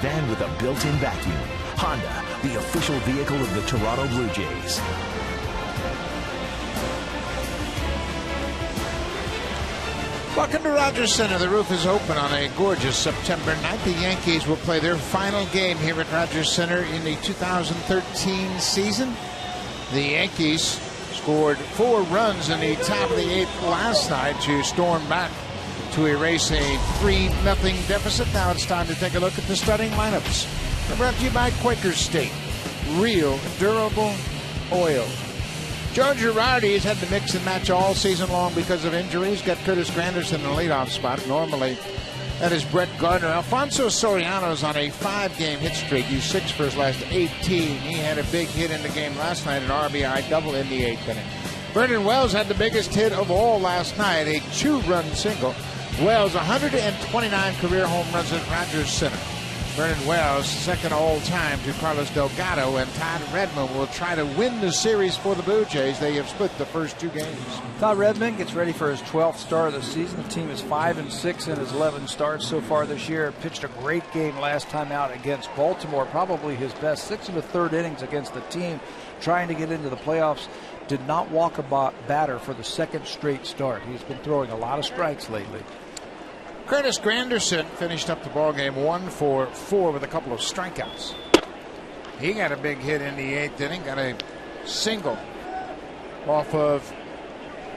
minivan with a built-in vacuum. Honda, the official vehicle of the Toronto Blue Jays. Welcome to Rogers Center. The roof is open on a gorgeous September night. The Yankees will play their final game here at Rogers Center in the 2013 season. The Yankees scored 4 runs in the top of the 8th last night to storm back to erase a 3-0 deficit. Now it's time to take a look at the starting lineups. They're brought to you by Quaker State. Real, durable oil. Joe Girardi has had to mix and match all season long because of injuries. Got Curtis Granderson in the leadoff spot. Normally, that is Brett Gardner. Alfonso Soriano's on a 5-game hit streak. He's 6 for his last 18. He had a big hit in the game last night, an RBI double in the 8th inning. Vernon Wells had the biggest hit of all last night, a 2-run single. Wells, 129 career home runs at Rogers Center. Vernon Wells, second all-time to Carlos Delgado, and Todd Redmond will try to win the series for the Blue Jays. They have split the first 2 games. Todd Redmond gets ready for his 12th start of the season. The team is 5-6 in his 11 starts so far this year. Pitched a great game last time out against Baltimore, probably his best. 6 1/3 innings against the team, trying to get into the playoffs. Did not walk a batter for the 2nd straight start. He's been throwing a lot of strikes lately. Curtis Granderson finished up the ballgame 1 for 4 with a couple of strikeouts. He got a big hit in the 8th inning, got a single off of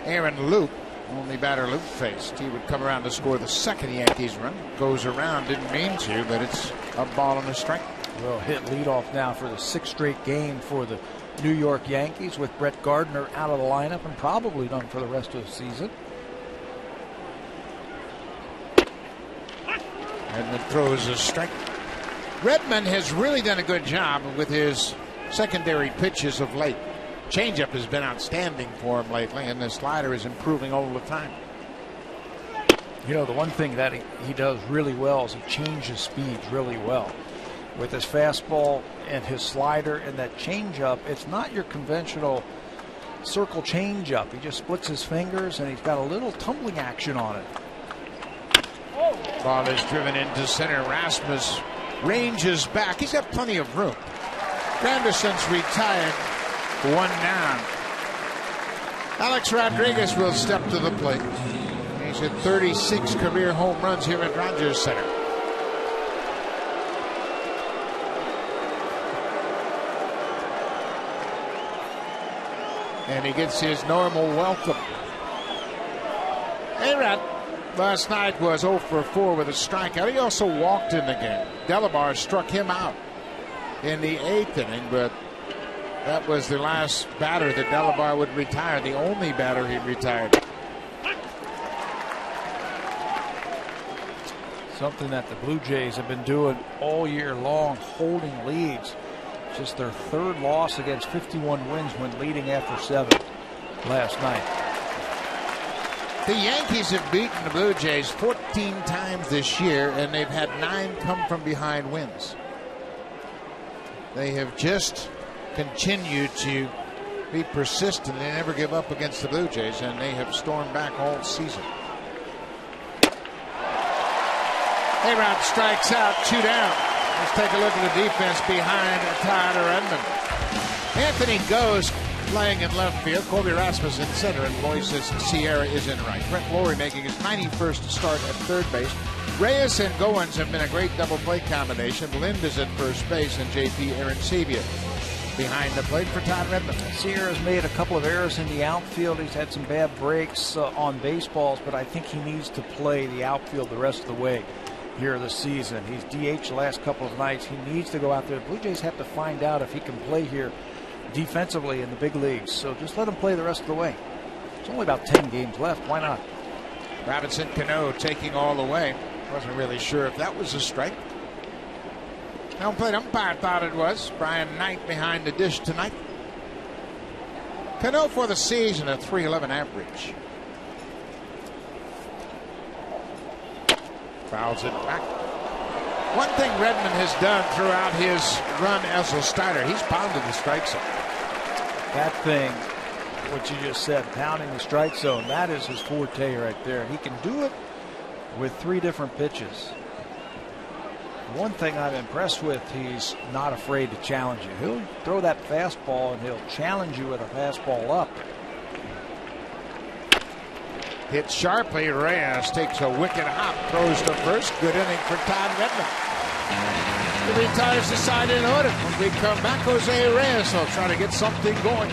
Aaron Loup. Only batter Loup faced. He would come around to score the 2nd Yankees run. Goes around, didn't mean to, but it's a ball and a strike. Well, hit leadoff now for the 6th straight game for the New York Yankees, with Brett Gardner out of the lineup and probably done for the rest of the season. Redmond throws a strike. Redmond has really done a good job with his secondary pitches of late. Changeup has been outstanding for him lately, and the slider is improving all the time. You know, the one thing that he does really well is he changes speeds really well. With his fastball and his slider and that changeup, it's not your conventional circle changeup. He just splits his fingers, and he's got a little tumbling action on it. Ball is driven into center. Rasmus ranges back. He's got plenty of room. Granderson's retired. 1 down. Alex Rodriguez will step to the plate. He's hit 36 career home runs here at Rogers Center. And he gets his normal welcome. A-Rod last night was 0 for 4 with a strikeout. He also walked in the game. Delabar struck him out in the 8th inning, but that was the last batter that Delabar would retire, the only batter he retired. Something that the Blue Jays have been doing all year long, holding leads. Just their 3rd loss against 51 wins when leading after 7 last night. The Yankees have beaten the Blue Jays 14 times this year, and they've had 9 come from behind wins. They have just continued to be persistent. They never give up against the Blue Jays, and they have stormed back all season. A-Rod strikes out, 2 down. Let's take a look at the defense behind Todd Redmond. Anthony Goes playing in left field. Colby Rasmus in center, and Moises Sierra is in right. Brent Lowry making his 91st start at 3rd base. Reyes and Goins have been a great double play combination. Lind is at first base, and JP Arancibia behind the plate for Todd Redmond. Sierra's made a couple of errors in the outfield. He's had some bad breaks on baseballs, but I think he needs to play the outfield the rest of the way here this season. He's DH'd the last couple of nights. He needs to go out there. The Blue Jays have to find out if he can play here defensively in the big leagues. So just let him play the rest of the way. It's only about 10 games left. Why not? Robinson Cano taking all the way. Wasn't really sure if that was a strike. Home plate umpire thought it was. Brian Knight behind the dish tonight. Cano for the season, a .311 average. Fouls it back. One thing Redmond has done throughout his run as a starter, he's pounded the strike zone. That thing, what you just said, pounding the strike zone, that is his forte right there. He can do it with 3 different pitches. One thing I'm impressed with, he's not afraid to challenge you. He'll throw that fastball and he'll challenge you with a fastball up. Hit sharply. Reyes takes a wicked hop, throws to first. Good inning for Todd Redmond. The retires the side in order. When we come back, Jose Reyes will try to get something going.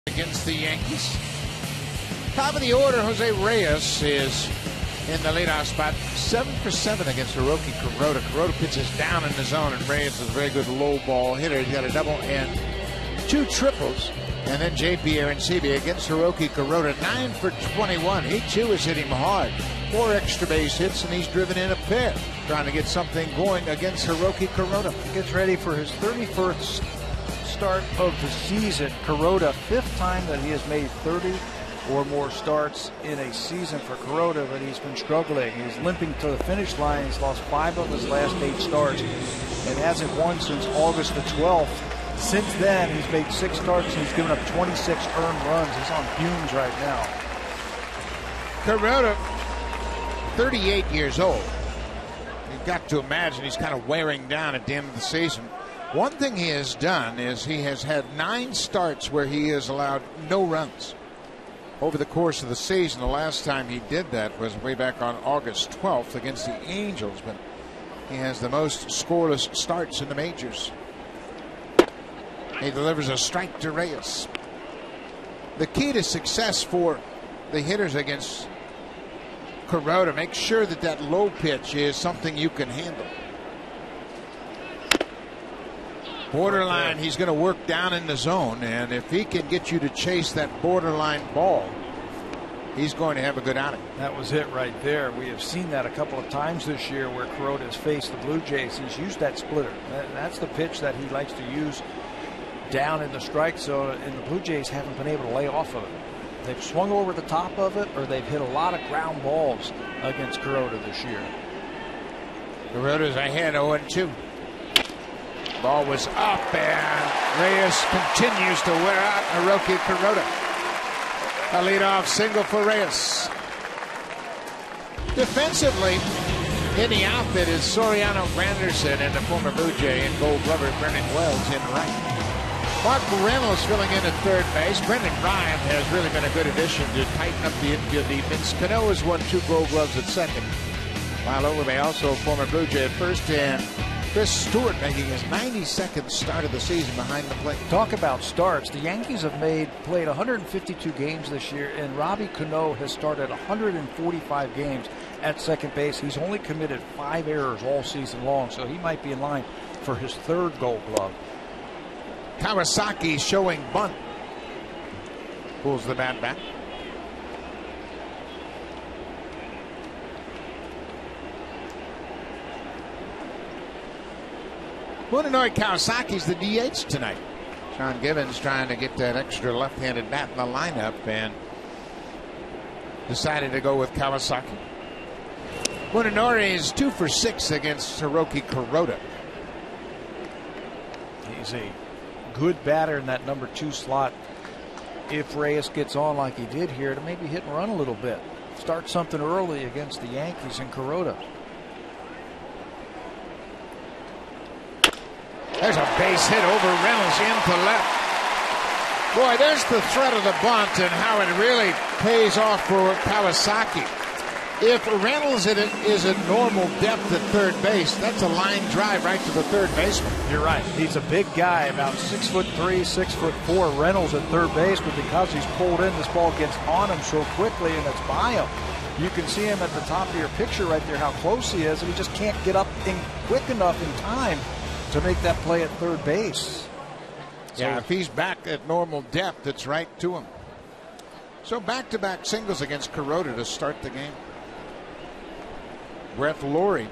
Against the Yankees. Top of the order, Jose Reyes is in the leadoff spot. 7 for 7 against Hiroki Kuroda. Kuroda pitches down in the zone, and Reyes is a very good low ball hitter. He's got a double and 2 triples. And then J.P. Arancibia against Hiroki Kuroda. 9 for 21. He too is hitting hard. 4 extra base hits, and he's driven in a pair. Trying to get something going against Hiroki Kuroda. Gets ready for his 31st start of the season. Kuroda, 5th time that he has made 30 or more starts in a season for Kuroda, but he's been struggling. He's limping to the finish line. He's lost 5 of his last 8 starts and hasn't won since August the 12th. Since then, he's made 6 starts and he's given up 26 earned runs. He's on fumes right now. Kuroda, 38 years old. You've got to imagine he's kind of wearing down at the end of the season. One thing he has done is he has had 9 starts where he has allowed no runs over the course of the season. The last time he did that was way back on August 12th against the Angels, but he has the most scoreless starts in the majors. He delivers a strike to Reyes. The key to success for the hitters against Kuroda, make sure that that low pitch is something you can handle. Borderline, he's going to work down in the zone, and if he can get you to chase that borderline ball, he's going to have a good outing. That was it right there. We have seen that a couple of times this year where Kuroda has faced the Blue Jays. He's used that splitter. That's the pitch that he likes to use down in the strike zone, and the Blue Jays haven't been able to lay off of it. They've swung over the top of it, or they've hit a lot of ground balls against Kuroda this year. Kuroda's ahead 0-2. Ball was up, and Reyes continues to wear out Hiroki Kuroda. A leadoff single for Reyes. Defensively, in the outfit is Soriano Granderson and the former Blue Jay and Gold Glover Brennan Wells in right. Mark Reynolds filling in at third base. Brendan Ryan has really been a good addition to tighten up the infield defense. Cano has won 2 Gold Gloves at second, while Overbay also former Blue Jay at first, and Chris Stewart making his 92nd start of the season behind the plate. Talk about starts. The Yankees have played 152 games this year, and Robbie Cano has started 145 games at second base. He's only committed 5 errors all season long, so he might be in line for his 3rd Gold Glove. Kawasaki showing bunt. Pulls the bat back. Munenori Kawasaki's the DH tonight. Sean Gibbons trying to get that extra left-handed bat in the lineup and decided to go with Kawasaki. Munenori is 2 for 6 against Hiroki Kuroda. He's a good batter in that number 2 slot if Reyes gets on like he did here, to maybe hit and run a little bit. Start something early against the Yankees in Kuroda. There's a base hit over Reynolds into left. Boy, there's the threat of the bunt and how it really pays off for Kawasaki. If Reynolds is at normal depth at third base, that's a line drive right to the third baseman. You're right. He's a big guy, about 6'3", 6'4". Reynolds at third base, but because he's pulled in, this ball gets on him so quickly and it's by him. You can see him at the top of your picture right there, how close he is, and he just can't get up in quick enough in time to make that play at third base. Yeah, if he's back at normal depth, it's right to him. So back-to-back singles against Kuroda to start the game. Brett Lawrie.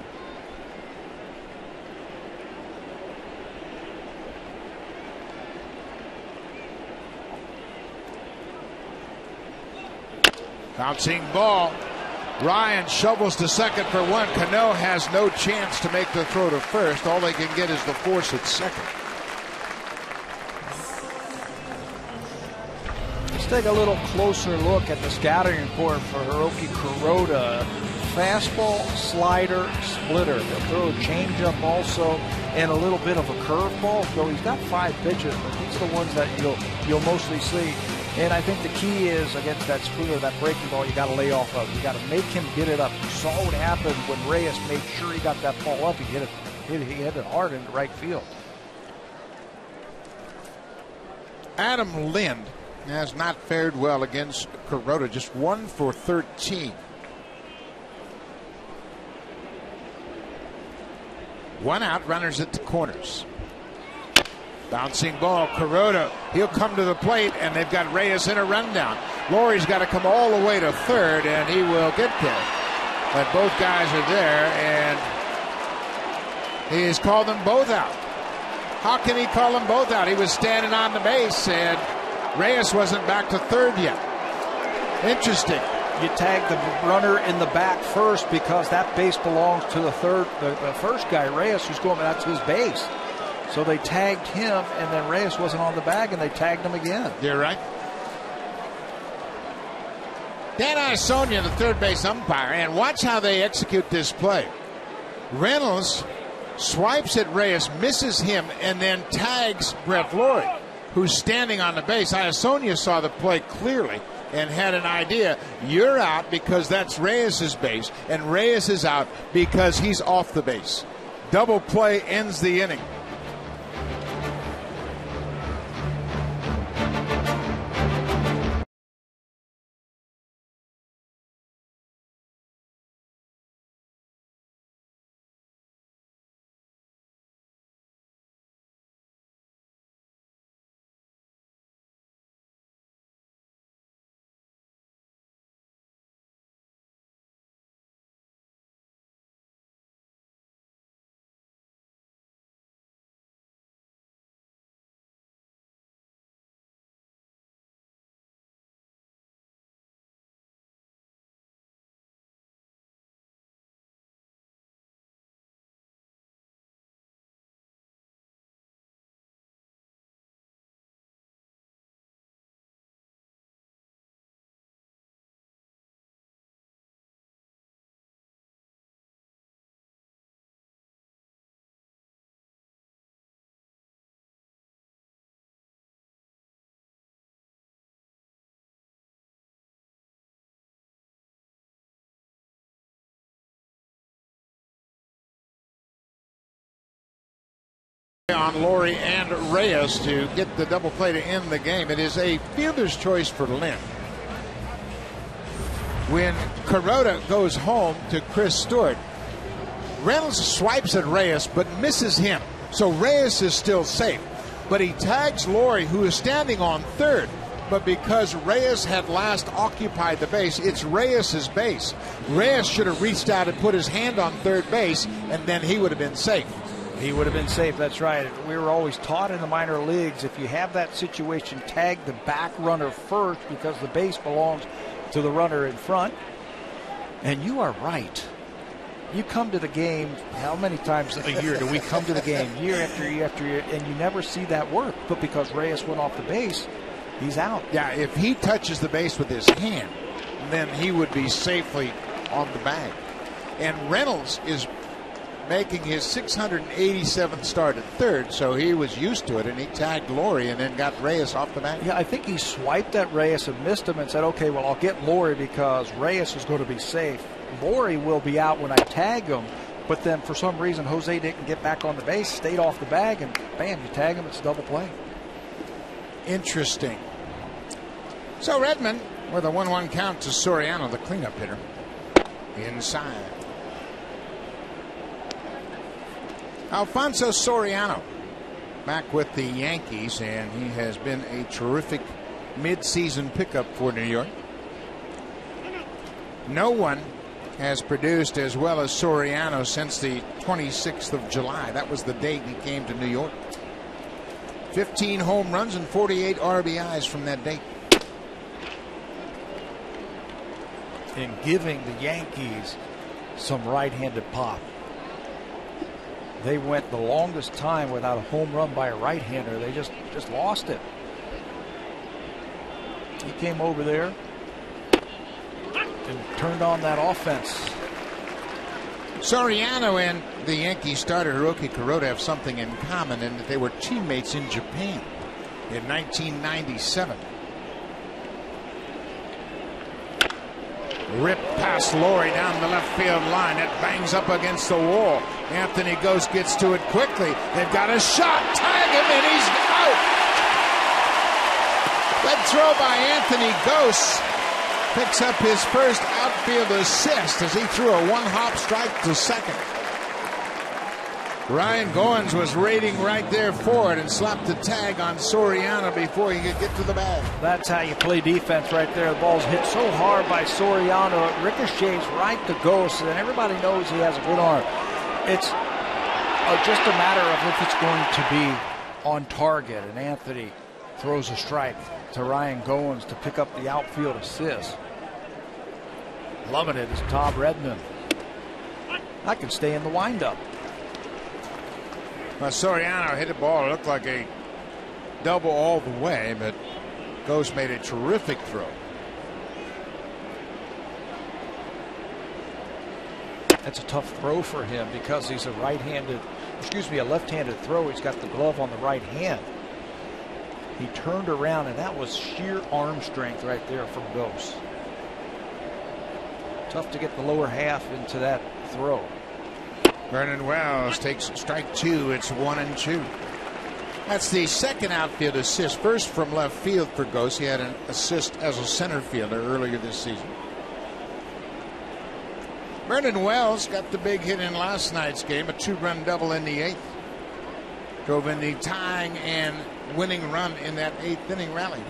Bouncing ball. Ryan shovels to second for one. Cano has no chance to make the throw to first. All they can get is the force at second. Let's take a little closer look at the scouting report for Hiroki Kuroda. Fastball, slider, splitter. They'll throw a changeup also, and a little bit of a curveball. So he's got 5 pitches, but these are the ones that you'll mostly see. And I think the key is against that splitter, that breaking ball, you got to lay off of. You got to make him get it up. You saw what happened when Reyes made sure he got that ball up. He hit it hard into right field. Adam Lind has not fared well against Kuroda. Just 1 for 13. 1 out, runners at the corners. Bouncing ball, Kuroda. He'll come to the plate, and they've got Reyes in a rundown. Laurie's got to come all the way to third, and he will get there. But both guys are there, and he has called them both out. How can he call them both out? He was standing on the base, and Reyes wasn't back to third yet. Interesting. You tag the runner in the back first because that base belongs to the first guy, Reyes, who's going, that's his base. So they tagged him, and then Reyes wasn't on the bag, and they tagged him again. You're right. Dan Iasonia, the third base umpire, and watch how they execute this play. Reynolds swipes at Reyes, misses him, and then tags Brett Lawrie, who's standing on the base. Iasonia saw the play clearly and had an idea. You're out because that's Reyes' base, and Reyes is out because he's off the base. Double play ends the inning. On Lawrie and Reyes to get the double play to end the game. It is a fielder's choice for Lynn. When Kuroda goes home to Chris Stewart, Reynolds swipes at Reyes but misses him. So Reyes is still safe. But he tags Lawrie, who is standing on third. But because Reyes had last occupied the base, it's Reyes' base. Reyes should have reached out and put his hand on third base, and then he would have been safe. He would have been safe, that's right. We were always taught in the minor leagues, if you have that situation, tag the back runner first because the base belongs to the runner in front. And you are right. You come to the game, how many times a year do we come to the game, year after year after year, and you never see that work. But because Reyes went off the base, he's out. Yeah, if he touches the base with his hand, then he would be safely on the bag. And Reynolds is making his 687th start at third, so he was used to it, and he tagged Laurie and then got Reyes off the bag. Yeah, I think he swiped at Reyes and missed him and said, okay, well, I'll get Laurie because Reyes is going to be safe. Laurie will be out when I tag him, but then for some reason Jose didn't get back on the base, stayed off the bag, and bam, you tag him, it's a double play. Interesting. So Redmond with a 1-1 count to Soriano, the cleanup hitter. Inside. Alfonso Soriano back with the Yankees, and he has been a terrific midseason pickup for New York. No one has produced as well as Soriano since the 26th of July. That was the date he came to New York. 15 home runs and 48 RBIs from that date. And giving the Yankees some right-handed pop. They went the longest time without a home run by a right-hander. They just lost it. He came over there and turned on that offense. Soriano and the Yankee starter Hiroki Kuroda have something in common in that they were teammates in Japan in 1997. Ripped past Laurie down the left field line. It bangs up against the wall. Anthony Ghost gets to it quickly. They've got a shot. Tag him, and he's out. That throw by Anthony Ghost picks up his first outfield assist as he threw a one-hop strike to second. Ryan Goins was raiding right there for it and slapped the tag on Soriano before he could get to the bag. That's how you play defense right there. The ball's hit so hard by Soriano, it ricochets right to Ghost, and everybody knows he has a good arm. It's just a matter of if it's going to be on target, and Anthony throws a strike to Ryan Goins to pick up the outfield assist. Loving it is Tom Redmond. I can stay in the windup. Well, Soriano hit a ball. It looked like a double all the way, but Ghost made a terrific throw. That's a tough throw for him because he's a left-handed throw. He's got the glove on the right hand. He turned around, and that was sheer arm strength right there from Ghost. Tough to get the lower half into that throw. Vernon Wells takes strike two. It's 1-2. That's the second outfield assist. First from left field for Ghost. He had an assist as a center fielder earlier this season. Vernon Wells got the big hit in last night's game, a 2-run double in the 8th. Drove in the tying and winning run in that 8th inning rally.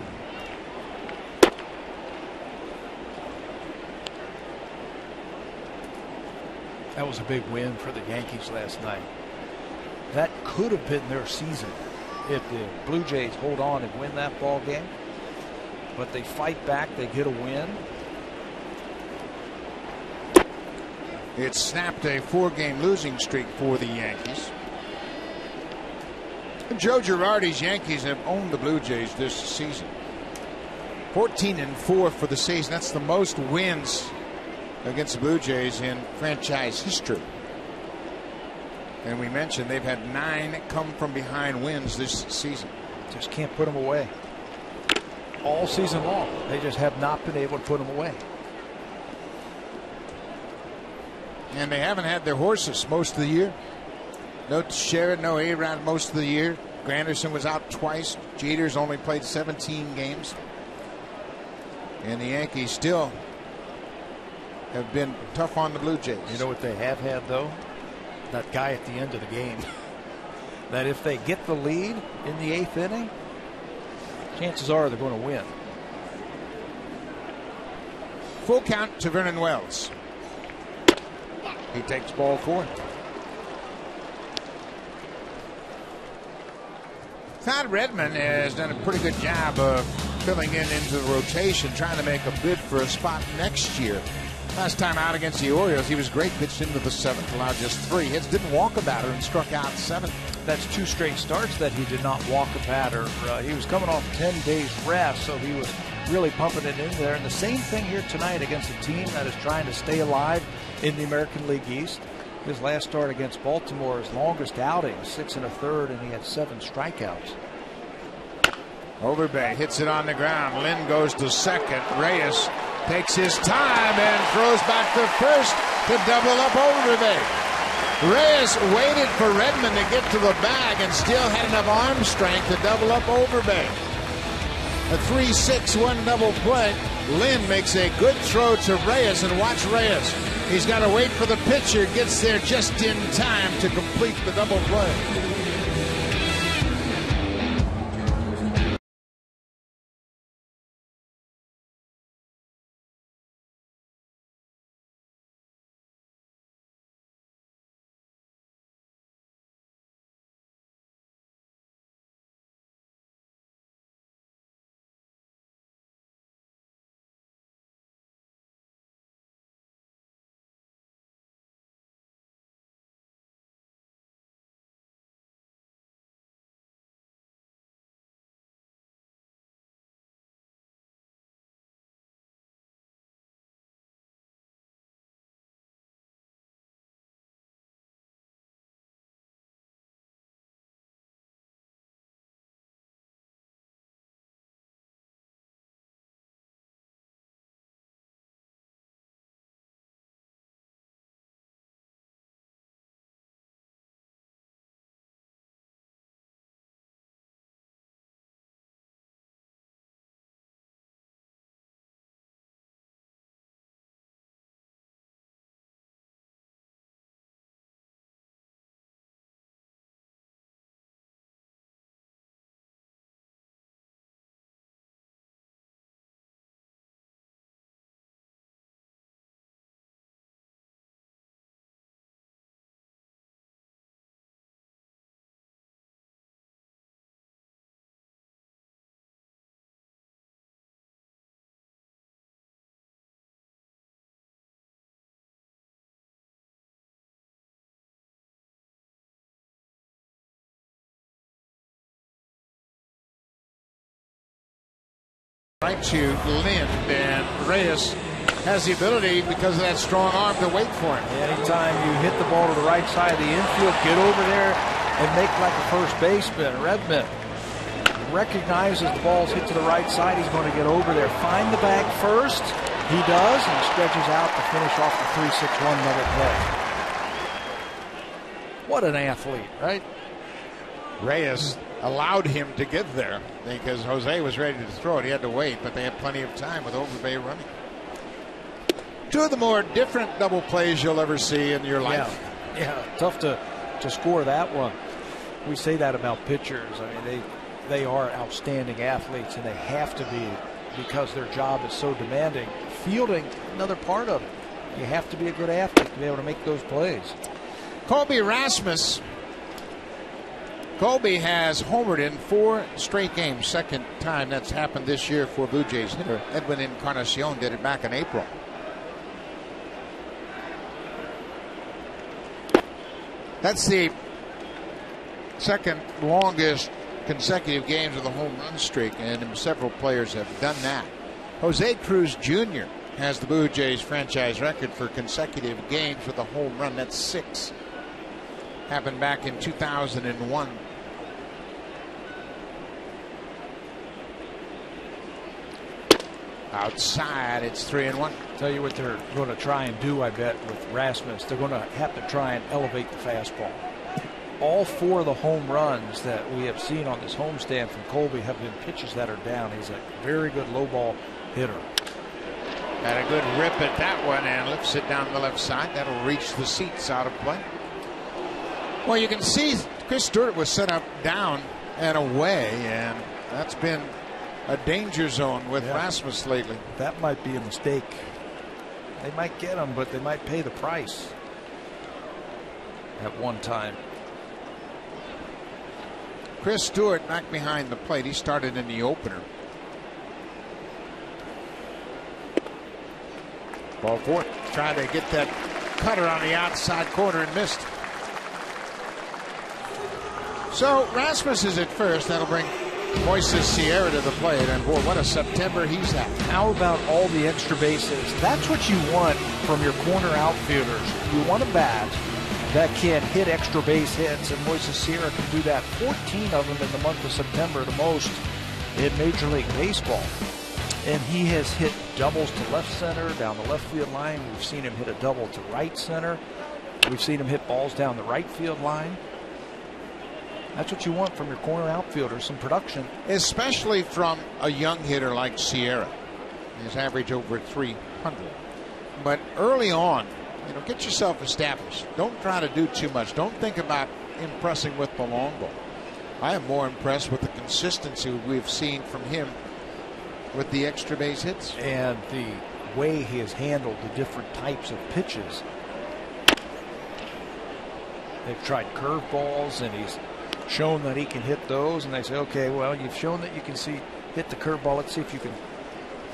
That was a big win for the Yankees last night. That could have been their season if the Blue Jays hold on and win that ball game. But they fight back, they get a win. It snapped a 4-game losing streak for the Yankees. Joe Girardi's Yankees have owned the Blue Jays this season. 14-4 for the season. That's the most wins against the Blue Jays in franchise history. And we mentioned they've had 9 come from behind wins this season. Just can't put them away. All season long, they just have not been able to put them away. And they haven't had their horses most of the year. No Sherrod, no A-Rod most of the year. Granderson was out twice. Jeter's only played 17 games. And the Yankees still have been tough on the Blue Jays. You know what they have had, though? That guy at the end of the game. That if they get the lead in the 8th inning, chances are they're going to win. Full count to Vernon Wells. He takes ball 4. Todd Redmond has done a pretty good job of filling into the rotation, trying to make a bid for a spot next year Last time out against the Orioles, he was great. Pitched into the seventh, allowed just 3 hits, didn't walk a batter, and struck out 7. That's 2 straight starts that he did not walk a batter. He was coming off 10 days rest, so he was really pumping it in there. And the same thing here tonight against a team that is trying to stay alive in the American League East. His last start against Baltimore, his longest outing, 6 1/3, and he had 7 strikeouts. Overbay hits it on the ground. Lynn goes to second. Reyes takes his time and throws back to first to double up Overbay. Reyes waited for Redmond to get to the bag and still had enough arm strength to double up Overbay. A 3-6-1 double play. Lynn makes a good throw to Reyes, and watch Reyes. He's got to wait for the pitcher, gets there just in time to complete the double play. Right to Lynn, and Reyes has the ability, because of that strong arm, to wait for him. Anytime you hit the ball to the right side of the infield, get over there and make like a first baseman. Redmond recognizes the ball's hit to the right side. He's going to get over there, find the bag first. He does, and stretches out to finish off the 3-6-1 double play. What an athlete, right? Reyes allowed him to get there because Jose was ready to throw it. He had to wait, but they had plenty of time with Overbay running. 2 of the more different double plays you'll ever see in your life. Yeah, tough to score that one. We say that about pitchers. I mean, they are outstanding athletes, and they have to be, because their job is so demanding. Fielding, another part of it. You have to be a good athlete to be able to make those plays. Colby Rasmus. Colby has homered in 4 straight games. Second time that's happened this year for Blue Jays hitter. Edwin Encarnacion did it back in April. That's the second longest consecutive games of the home run streak, and several players have done that. Jose Cruz Jr. has the Blue Jays franchise record for consecutive games with a home run. That's 6. Happened back in 2001. Outside, it's 3-1. Tell you what they're going to try and do, I bet, with Rasmus. They're going to have to try and elevate the fastball. All 4 of the home runs that we have seen on this homestand from Colby have been pitches that are down. He's a very good low ball hitter. Had a good rip at that one and lifts it down the left side. That'll reach the seats out of play. Well, you can see Chris Stewart was set up down and away, and that's been a danger zone with Rasmus lately. That might be a mistake. They might get him, but they might pay the price at one time. Chris Stewart back behind the plate. He started in the opener. Ball 4. Tried to get that cutter on the outside corner and missed. So Rasmus is at first. That'll bring Moises Sierra to the plate. And boy, what a September he's had. How about all the extra bases? That's what you want from your corner outfielders. You want a bat that can hit extra base hits, and Moises Sierra can do that. 14 of them in the month of September, the most in Major League Baseball. And he has hit doubles to left center, down the left field line. We've seen him hit a double to right center. We've seen him hit balls down the right field line. That's what you want from your corner outfielder, some production. Especially from a young hitter like Sierra. His average over 300. But early on, get yourself established. Don't try to do too much. Don't think about impressing with the long ball. I am more impressed with the consistency we've seen from him with the extra base hits. And the way he has handled the different types of pitches. They've tried curveballs, and he's shown that he can hit those, and they say, okay, well, you've shown that you can hit the curveball. Let's see if you can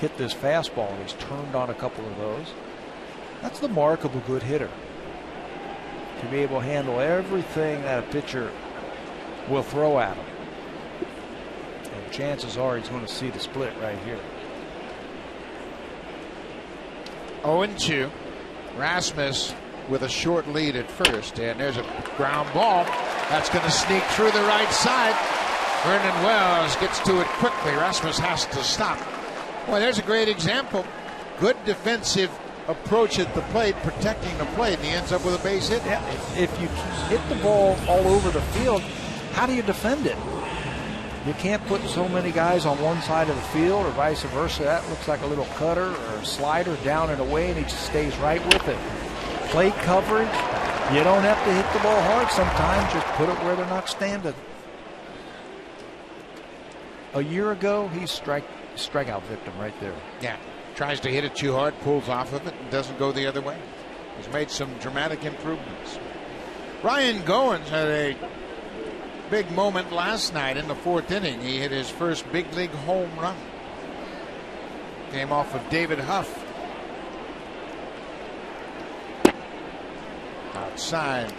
hit this fastball. And he's turned on a couple of those. That's the mark of a good hitter, to be able to handle everything that a pitcher will throw at him. And chances are he's going to see the split right here. 0-2. Rasmus with a short lead at first, and there's a ground ball that's going to sneak through the right side. Vernon Wells gets to it quickly. Rasmus has to stop. Well, there's a great example. Good defensive approach at the plate, protecting the plate, and he ends up with a base hit. Yeah, if you hit the ball all over the field, how do you defend it? You can't put so many guys on one side of the field or vice versa. That looks like a little cutter or a slider down and away, and he just stays right with it. Plate coverage, you don't have to hit the ball hard sometimes. Just put it where they're not standing. A year ago, he's strikeout victim right there. Yeah, tries to hit it too hard, pulls off of it, and doesn't go the other way. He's made some dramatic improvements. Ryan Goins had a big moment last night in the fourth inning. He hit his first big league home run. Came off of David Huff. Outside.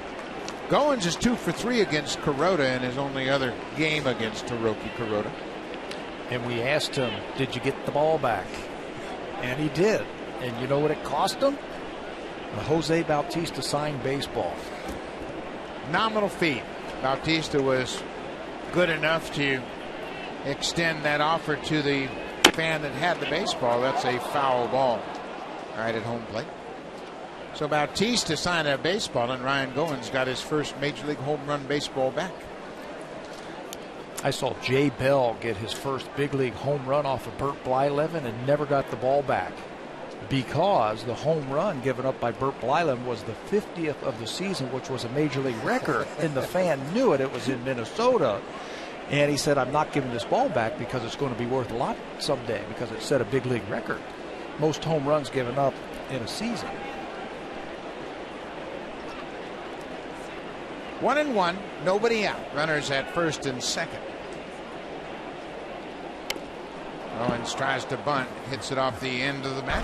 Goins is 2 for 3 against Kuroda in his only other game against Hiroki Kuroda. And we asked him, did you get the ball back? And he did. And you know what it cost him? A Jose Bautista signed baseball. Nominal fee. Bautista was good enough to extend that offer to the fan that had the baseball. That's a foul ball right at home plate. So Bautista signed a baseball, and Ryan Goins got his first Major League home run baseball back. I saw Jay Bell get his first big league home run off of Bert Blyleven and never got the ball back, because the home run given up by Bert Blyleven was the 50th of the season, which was a Major League record, and the fan knew it. It was in Minnesota, and he said, I'm not giving this ball back because it's going to be worth a lot someday, because it set a big league record. Most home runs given up in a season. 1-1, nobody out. Runners at first and second. Owens tries to bunt, hits it off the end of the bat.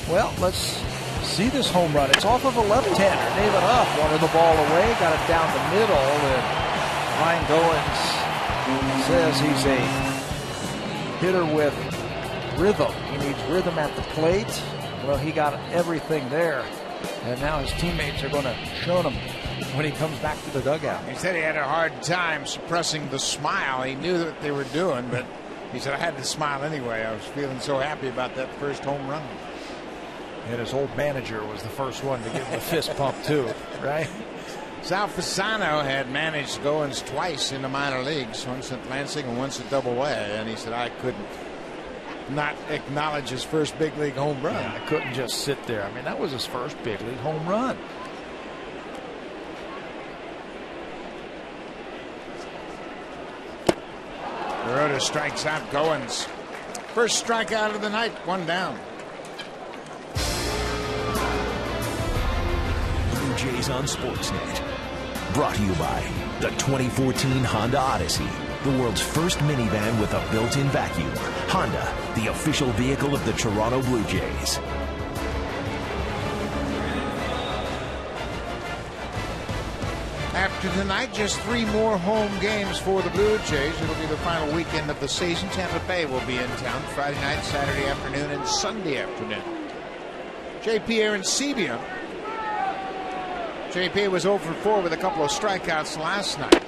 Well, let's see this home run. It's off of a left-hander. David Huff wanted the ball away, got it down the middle, and Ryan Goins says he's a hitter with rhythm. He needs rhythm at the plate. Well, he got everything there, and now his teammates are going to show him when he comes back to the dugout. He said he had a hard time suppressing the smile. He knew what they were doing, but he said, I had to smile anyway. I was feeling so happy about that first home run. And his old manager was the first one to give him a fist pump, too, right? Sal Fasano had managed Goins twice in the minor leagues, once at Lansing and once at Double-A, and he said, I couldn't not acknowledge his first big league home run. Yeah, I couldn't just sit there. I mean, that was his first big league home run. Kuroda strikes out Goins. First strikeout of the night, 1 down. Blue Jays on Sportsnet. Brought to you by the 2014 Honda Odyssey, the world's first minivan with a built-in vacuum. Honda, the official vehicle of the Toronto Blue Jays. After tonight, just 3 more home games for the Blue Jays. It'll be the final weekend of the season. Tampa Bay will be in town Friday night, Saturday afternoon, and Sunday afternoon. JP Arencibia. JP was 0 for 4 with a couple of strikeouts last night.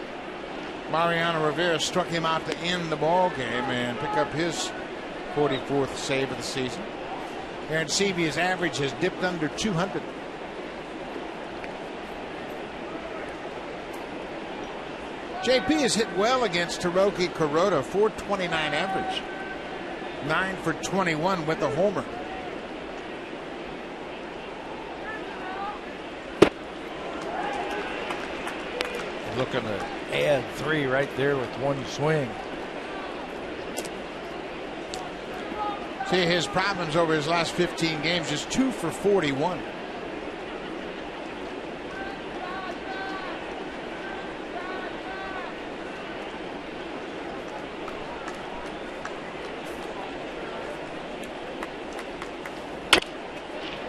Mariano Rivera struck him out to end the ball game and pick up his 44th save of the season. Arencibia's average has dipped under 200. JP has hit well against Hiroki Kuroda, .429 average. 9 for 21 with a homer. Looking to add 3 right there with 1 swing. See, his problems over his last 15 games is 2 for 41.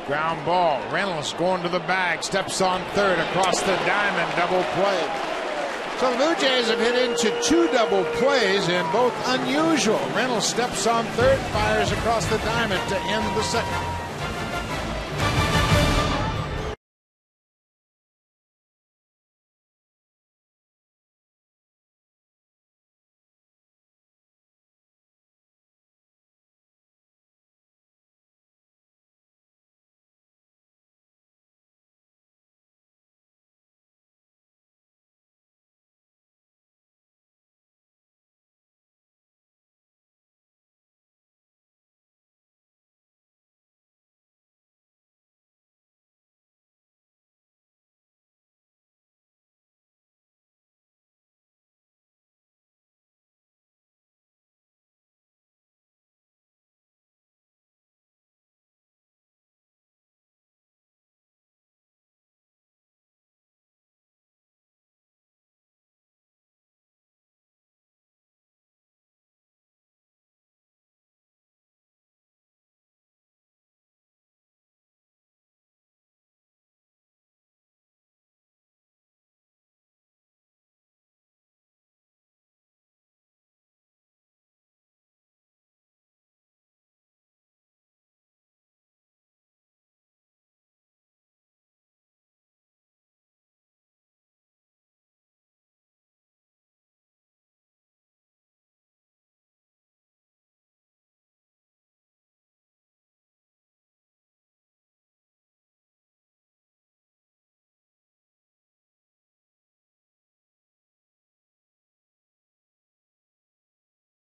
Ground ball. Reynolds going to the bag. Steps on third across the diamond. Double play. So the Blue Jays have hit into 2 double plays and both unusual. Reynolds steps on third, fires across the diamond to end the second.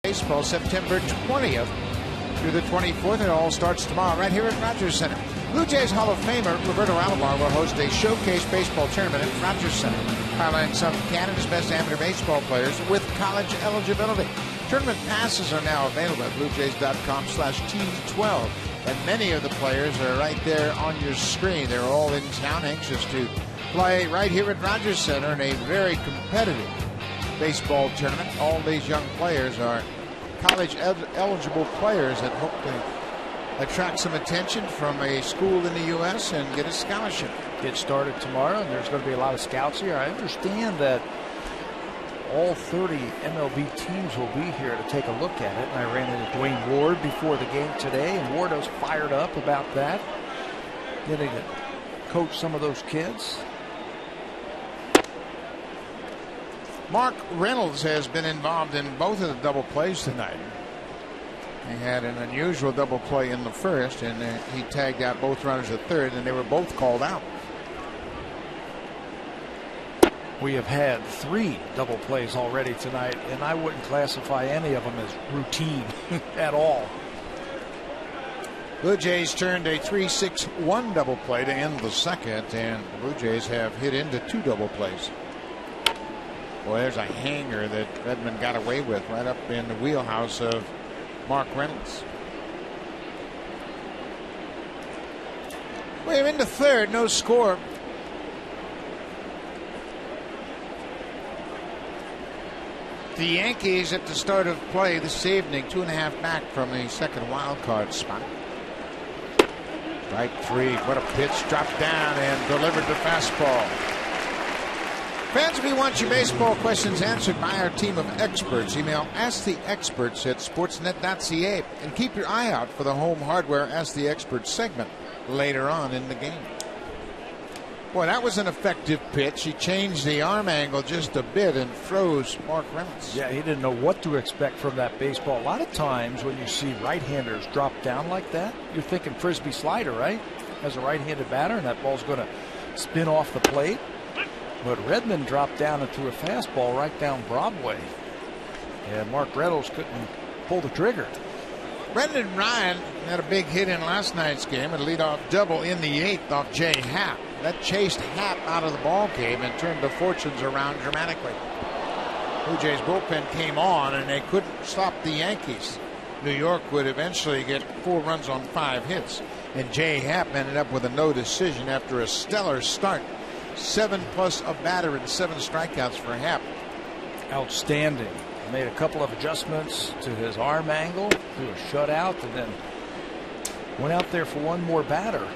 Baseball September 20th through the 24th. It all starts tomorrow right here at Rogers Center. Blue Jays Hall of Famer Roberto Alomar will host a showcase baseball tournament at Rogers Center, highlighting some of Canada's best amateur baseball players with college eligibility. Tournament passes are now available at bluejays.com/T12, and many of the players are right there on your screen. They're all in town, anxious to play right here at Rogers Center in a very competitive baseball tournament. All these young players are college eligible players that hope to attract some attention from a school in the U.S. and get a scholarship. Get started tomorrow, and there's going to be a lot of scouts here. I understand that all 30 MLB teams will be here to take a look at it, and I ran into Dwayne Ward before the game today, and Ward was fired up about that, getting to coach some of those kids. Mark Reynolds has been involved in both of the double plays tonight. He had an unusual double play in the first, and he tagged out both runners at third, and they were both called out. We have had 3 double plays already tonight, and I wouldn't classify any of them as routine at all. Blue Jays turned a 3-6-1 double play to end the second, and the Blue Jays have hit into 2 double plays. Well, there's a hanger that Redmond got away with right up in the wheelhouse of Mark Reynolds. We're into third, no score. The Yankees at the start of play this evening, 2.5 back from the second wild card spot. Strike 3. What a pitch. Dropped down and delivered the fastball. Fans, we want your baseball questions answered by our team of experts. Email asktheexperts@sportsnet.ca and keep your eye out for the Home Hardware Ask the Experts segment later on in the game. Boy, that was an effective pitch. He changed the arm angle just a bit and froze Mark Reynolds. Yeah, he didn't know what to expect from that baseball. A lot of times when you see right-handers drop down like that, you're thinking frisbee slider, right? As a right-handed batter, and that ball's going to spin off the plate. But Redmond dropped down and threw a fastball right down Broadway. And Mark Reynolds couldn't pull the trigger. Brendan Ryan had a big hit in last night's game, a leadoff double in the 8th off Jay Happ. That chased Happ out of the ball game and turned the fortunes around dramatically. Blue Jays bullpen came on and they couldn't stop the Yankees. New York would eventually get 4 runs on 5 hits. And Jay Happ ended up with a no decision after a stellar start. 7+ a batter and 7 strikeouts for Happ. Outstanding. Made a couple of adjustments to his arm angle, threw a shutout, and then went out there for one more batter.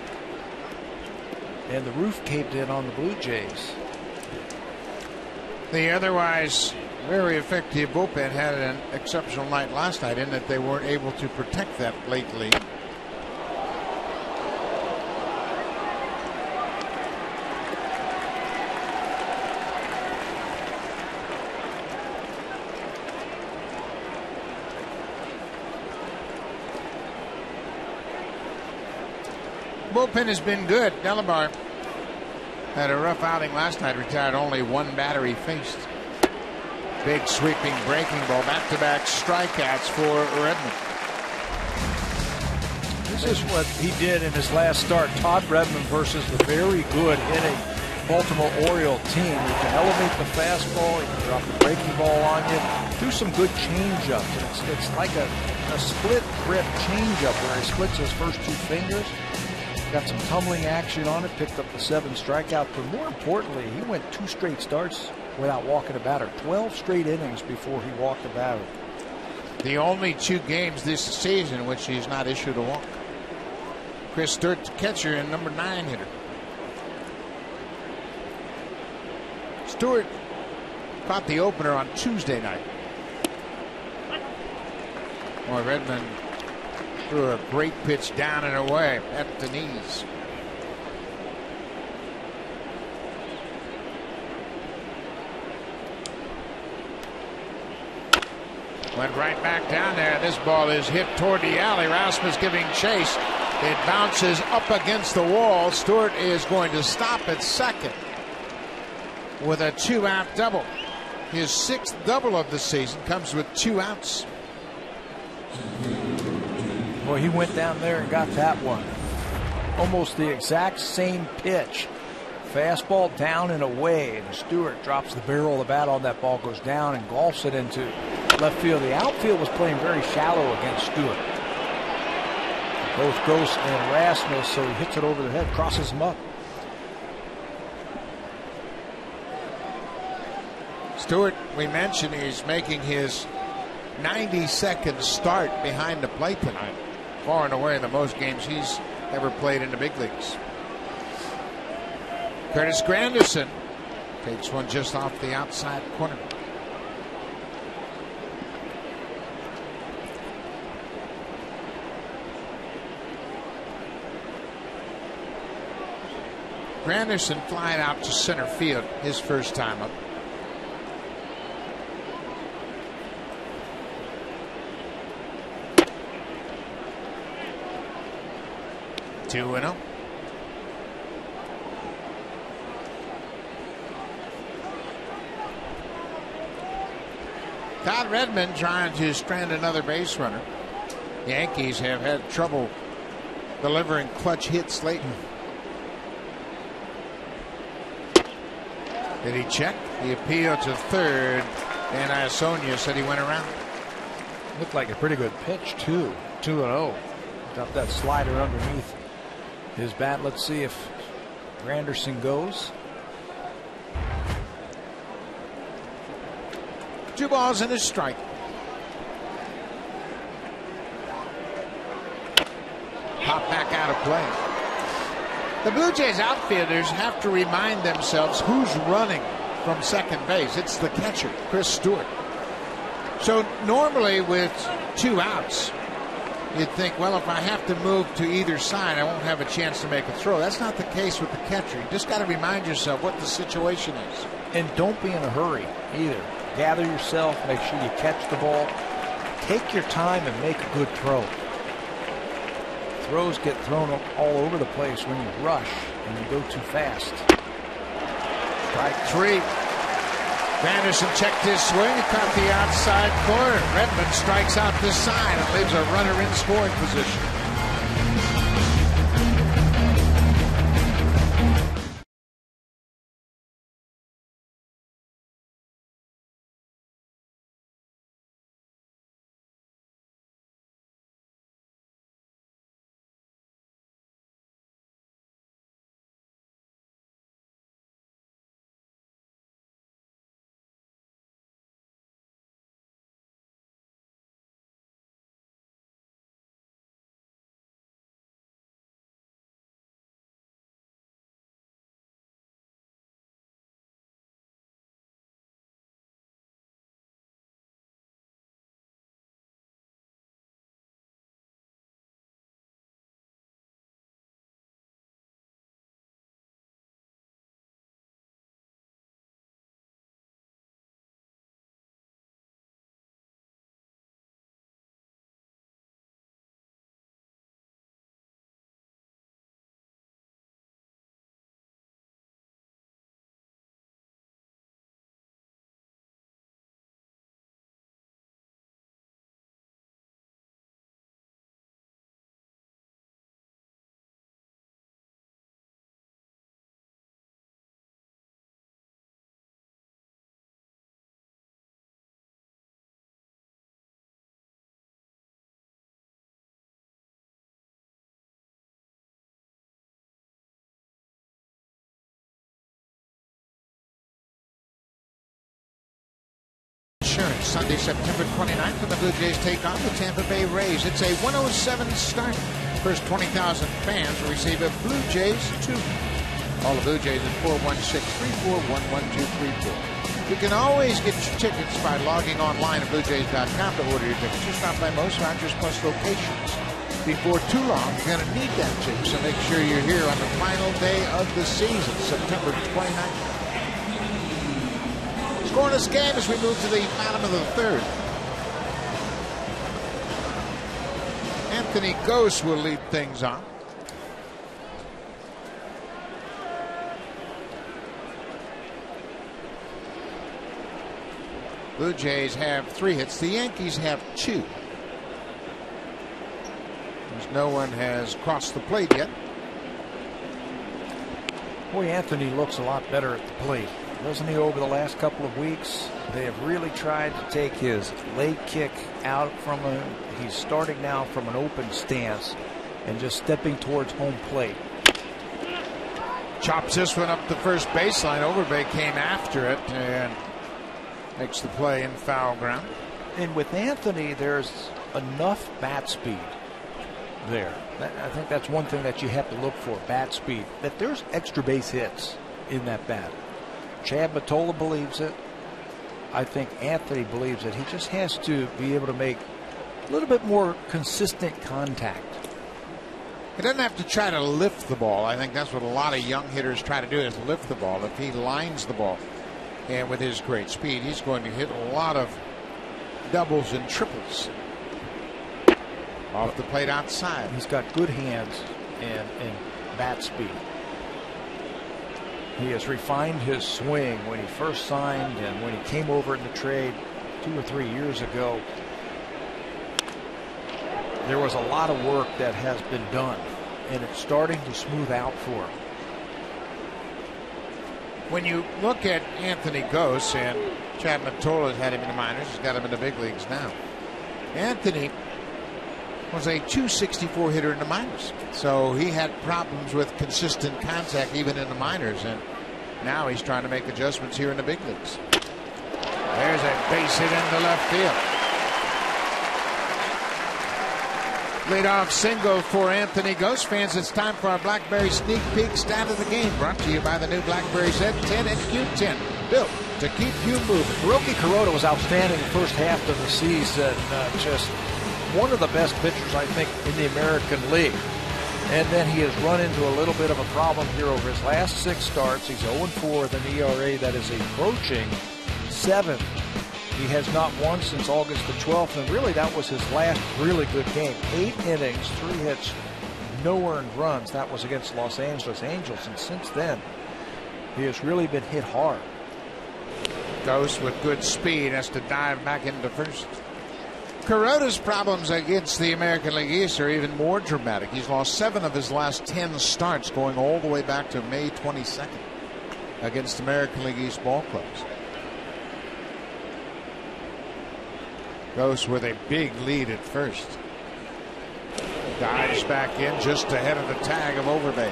And the roof caved in on the Blue Jays. The otherwise very effective bullpen had an exceptional night last night in that they weren't able to protect that late lead. Bullpen has been good. Delabar had a rough outing last night, retired only 1 batter he faced. Big sweeping breaking ball, back-to-back strikeouts for Redmond. This is what he did in his last start. Todd Redmond versus the very good hitting Baltimore Oriole team. You can elevate the fastball, you can drop the breaking ball on you, do some good change-ups. It's like a split grip change-up where he splits his first 2 fingers. Got some tumbling action on it, picked up the 7 strikeouts, but more importantly, he went 2 straight starts without walking a batter. 12 straight innings before he walked a batter. The only 2 games this season in which he's not issued a walk. Chris Sturt, the catcher, and number 9 hitter. Stewart caught the opener on Tuesday night. Boy, Redmond threw a great pitch down and away at the knees. Went right back down there. This ball is hit toward the alley. Rasmus giving chase. It bounces up against the wall. Stewart is going to stop at second with a 2-out double. His 6th double of the season comes with 2 outs. Boy, he went down there and got that one. Almost the exact same pitch. Fastball down and away, and Stewart drops the barrel of the bat on that ball, goes down and golfs it into left field. The outfield was playing very shallow against Stewart. Both Ghost and Rasmus, so he hits it over the head, crosses him up. Stewart, we mentioned, he's making his 92nd start behind the plate tonight. Far and away the most games he's ever played in the big leagues. Curtis Granderson takes one just off the outside corner. Granderson flying out to center field his first time up. Two 2-0. Todd Redmond trying to strand another base runner. Yankees have had trouble delivering clutch hits lately. Did he check? He appealed to third, and Iasonia said he went around. Looked like a pretty good pitch, too. 2-0. Got that slider underneath his bat. Let's see if Granderson goes. 2 balls and a strike. Pop back out of play. The Blue Jays outfielders have to remind themselves who's running from second base. It's the catcher, Chris Stewart. So normally with 2 outs, you'd think, well, if I have to move to either side, I won't have a chance to make a throw. That's not the case with the catcher. You just got to remind yourself what the situation is. And don't be in a hurry either. Gather yourself, make sure you catch the ball. Take your time and make a good throw. Throws get thrown all over the place when you rush and you go too fast. Strike 3. Anderson checked his swing. He caught the outside corner. Redmond strikes out this side and leaves a runner in scoring position. Sunday, September 29th, when the Blue Jays take on the Tampa Bay Rays. It's a 107 start. First 20,000 fans will receive a Blue Jays 2. All the Blue Jays at 416-341-1234. You can always get your tickets by logging online at BlueJays.com to order your tickets. Just stop by most Rogers Plus locations. Before too long, you're going to need that ticket, so make sure you're here on the final day of the season, September 29th. Scoreless game as we move to the bottom of the 3rd. Anthony Gose will lead things on. Blue Jays have 3 hits. The Yankees have 2. As no one has crossed the plate yet. Boy, Anthony looks a lot better at the plate, doesn't he, over the last couple of weeks? They have really tried to take his leg kick out from he's starting now from an open stance and just stepping towards home plate. Chops this one up the first baseline. Overbay came after it and makes the play in foul ground. And with Anthony, there's enough bat speed there. I think that's one thing that you have to look for, bat speed. That there's extra base hits in that bat. Chad Mottola believes it. I think Anthony believes it. He just has to be able to make a little bit more consistent contact. He doesn't have to try to lift the ball. I think that's what a lot of young hitters try to do, is lift the ball. If he lines the ball, and with his great speed, he's going to hit a lot of doubles and triples. Off the plate outside. He's got good hands and bat speed. He has refined his swing when he first signed and when he came over in the trade 2 or 3 years ago. There was a lot of work that has been done, and it's starting to smooth out for him. When you look at Anthony Gose, and Chad Mottola has had him in the minors, he's got him in the big leagues now. Anthony was a .264 hitter in the minors, so he had problems with consistent contact even in the minors, and now he's trying to make adjustments here in the big leagues. There's a base hit into left field. Leadoff single for Anthony Gose. Fans, it's time for our BlackBerry Sneak Peek stat of the game, brought to you by the new BlackBerry Z 10 and Q10. built to keep you moving. Hiroki Kuroda was outstanding the first half of the season. Just one of the best pitchers, I think, in the American League. And then he has run into a little bit of a problem here over his last 6 starts. He's 0-4 with an ERA that is approaching 7. He has not won since August the 12th, and really that was his last really good game. 8 innings, 3 hits, no earned runs. That was against Los Angeles Angels, and since then, he has really been hit hard. Ghost with good speed has to dive back into first. Kuroda's problems against the American League East are even more dramatic. He's lost 7 of his last 10 starts, going all the way back to May 22nd against American League East ball clubs. Ghost with a big lead at first. Dives back in just ahead of the tag of Overbay.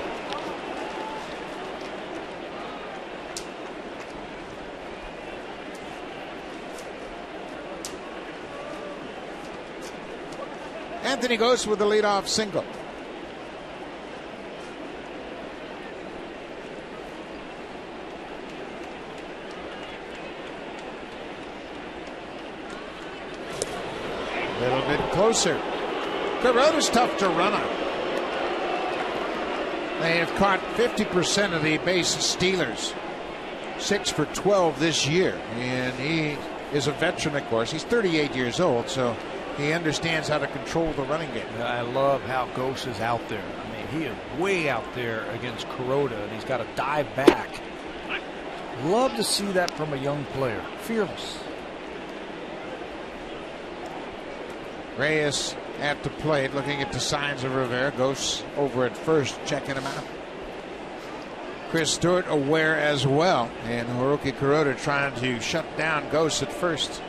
Anthony Ghost with the leadoff single. A little bit closer. Kuroda's tough to run on. They have caught 50% of the base stealers. 6 for 12 this year. And he is a veteran, of course. He's 38 years old, so he understands how to control the running game. I love how Ghost is out there. I mean, he is way out there against Kuroda, and he's got to dive back. Love to see that from a young player. Fearless. Reyes at the plate, looking at the signs of Rivera. Ghost over at first, checking him out. Chris Stewart aware as well, and Hiroki Kuroda trying to shut down Ghost at first.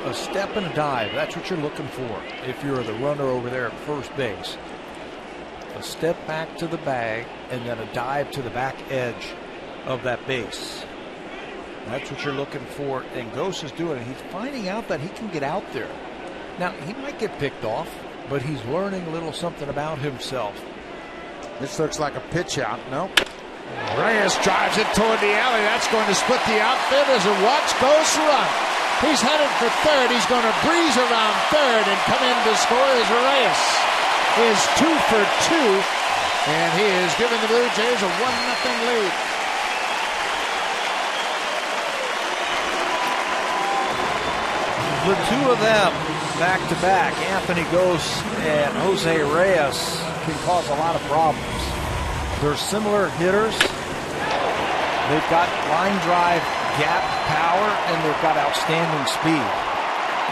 A step and a dive, that's what you're looking for if you're the runner over there at first base. A step back to the bag and then a dive to the back edge of that base. That's what you're looking for, and Ghost is doing it. He's finding out that he can get out there. Now, he might get picked off, but he's learning a little something about himself. This looks like a pitch out. Nope. Reyes drives it toward the alley. That's going to split the outfield as a watch Ghost run. He's headed for third. He's going to breeze around third and come in to score as Reyes is 2 for 2, and he is giving the Blue Jays a 1-0 lead. The two of them back to back, Anthony Ghost and Jose Reyes, can cause a lot of problems. They're similar hitters. They've got line drive gap power, and they've got outstanding speed.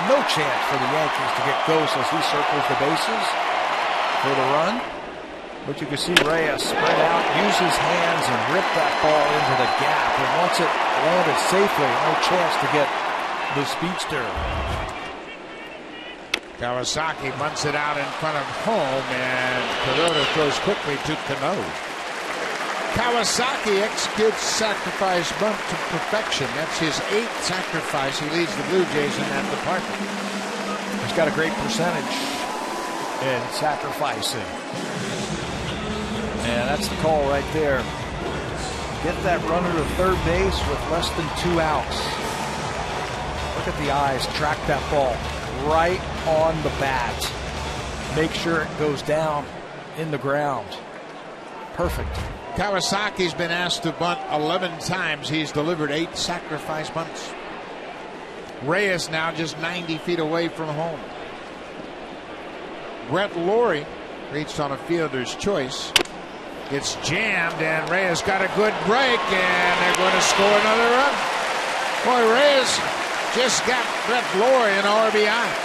No chance for the Yankees to get Ghost as he circles the bases for the run. But you can see Reyes spread out, use his hands, and rip that ball into the gap. And once it landed safely, no chance to get the speedster. Kawasaki bunts it out in front of home, and Kuroda throws quickly to Cano. Kawasaki executes sacrifice bunt to perfection. That's his 8th sacrifice. He leads the Blue Jays in that department. He's got a great percentage in sacrificing. And that's the call right there. Get that runner to third base with less than 2 outs. Look at the eyes, track that ball right on the bat. Make sure it goes down in the ground. Perfect. Kawasaki's been asked to bunt 11 times. He's delivered 8 sacrifice bunts. Reyes now just 90 feet away from home. Brett Lawrie reached on a fielder's choice. It's jammed, and Reyes got a good break, and they're going to score another run. Boy, Reyes just got Brett Lawrie an RBI.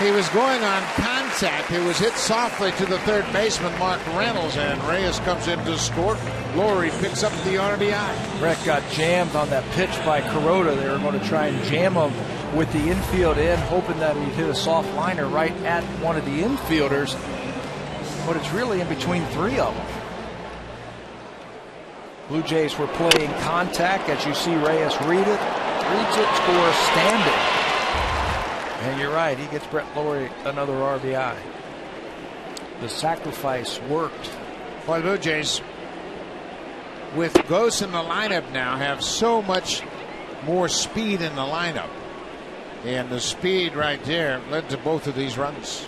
He was going on contact. It was hit softly to the third baseman, Mark Reynolds, and Reyes comes in to score. Lawrie picks up the RBI. Brett got jammed on that pitch by Kuroda. They were going to try and jam him with the infield in, hoping that he'd hit a soft liner right at one of the infielders. But it's really in between 3 of them. Blue Jays were playing contact. As you see Reyes reads it, scores standing. And you're right, he gets Brett Lawrie another RBI. The sacrifice worked. Well, the Blue Jays, with Ghost in the lineup now, have so much more speed in the lineup. And the speed right there led to both of these runs.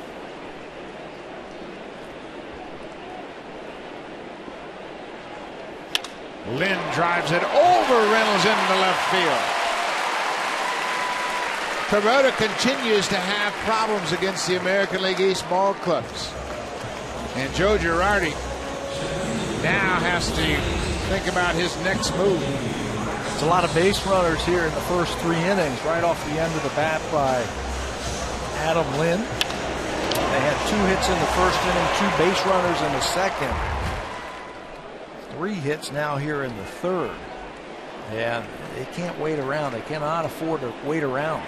Lynn drives it over Reynolds into left field. Kuroda continues to have problems against the American League East ball clubs. And Joe Girardi now has to think about his next move. It's a lot of base runners here in the first 3 innings, right off the end of the bat by Adam Lynn. They had 2 hits in the first inning, 2 base runners in the second. 3 hits now here in the third. And they can't wait around. They cannot afford to wait around.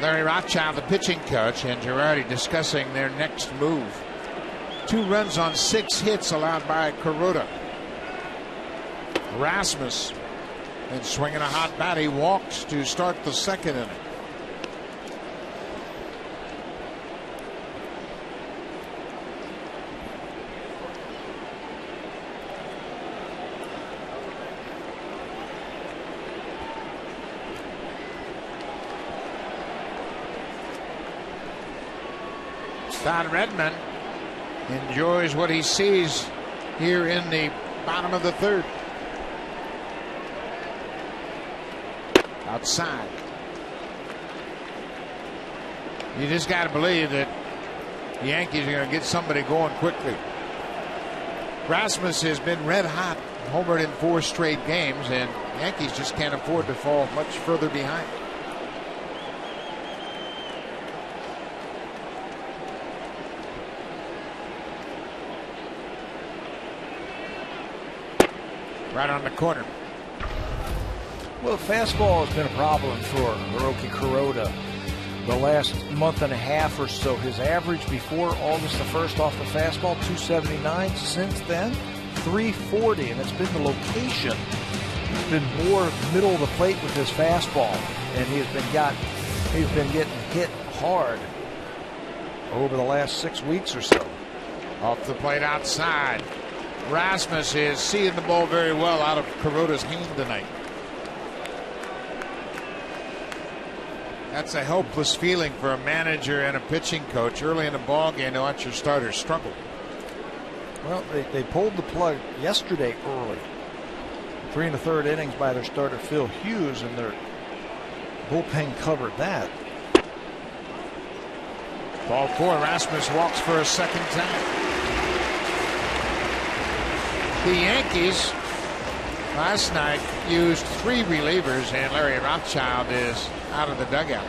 Larry Rothschild, the pitching coach, and Girardi discussing their next move. 2 runs on 6 hits allowed by Kuroda. Rasmus, and swinging a hot bat, he walks to start the second inning. Don Redman enjoys what he sees here in the bottom of the third. Outside. You just got to believe that the Yankees are going to get somebody going quickly. Rasmus has been red hot, homered in 4 straight games, and Yankees just can't afford to fall much further behind. Right on the corner. Well, the fastball has been a problem for Hiroki Kuroda the last month and a half or so. His average before August the 1st off the fastball, 279. Since then, 340, and it's been the location. He's been more middle of the plate with his fastball, and he's been getting hit hard over the last 6 weeks or so. Off the plate outside. Rasmus is seeing the ball very well out of Kuroda's hand tonight. That's a helpless feeling for a manager and a pitching coach early in the ball game to watch your starters struggle. Well, they pulled the plug yesterday early. 3 1/3 innings by their starter Phil Hughes, and their bullpen covered that. Ball 4. Rasmus walks for a second time. The Yankees last night used 3 relievers, and Larry Rothschild is out of the dugout.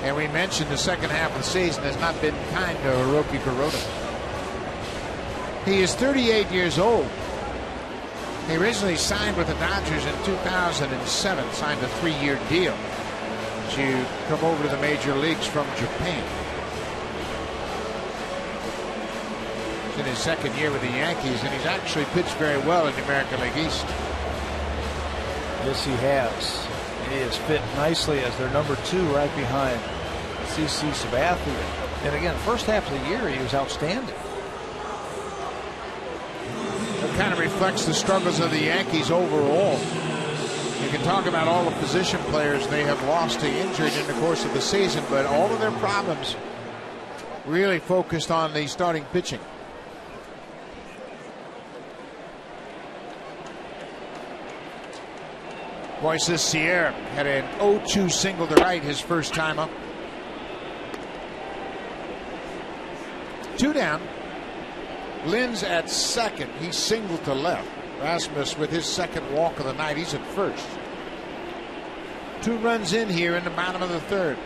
And we mentioned the second half of the season has not been kind to Hiroki Kuroda. He is 38 years old. He originally signed with the Dodgers in 2007, signed a 3-year deal to come over to the major leagues from Japan. He's in his second year with the Yankees, and he's actually pitched very well in the American League East. Yes, he has. He has fit nicely as their number 2 right behind CC Sabathia. And again, first half of the year, he was outstanding. It kind of reflects the struggles of the Yankees overall. You can talk about all the position players they have lost to injury in the course of the season, but all of their problems really focused on the starting pitching. Moises Sierra had an 0-2 single to right his first time up. 2 down. Lynn's at second. He's singled to left. Rasmus with his second walk of the night. He's at first. 2 runs in here in the bottom of the third.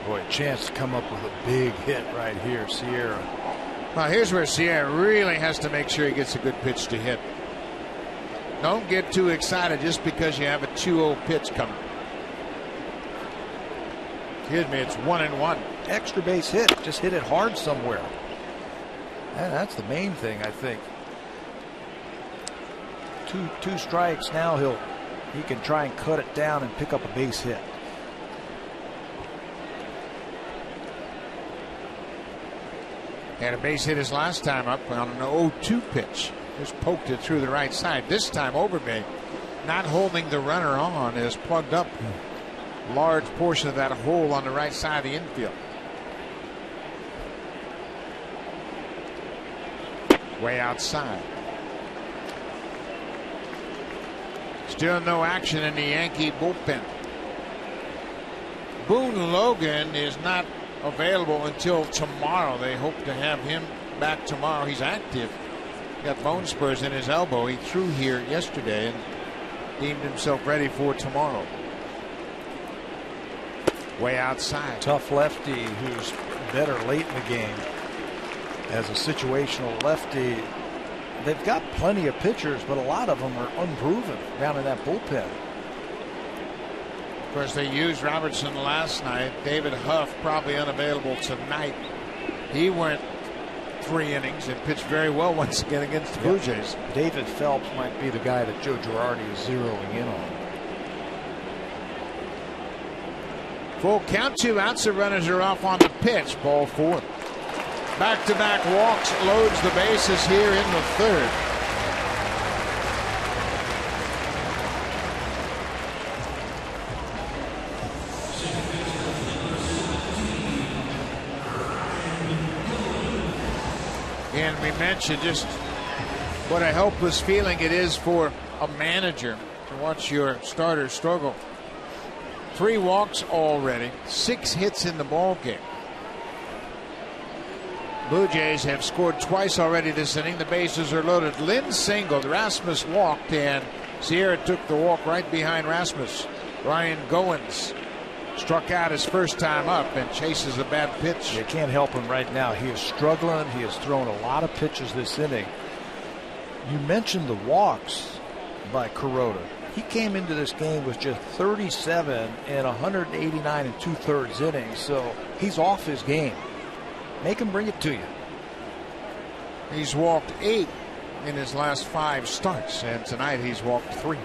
Boy, a chance to come up with a big hit right here, Sierra. Well, here's where Sierra really has to make sure he gets a good pitch to hit. Don't get too excited just because you have a 2-0 pitch coming. Excuse me, it's 1-1. Extra base hit. Just hit it hard somewhere. And that's the main thing, I think. Two strikes now. He can try and cut it down and pick up a base hit. Had a base hit his last time up on an 0-2 pitch. Just poked it through the right side. This time Overbay, not holding the runner on, is plugged up a large portion of that hole on the right side of the infield. Way outside. Still no action in the Yankee bullpen. Boone Logan is not available until tomorrow. They hope to have him back tomorrow. He's active. Got bone spurs in his elbow. He threw here yesterday and deemed himself ready for tomorrow. Way outside. Tough lefty who's better late in the game. As a situational lefty, they've got plenty of pitchers, but a lot of them are unproven down in that bullpen. Of course, they used Robertson last night. David Huff probably unavailable tonight. He went 3 innings and pitched very well once again against the Blue Jays. David Phelps might be the guy that Joe Girardi is zeroing in on. Full count, 2 outs. The runners are off on the pitch. Ball 4. Back-to-back walks, loads the bases here in the 3rd. And we mentioned just what a helpless feeling it is for a manager to watch your starters struggle. 3 walks already, 6 hits in the ball game. Blue Jays have scored twice already this inning. The bases are loaded. Lynn singled, Rasmus walked, and Sierra took the walk right behind Rasmus. Ryan Goins struck out his first time up and chases a bad pitch. You can't help him right now. He is struggling. He has thrown a lot of pitches this inning. You mentioned the walks by Kuroda. He came into this game with just 37 and 189 2/3 innings, so he's off his game. Make him bring it to you. He's walked 8 in his last 5 starts, and tonight he's walked 3.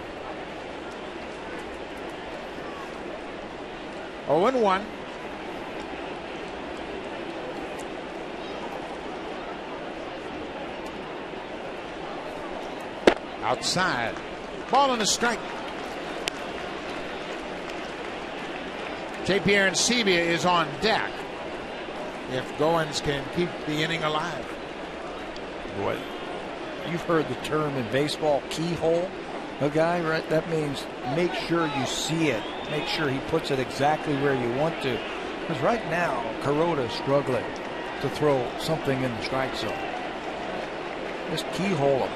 0-1. Outside. Ball and a strike. J.P. Arancibia is on deck. If Goins can keep the inning alive. Boy, you've heard the term in baseball, keyhole a guy, right? That means make sure you see it. Make sure he puts it exactly where you want to. Because right now, Kuroda is struggling to throw something in the strike zone. Just keyhole him.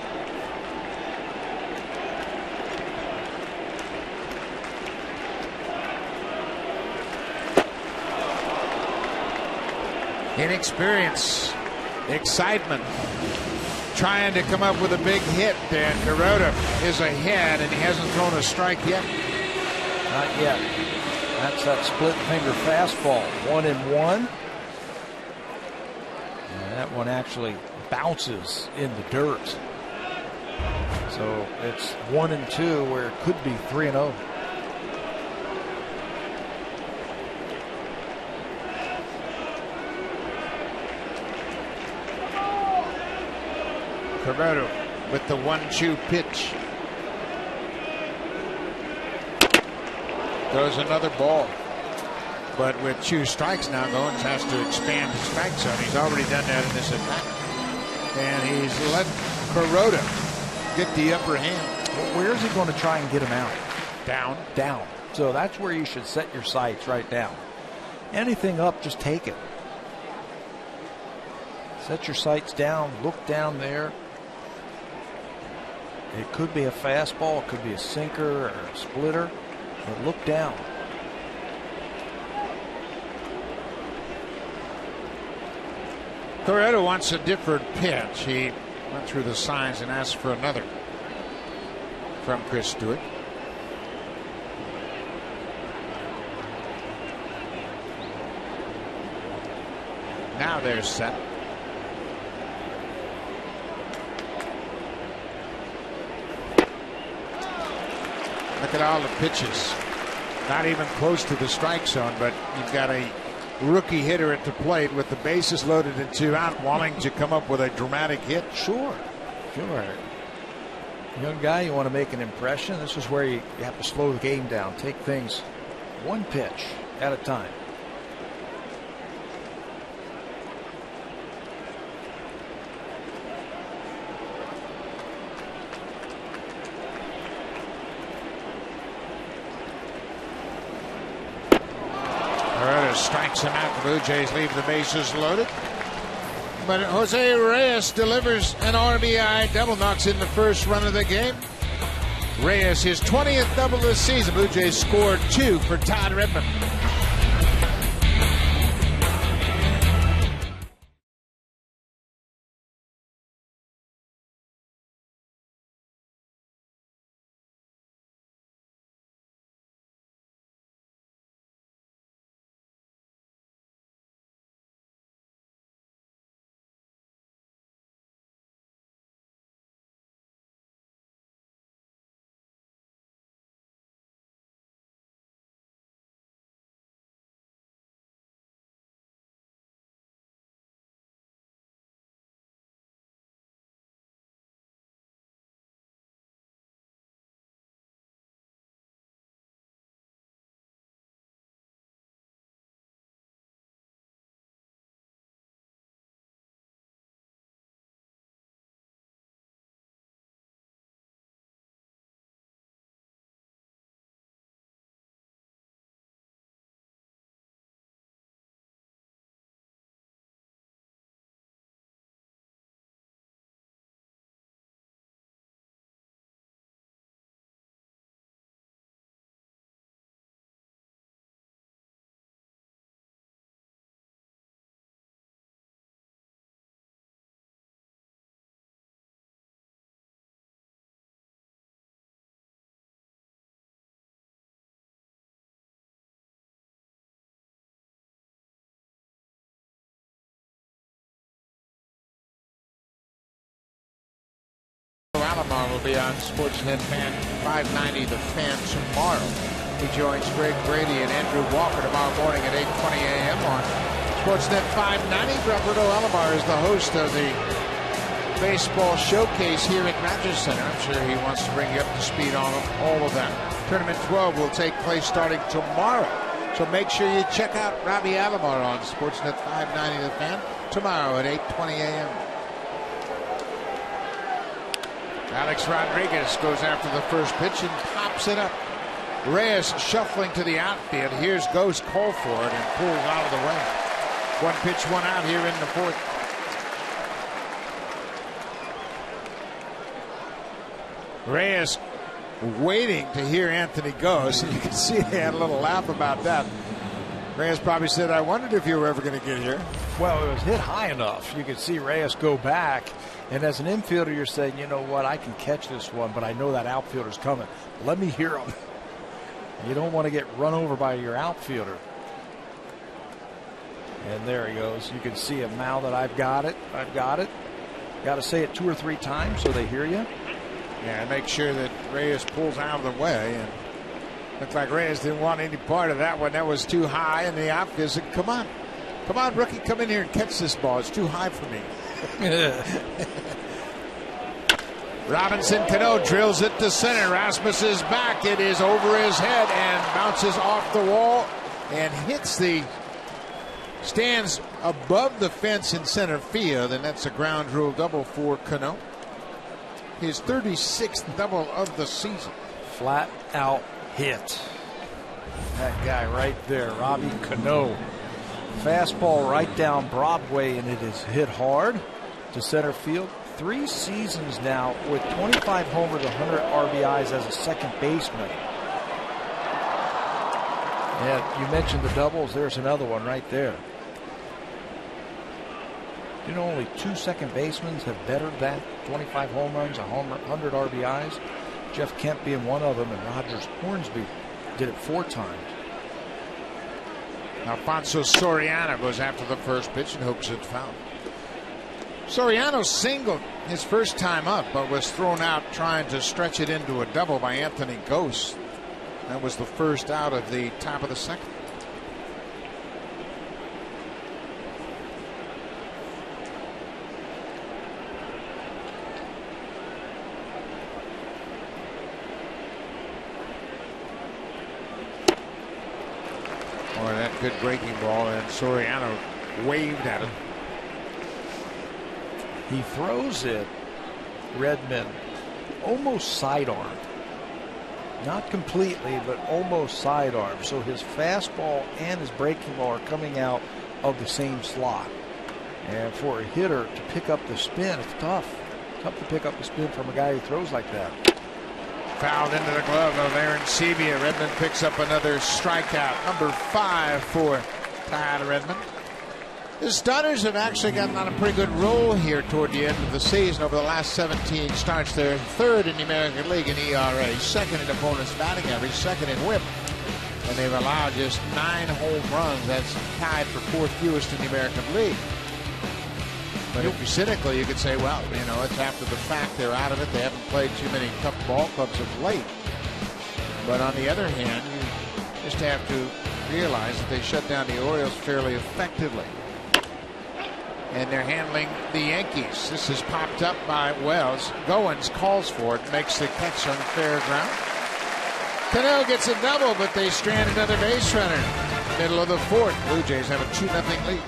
Inexperience, excitement, trying to come up with a big hit, and Kuroda is ahead, and he hasn't thrown a strike yet. Not yet. That's that split finger fastball, 1-1. And that one actually bounces in the dirt. So it's 1-2 where it could be 3-0. Kuroda with the 1-2 pitch. Throws another ball. But with 2 strikes now, Goins has to expand the strike zone. He's already done that in this attack. And he's let Kuroda get the upper hand. Well, where is he going to try and get him out? Down. Down. So that's where you should set your sights, right down. Anything up, just take it. Set your sights down. Look down there. It could be a fastball, it could be a sinker or a splitter, but look down. Kuroda wants a different pitch. He went through the signs and asked for another from Chris Stewart. Now they're set. Look at all the pitches. Not even close to the strike zone, but you've got a rookie hitter at the plate with the bases loaded and 2 out, wanting to come up with a dramatic hit. Sure. Young guy, you want to make an impression. This is where you have to slow the game down. Take things one pitch at a time. Strikes him out. The Blue Jays leave the bases loaded. But Jose Reyes delivers an RBI double, knocks in the first run of the game. Reyes, his 20th double this season. Blue Jays scored 2 for Todd Redmond. Alomar will be on Sportsnet Fan 590 The Fan tomorrow. He joins Greg Brady and Andrew Walker tomorrow morning at 8:20 a.m. on Sportsnet 590. Roberto Alomar is the host of the baseball showcase here at Rogers Center. I'm sure he wants to bring you up to speed on all of that. Tournament 12 will take place starting tomorrow. So make sure you check out Robbie Alomar on Sportsnet 590 The Fan tomorrow at 8:20 a.m. Alex Rodriguez goes after the first pitch and pops it up. Reyes shuffling to the outfield. Here's Ghost, call for it, and pulls out of the way. 1 pitch, 1 out here in the 4th. Reyes waiting to hear Anthony Ghost. You can see they had a little laugh about that. Reyes probably said, I wondered if you were ever going to get here. Well, it was hit high enough. You could see Reyes go back. And as an infielder, you're saying, you know what, I can catch this one, but I know that outfielder's coming. Let me hear him. You don't want to get run over by your outfielder. And there he goes. You can see him now that I've got it. Got to say it 2 or 3 times so they hear you. Yeah, make sure that Reyes pulls out of the way. And looked like Reyes didn't want any part of that one. That was too high. And the outfield said, come on, rookie, come in here and catch this ball. It's too high for me. Robinson Cano drills it to center. Rasmus is back. It is over his head and bounces off the wall and hits the stands above the fence in center field, and that's a ground rule double for Cano. His 36th double of the season. Flat out hit. That guy right there, Robbie Cano. Fastball right down Broadway, and it is hit hard to center field. 3 seasons now with 25 homers, 100 RBIs as a second baseman. Yeah, you mentioned the doubles. There's another one right there. You know, only 2 second basemen have bettered that. 25 home runs, 100 RBIs. Jeff Kemp being one of them, and Rogers Hornsby did it 4 times. Alfonso Soriano goes after the first pitch and hopes it's foul. Soriano singled his first time up, but was thrown out trying to stretch it into a double by Anthony Ghost. That was the first out of the top of the second. Or that good breaking ball, and Soriano waved at him. He throws it, Redmond, almost sidearm. Not completely, but almost sidearm. So his fastball and his breaking ball are coming out of the same slot. And for a hitter to pick up the spin, it's tough. Tough to pick up the spin from a guy who throws like that. Fouled into the glove of Aaron Sevia. Redmond picks up another strikeout. Number 5 for Todd Redmond. The Stunners have actually gotten on a pretty good roll here toward the end of the season. Over the last 17 starts, they're third in the American League in ERA, second in opponent's batting average, second in WHIP, and they've allowed just 9 home runs. That's tied for 4th fewest in the American League. But if you're cynical, you could say, well, you know, it's after the fact. They're out of it. They haven't played too many tough ball clubs of late. But on the other hand, you just have to realize that they shut down the Orioles fairly effectively. And they're handling the Yankees. This is popped up by Wells. Goins calls for it, makes the catch on fair ground. Cano gets a double, but they strand another base runner. Middle of the 4th. Blue Jays have a 2-0 lead.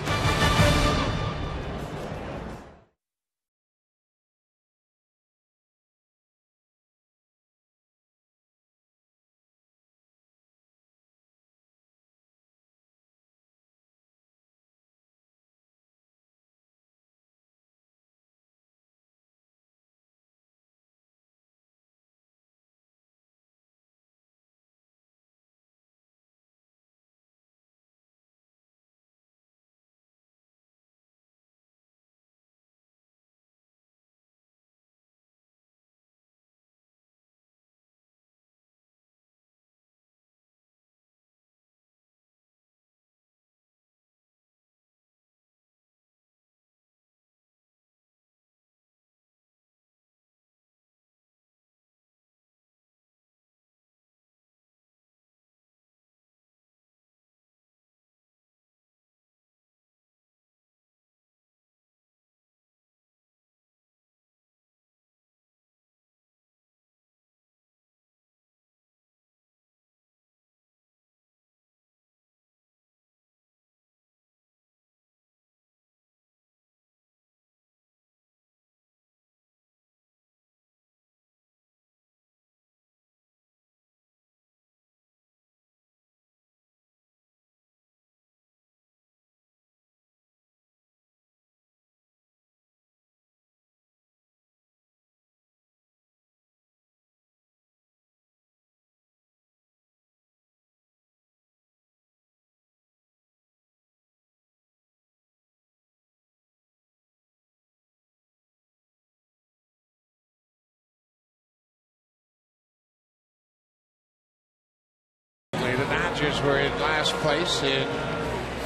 The Dodgers were in last place in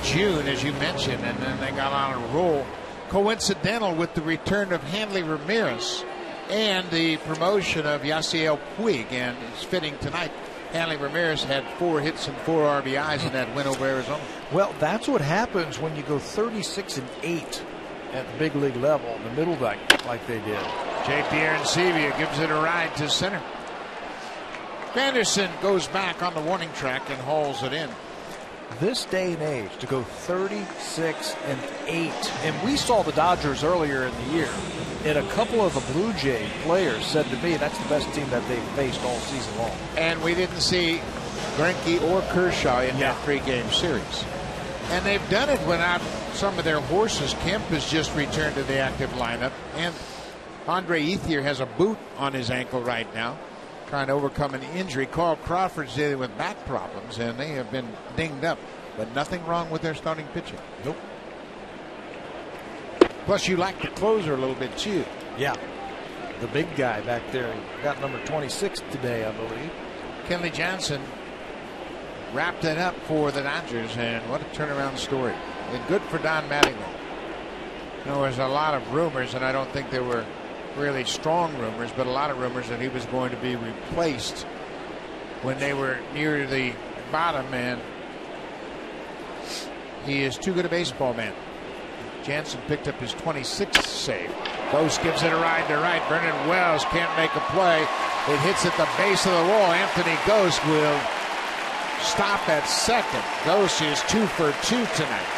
June, as you mentioned, and then they got on a roll. Coincidental with the return of Hanley Ramirez and the promotion of Yasiel Puig, and it's fitting tonight. Hanley Ramirez had 4 hits and 4 RBIs in that win over Arizona. Well, that's what happens when you go 36-8 at the big league level, in the middle like they did. J. Pierre Sevia gives it a ride to center. Anderson goes back on the warning track and hauls it in. This day and age, to go 36-8, and we saw the Dodgers earlier in the year, and a couple of the Blue Jay players said to me that's the best team that they've faced all season long. And we didn't see Greinke or Kershaw in that 3-game series. And they've done it without some of their horses. Kemp has just returned to the active lineup, and Andre Ethier has a boot on his ankle right now, trying to overcome an injury. Carl Crawford's dealing with back problems, and they have been dinged up, but nothing wrong with their starting pitching. Nope. Plus, you like the closer a little bit too. Yeah, the big guy back there. He got number 26 today, I believe. Kenley Jansen wrapped it up for the Dodgers, and what a turnaround story. And good for Don Mattingly. There was a lot of rumors, and I don't think there were really strong rumors, but a lot of rumors that he was going to be replaced when they were near the bottom, and he is too good a baseball man. Jansen picked up his 26th save. Ghost gives it a ride to right. Vernon Wells can't make a play. It hits at the base of the wall. Anthony Ghost will stop at second. Ghost is 2 for 2 tonight.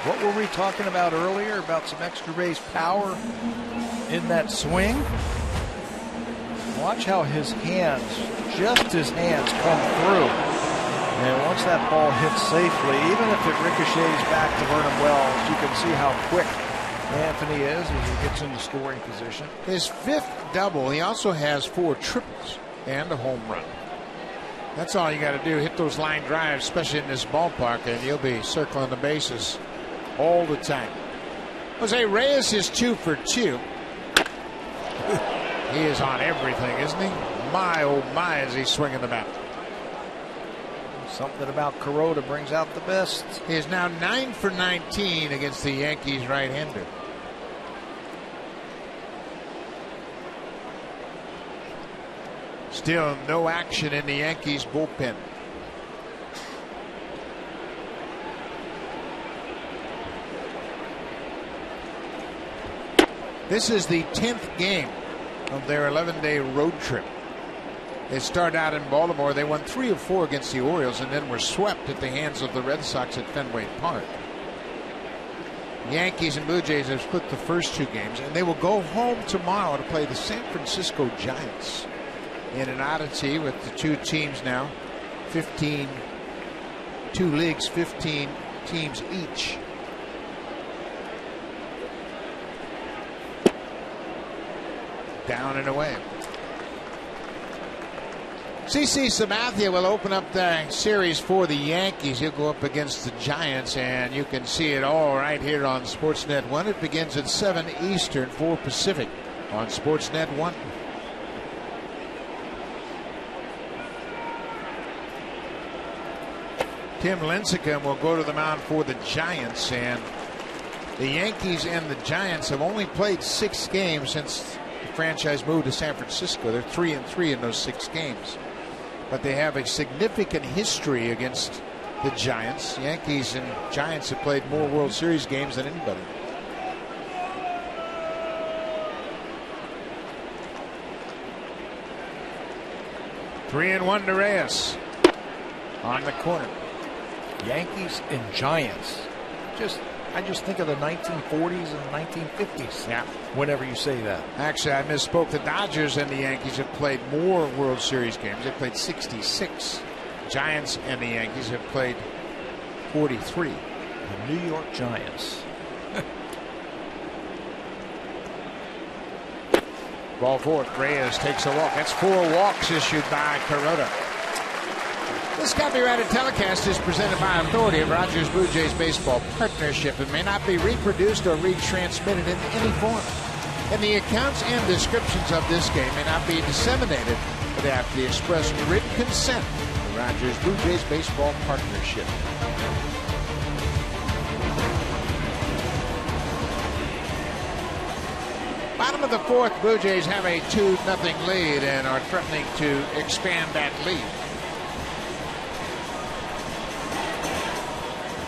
What were we talking about earlier about some extra base power in that swing? Watch how his hands, just his hands, come through. And once that ball hits safely, even if it ricochets back to Vernon Wells, you can see how quick Anthony is as he gets into scoring position. His 5th double. He also has 4 triples and a home run. That's all you got to do. Hit those line drives, especially in this ballpark, and you'll be circling the bases all the time. Jose Reyes is 2 for 2. He is on everything, isn't he? My, oh my, is he swinging the bat. Something about Kuroda brings out the best. He is now 9 for 19 against the Yankees right-hander. Still no action in the Yankees bullpen. This is the 10th game of their 11-day road trip. They started out in Baltimore. They won 3 of 4 against the Orioles and then were swept at the hands of the Red Sox at Fenway Park. Yankees and Blue Jays have split the first 2 games, and they will go home tomorrow to play the San Francisco Giants in an oddity with the 2 teams now 2 leagues, 15 teams each. Down and away. CC Sabathia will open up the series for the Yankees. He'll go up against the Giants, and you can see it all right here on Sportsnet 1. It begins at 7 Eastern, 4 Pacific on Sportsnet 1. Tim Lincecum will go to the mound for the Giants, and the Yankees and the Giants have only played 6 games since the franchise moved to San Francisco. They're 3-3 in those 6 games. But they have a significant history against the Giants. Yankees and Giants have played more World Series games than anybody. Three and 1 to Reyes on the corner. Yankees and Giants. I just think of the 1940s and 1950s. Yeah. Whenever you say that. Actually, I misspoke. The Dodgers and the Yankees have played more World Series games. They've played 66. Giants and the Yankees have played 43. The New York Giants. Ball fourth. Reyes takes a walk. That's 4 walks issued by Kuroda. This copyrighted telecast is presented by authority of Rogers Blue Jays Baseball Partnership and may not be reproduced or retransmitted in any form. And the accounts and descriptions of this game may not be disseminated without the express written consent of the Rogers Blue Jays Baseball Partnership. Bottom of the 4th, Blue Jays have a 2-0 lead and are threatening to expand that lead.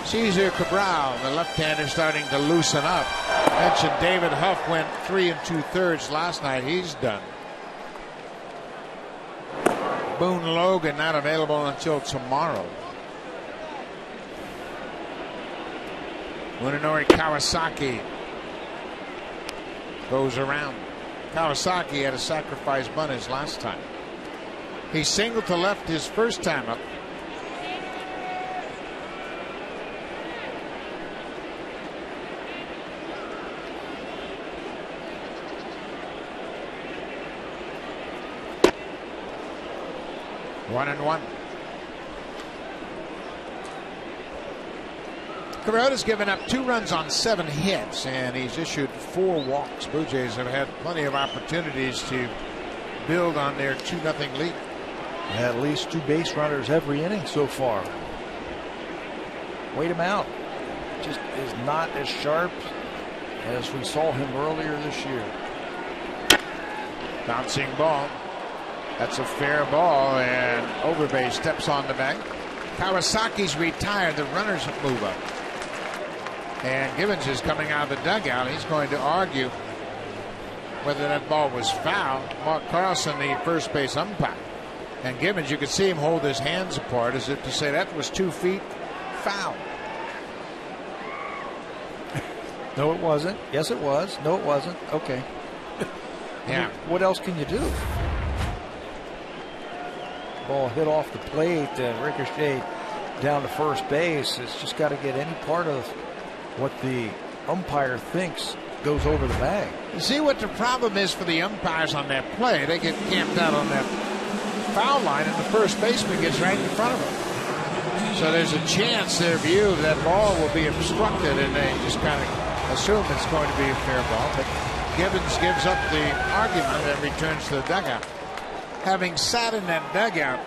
Cesar Cabral, the left-hander, starting to loosen up. I mentioned David Huff went 3 2/3 last night. He's done. Boone Logan not available until tomorrow. Munenori Kawasaki goes around. Kawasaki had a sacrifice bunt his last time. He singled to left his first time up. One and 1. Kuroda's given up 2 runs on 7 hits, and he's issued 4 walks. Blue Jays have had plenty of opportunities to build on their 2-0 lead. At least 2 base runners every inning so far. Wait him out. Just is not as sharp as we saw him earlier this year. Bouncing ball. That's a fair ball, and Overbay steps on the bag. Kawasaki's retired. The runners move up. And Gibbons is coming out of the dugout. He's going to argue whether that ball was foul. Mark Carlson, the first base umpire. And Gibbons, you could see him hold his hands apart as if to say that was 2 feet foul. No, it wasn't. Yes, it was. No, it wasn't. Okay. Yeah. What else can you do? Ball hit off the plate and ricocheted down to first base. It's just got to get any part of what the umpire thinks goes over the bag. You see what the problem is for the umpires on that play? They get camped out on that foul line, and the first baseman gets right in front of them. So there's a chance their view of that ball will be obstructed, and they just kind of assume it's going to be a fair ball. But Gibbons gives up the argument and returns to the dugout. Having sat in that dugout,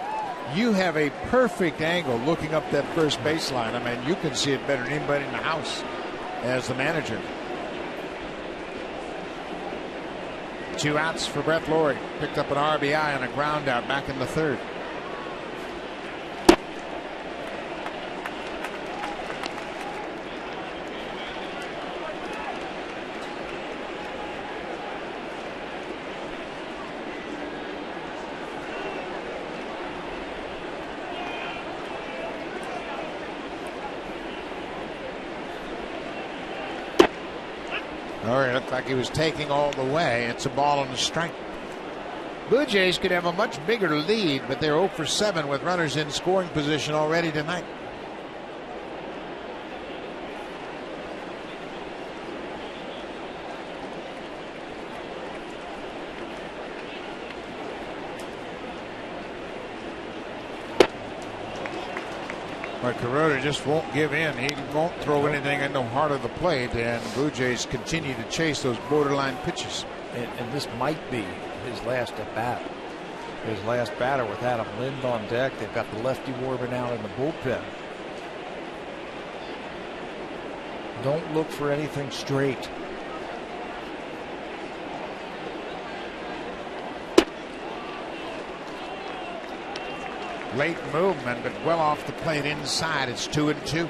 you have a perfect angle looking up that first baseline. I mean, you can see it better than anybody in the house as the manager. 2 outs for Brett Lawrie. Picked up an RBI on a ground out back in the third. It looked like he was taking all the way. It's a ball on the strike. Blue Jays could have a much bigger lead, but they're 0 for 7 with runners in scoring position already tonight. But Kuroda just won't give in. He won't throw anything in the heart of the plate, and Blue Jays continue to chase those borderline pitches. And this might be his last at bat. His last batter with Adam Lind on deck. They've got the lefty Warbin out in the bullpen. Don't look for anything straight. Late movement, but well off the plate inside. It's 2-2.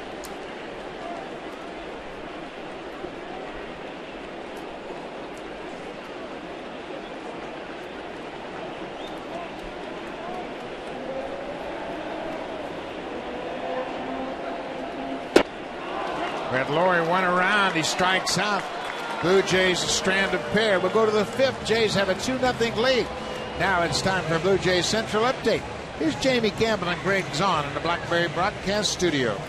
Brett Lawrie went around. He strikes out. Blue Jays a stranded pair. We'll go to the 5th. Jays have a 2-0 lead. Now it's time for Blue Jays Central Update. Here's Jamie Campbell and Greg Zahn in the Blackberry Broadcast Studio.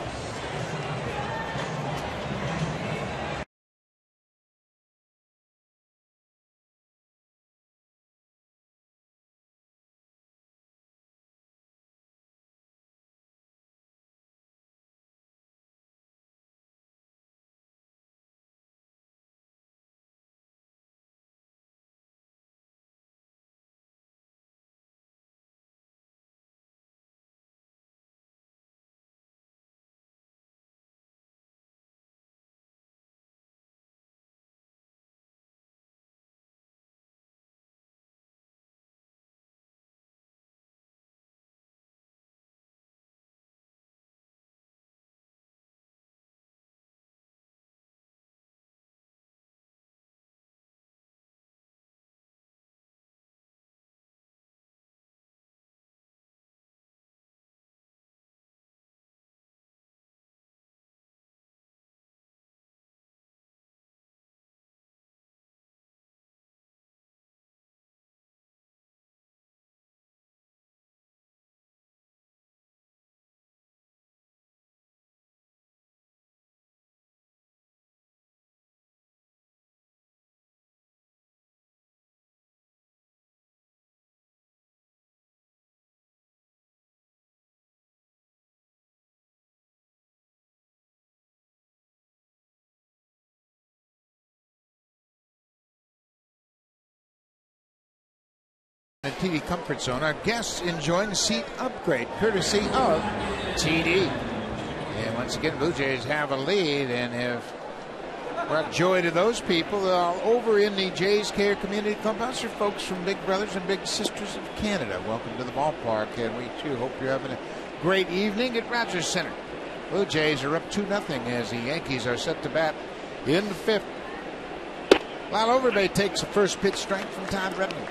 The TD Comfort Zone. Our guests enjoying seat upgrade courtesy of TD. And once again, Blue Jays have a lead and have Well, joy to those people. Over in the Jays Care Community Clubhouse are folks from Big Brothers and Big Sisters of Canada. Welcome to the ballpark, and we too hope you're having a great evening at Rogers Center. Blue Jays are up 2-0 as the Yankees are set to bat in the fifth. Lyle Overbay takes a first pitch strike from Todd Redmond.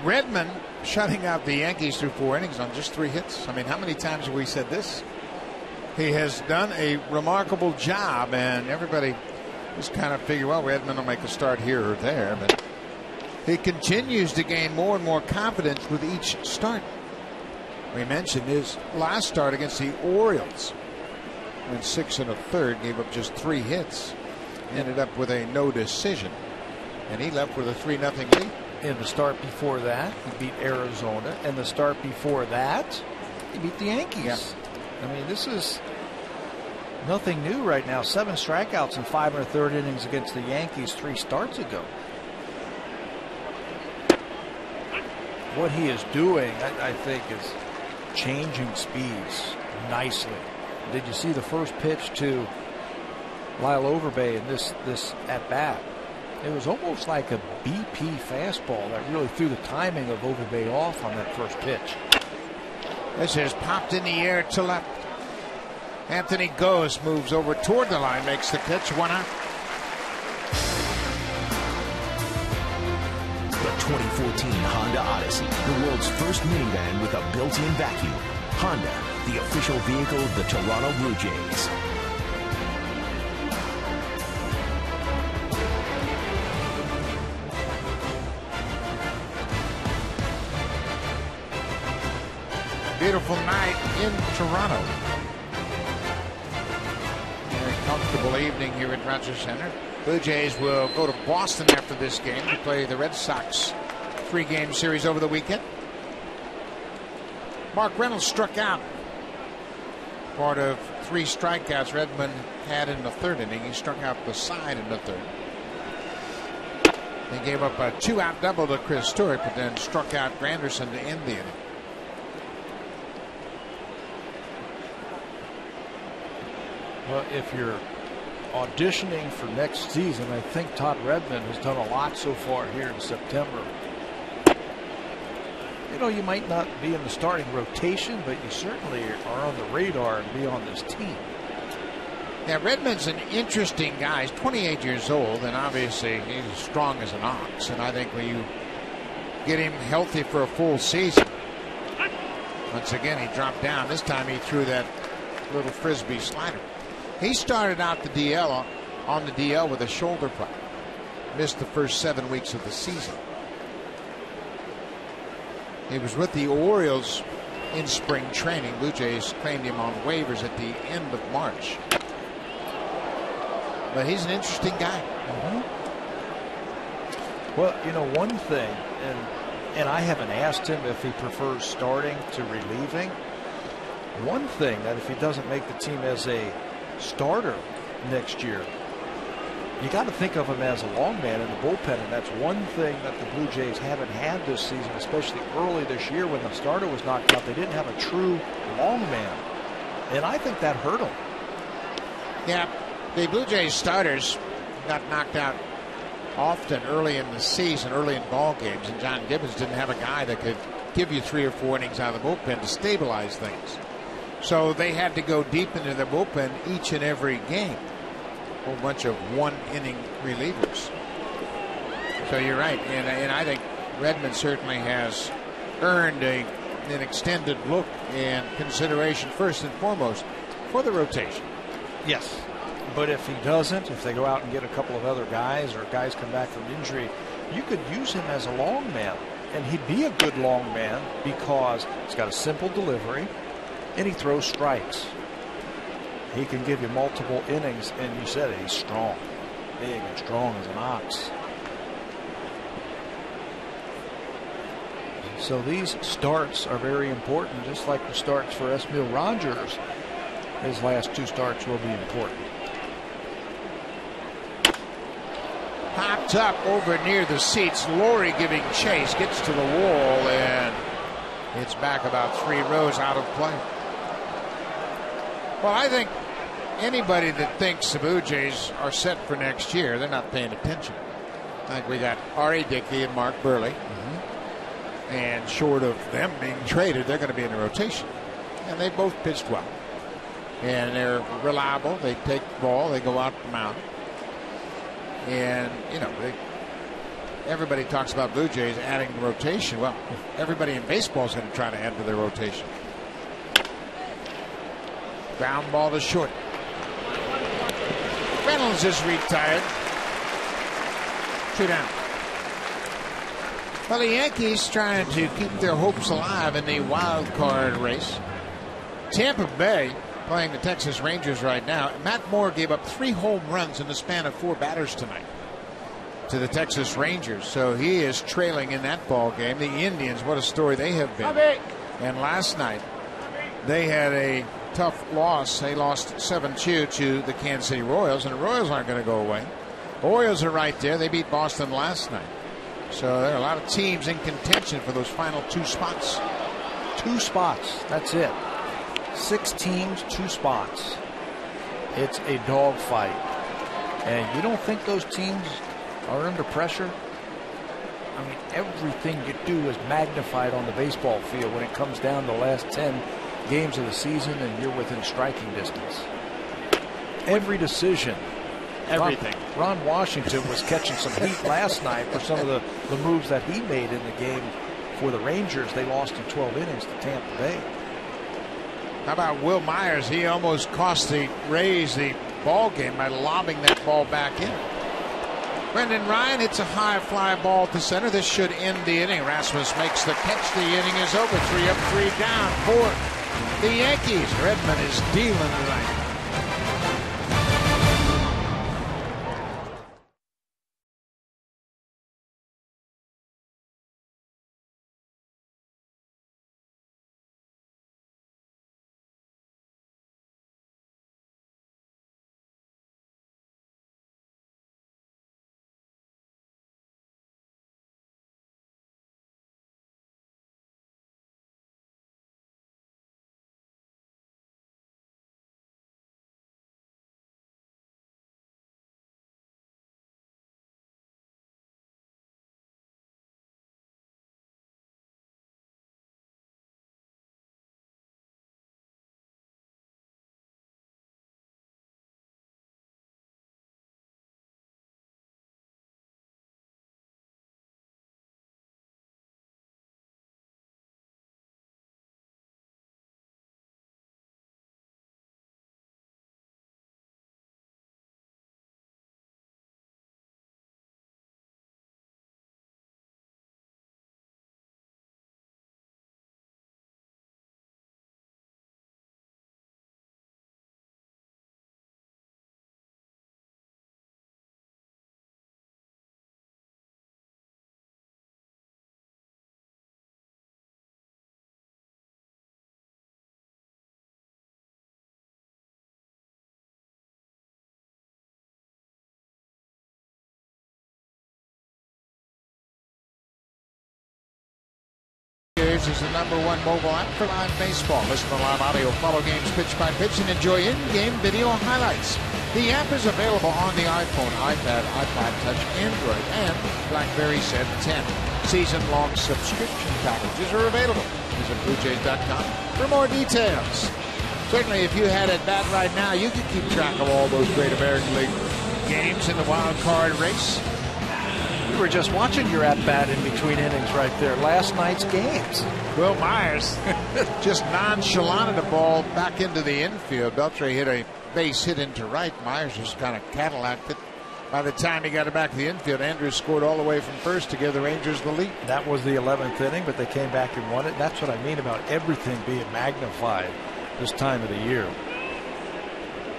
Redmond shutting out the Yankees through 4 innings on just 3 hits. I mean, how many times have we said this? He has done a remarkable job, and everybody just kind of figure, well, Redmond will make a start here or there, but he continues to gain more and more confidence with each start. We mentioned his last start against the Orioles. Went 6 1/3, gave up just 3 hits, ended up with a no decision, and he left with a 3-0 lead. In the start before that, he beat Arizona. And the start before that, he beat the Yankees. Yeah. I mean, this is nothing new right now. 7 strikeouts in 5 1/3 innings against the Yankees 3 starts ago. What he is doing, I think, is changing speeds nicely. Did you see the first pitch to Lyle Overbay in this at-bat? It was almost like a BP fastball that really threw the timing of Overbay off on that first pitch. This is popped in the air to left. Anthony Gose moves over toward the line, makes the catch, 1 out. The 2014 Honda Odyssey, the world's first minivan with a built-in vacuum. Honda, the official vehicle of the Toronto Blue Jays. Beautiful night in Toronto. Very comfortable evening here at Rogers Center. Blue Jays will go to Boston after this game to play the Red Sox 3-game series over the weekend. Mark Reynolds struck out. Part of 3 strikeouts Redmond had in the 3rd inning. He struck out the side in the 3rd. He gave up a 2-out double to Chris Stewart, but then struck out Granderson to end the inning. Well, if you're auditioning for next season, I think Todd Redmond has done a lot so far here in September. You know, you might not be in the starting rotation, but you certainly are on the radar and be on this team. Yeah, Redmond's an interesting guy. He's 28 years old, and obviously he's as strong as an ox. And I think when you get him healthy for a full season, once again he dropped down. This time he threw that little frisbee slider. He started out the DL on the DL with a shoulder problem. Missed the first 7 weeks of the season. He was with the Orioles in spring training. Blue Jays claimed him on waivers at the end of March. But he's an interesting guy. Well, you know, one thing, and I haven't asked him if he prefers starting to relieving. One thing that if he doesn't make the team as a starter next year, you got to think of him as a long man in the bullpen, and that's one thing that the Blue Jays haven't had this season, especially early this year when the starter was knocked out. They didn't have a true long man, and I think that hurt him. Yeah, the Blue Jays starters got knocked out often early in the season, early in ball games, and John Gibbons didn't have a guy that could give you 3 or 4 innings out of the bullpen to stabilize things. So they had to go deep into the bullpen each and every game. A whole bunch of 1-inning relievers. So you're right, and I think Redmond certainly has earned an extended look and consideration first and foremost for the rotation. Yes, but if he doesn't, if they go out and get a couple of other guys or guys come back from injury, you could use him as a long man, and he'd be a good long man because he's got a simple delivery and he throws strikes. He can give you multiple innings, and you said it, he's strong, big and strong as an ox. So these starts are very important, just like the starts for Esmil Rogers. his last 2 starts will be important. Popped up over near the seats. Laurie giving chase, gets to the wall, and it's back about 3 rows out of play. Well, I think anybody that thinks the Blue Jays are set for next year, they're not paying attention. I think we got R.A. Dickey and Mark Burley. And short of them being traded, they're going to be in the rotation. And they both pitched well. And they're reliable. They take the ball. They go out the mound. And, you know, everybody talks about Blue Jays adding the rotation. Well, everybody in baseball is going to try to add to their rotation. Ground ball to short. Reynolds is retired. 2 down. Well, the Yankees trying to keep their hopes alive in the wild card race. Tampa Bay playing the Texas Rangers right now. Matt Moore gave up 3 home runs in the span of 4 batters tonight to the Texas Rangers. So he is trailing in that ball game. The Indians, what a story they have been. And last night they had a tough loss. They lost 7-2 to the Kansas City Royals, and the Royals aren't going to go away. The Orioles are right there. They beat Boston last night. So there are a lot of teams in contention for those final 2 spots. 2 spots. That's it. 6 teams, 2 spots. It's a dogfight. And you don't think those teams are under pressure? I mean, everything you do is magnified on the baseball field when it comes down to the last 10 games of the season and you're within striking distance. Every decision. Everything. Ron Washington was catching some heat last night for some of the moves that he made in the game for the Rangers. They lost in 12 innings to Tampa Bay. How about Will Myers? He almost cost the Rays the ball game by lobbing that ball back in. Brendan Ryan hits a high fly ball to center. This should end the inning. Rasmus makes the catch. The inning is over. 3 up, 3 down for the Yankees. Redmond is dealing tonight. Is the #1 mobile app for live baseball. Listen to live audio, follow games pitch by pitch, and enjoy in-game video highlights. The app is available on the iPhone, iPad, iPod Touch, Android, and BlackBerry Z 10. Season-long subscription packages are available. Visit BlueJays.com for more details. Certainly, if you had at bat right now, you could keep track of all those great American League games in the wild card race. We were just watching your at-bat in between innings right there. Last night's games. Will Myers just nonchalantted the ball back into the infield. Beltre hit a base hit into right. Myers just kind of Cadillac it. By the time he got it back to the infield, Andrews scored all the way from first to give the Rangers the lead. That was the 11th inning, but they came back and won it. That's what I mean about everything being magnified this time of the year.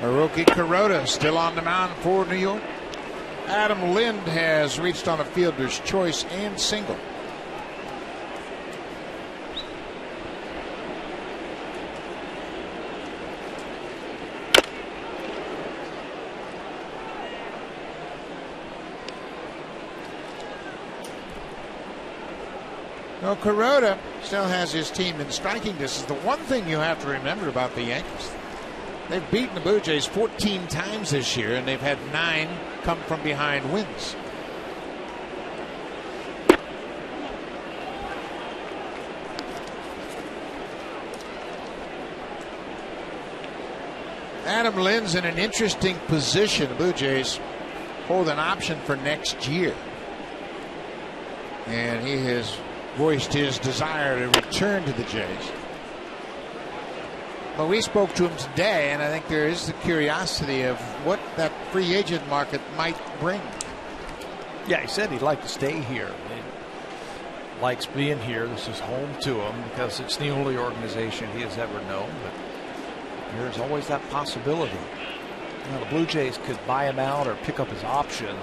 Hiroki Kuroda still on the mound for New York. Adam Lind has reached on a fielder's choice and single. Well, Kuroda still has his team in striking distance. The one thing you have to remember about the Yankees, they've beaten the Blue Jays 14 times this year, and they've had 9 come from behind wins. Adam Lynn's in an interesting position. The Blue Jays hold an option for next year, and he has voiced his desire to return to the Jays. But we spoke to him today, and I think there is the curiosity of what that free agent market might bring. Yeah, he said he'd like to stay here. He likes being here. This is home to him because it's the only organization he has ever known. But there's always that possibility. You know, the Blue Jays could buy him out or pick up his option.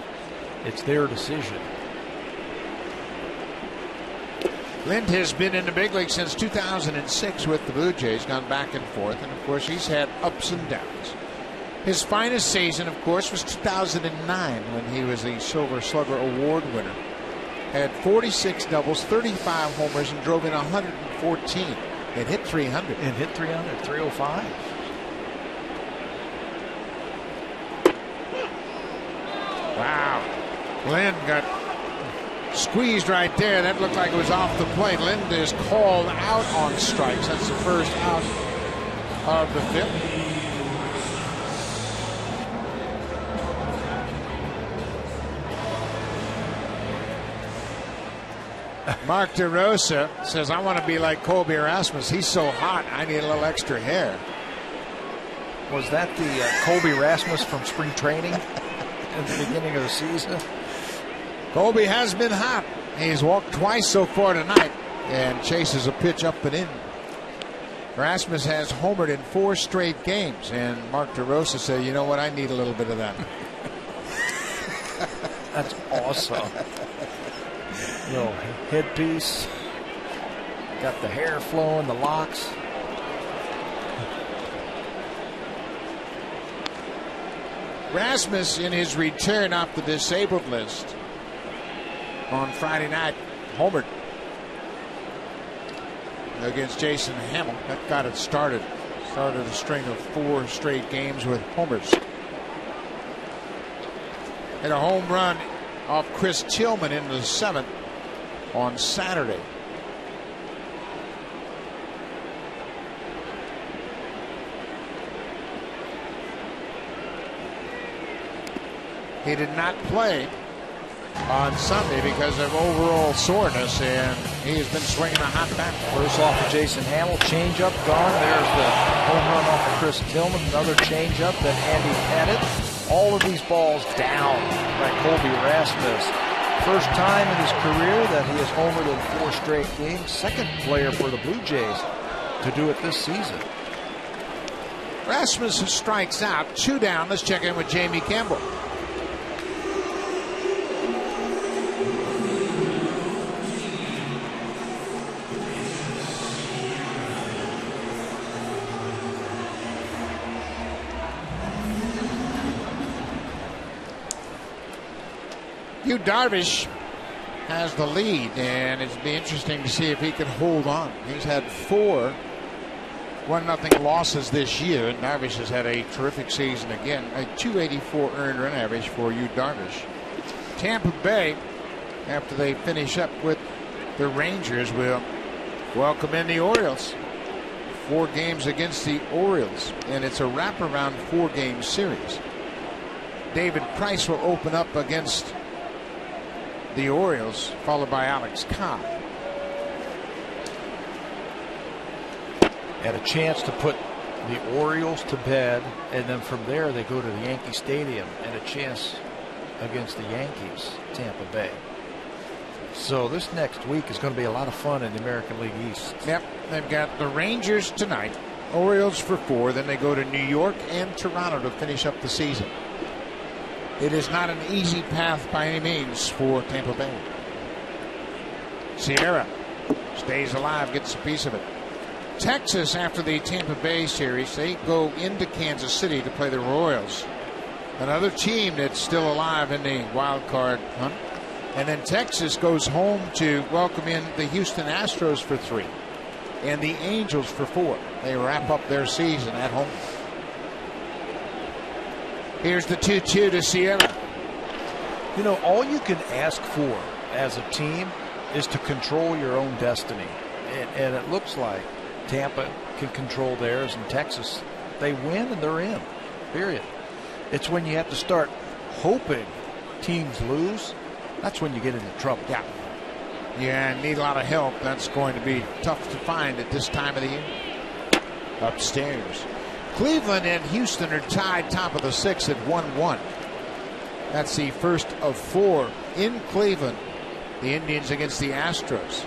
It's their decision. Lind has been in the big league since 2006 with the Blue Jays, gone back and forth, and of course he's had ups and downs. His finest season, of course, was 2009 when he was the Silver Slugger Award winner. Had 46 doubles, 35 homers, and drove in 114. It hit 300. And hit 300, 305. Wow. Lind got squeezed right there. That looked like it was off the plate. Lind is called out on strikes. That's the first out of the fifth. Mark DeRosa says, I want to be like Colby Rasmus. He's so hot, I need a little extra hair. Was that the Colby Rasmus from spring training at the beginning of the season? Colby has been hot. He's walked twice so far tonight and chases a pitch up and in. Rasmus has homered in 4 straight games, and Mark DeRosa said, you know what, I need a little bit of that. That's awesome. Little headpiece. Got the hair flowing, the locks. Rasmus, in his return off the disabled list on Friday night, homered against Jason Hamill. That got it started. Started a string of 4 straight games with homers. Had a home run off Chris Tillman in the 7th on Saturday. He did not play on Sunday because of overall soreness, and he has been swinging a hot bat. First off of Jason Hamill, changeup gone. There's the home run off of Chris Tillman, another changeup. Then Andy Pettit. All of these balls down by Colby Rasmus. First time in his career that he has homered in 4 straight games. Second player for the Blue Jays to do it this season. Rasmus strikes out, 2 down. Let's check in with Jamie Campbell. Yu Darvish has the lead, and it'll be interesting to see if he can hold on. He's had 4 1-0 losses this year, and Darvish has had a terrific season again. A .284 earned run average for Yu Darvish. Tampa Bay, after they finish up with the Rangers, will welcome in the Orioles. 4 games against the Orioles, and it's a wraparound 4-game series. David Price will open up against the Orioles, followed by Alex Cobb. Had a chance to put the Orioles to bed, and then from there they go to the Yankee Stadium and a chance against the Yankees, Tampa Bay. So this next week is going to be a lot of fun in the American League East. Yep, they've got the Rangers tonight, Orioles for 4, then they go to New York and Toronto to finish up the season. It is not an easy path by any means for Tampa Bay. Sierra stays alive, gets a piece of it. Texas, after the Tampa Bay series, they go into Kansas City to play the Royals. Another team that's still alive in the wild card hunt. And then Texas goes home to welcome in the Houston Astros for 3 and the Angels for 4. They wrap up their season at home. Here's the 2-2 to Sierra. You know, all you can ask for as a team is to control your own destiny. And it looks like Tampa can control theirs, and Texas, they win and they're in, period. It's when you have to start hoping teams lose, that's when you get into trouble. Yeah, need a lot of help. That's going to be tough to find at this time of the year. Upstairs, Cleveland and Houston are tied top of the 6th at 1-1. That's the first of 4 in Cleveland. The Indians against the Astros.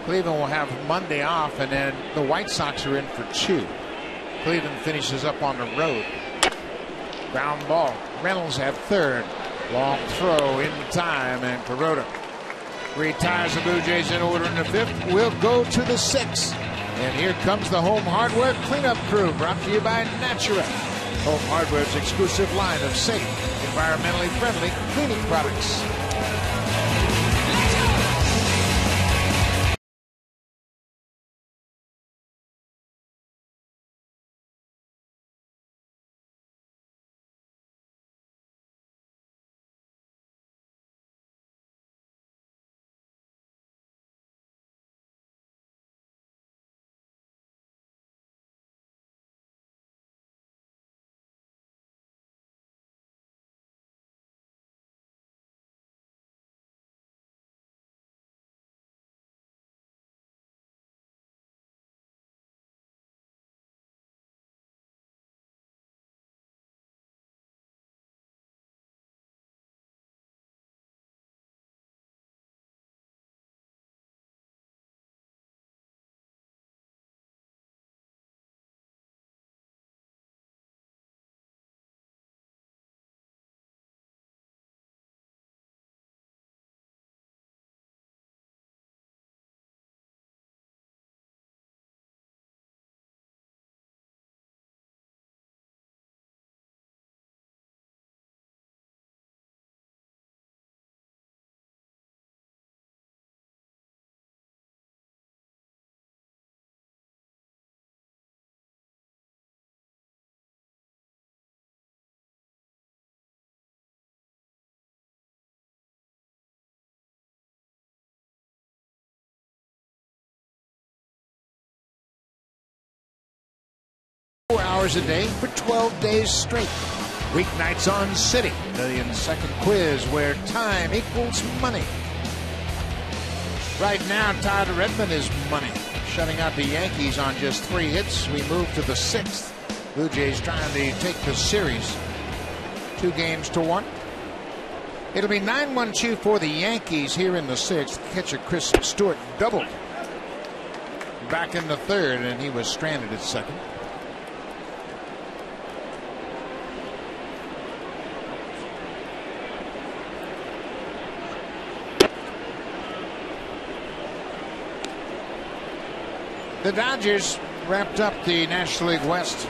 Cleveland will have Monday off, and then the White Sox are in for 2. Cleveland finishes up on the road. Ground ball. Reynolds at third. Long throw in time, and Kuroda retires the Blue Jays in order in the 5th. We'll go to the 6th. And here comes the Home Hardware Cleanup Crew, brought to you by Natura. Home Hardware's exclusive line of safe, environmentally friendly cleaning products. Hours a day for 12 days straight. Weeknights on City, million-second quiz where time equals money. Right now, Tyler Redmond is money, shutting out the Yankees on just 3 hits. We move to the 6th. Blue Jays trying to take the series 2-1. It'll be 9-1-2 for the Yankees here in the 6th. Catcher Chris Stewart doubled back in the 3rd, and he was stranded at 2nd. The Dodgers wrapped up the National League West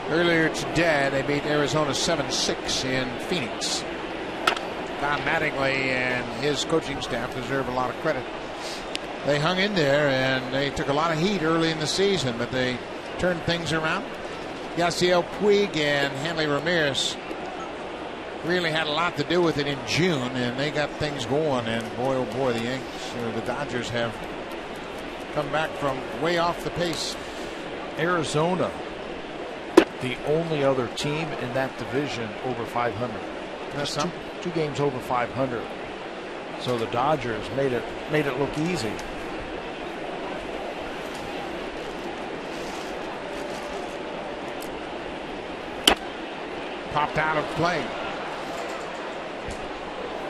earlier today. They beat Arizona 7-6 in Phoenix. Don Mattingly and his coaching staff deserve a lot of credit. They hung in there, and they took a lot of heat early in the season, but they turned things around. Yasiel Puig and Hanley Ramirez really had a lot to do with it in June, and they got things going. And boy, oh boy, the Yankees, the Dodgers have come back from way off the pace. Arizona, the only other team in that division over 500. That's two games over 500. So the Dodgers made it look easy. Popped out of play.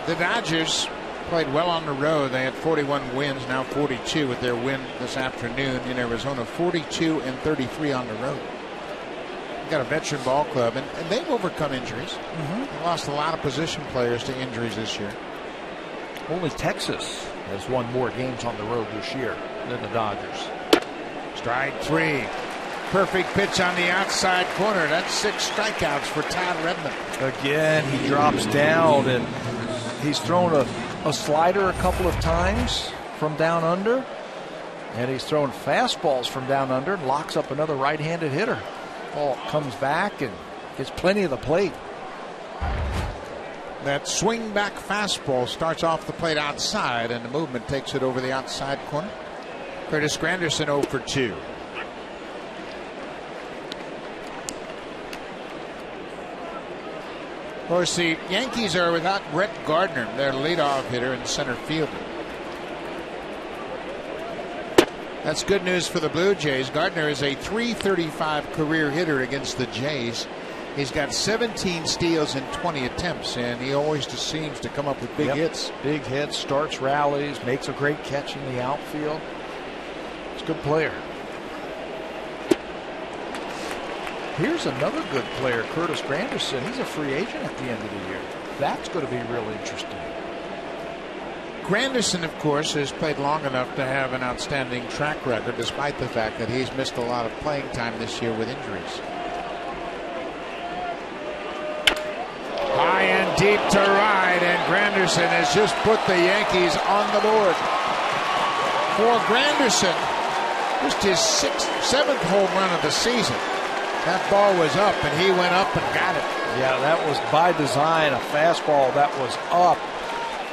The Dodgers played well on the road. They had 41 wins, now 42 with their win this afternoon in Arizona. 42-33 on the road. Got a veteran ball club, and they've overcome injuries. They lost a lot of position players to injuries this year. Only Texas has won more games on the road this year than the Dodgers. Strike 3. perfect pitch on the outside corner. That's 6 strikeouts for Todd Redmond. Again, he drops down, and he's thrown a slider a couple of times from down under, and he's thrown fastballs from down under and locks up another right-handed hitter. Ball comes back and gets plenty of the plate. That swing back fastball starts off the plate outside, and the movement takes it over the outside corner. Curtis Granderson 0 for 2. Of course, the Yankees are without Brett Gardner, their leadoff hitter and center fielder. That's good news for the Blue Jays. Gardner is a .335 career hitter against the Jays. He's got 17 steals in 20 attempts, and he always just seems to come up with big hits. Big hits, starts rallies, makes a great catch in the outfield. He's a good player. Here's another good player, Curtis Granderson. He's a free agent at the end of the year. That's going to be real interesting. Granderson, of course, has played long enough to have an outstanding track record, despite the fact that he's missed a lot of playing time this year with injuries. High and deep to right, and Granderson has just put the Yankees on the board. For Granderson, just his 7th home run of the season. That ball was up, and he went up and got it. Yeah, that was by design, a fastball that was up,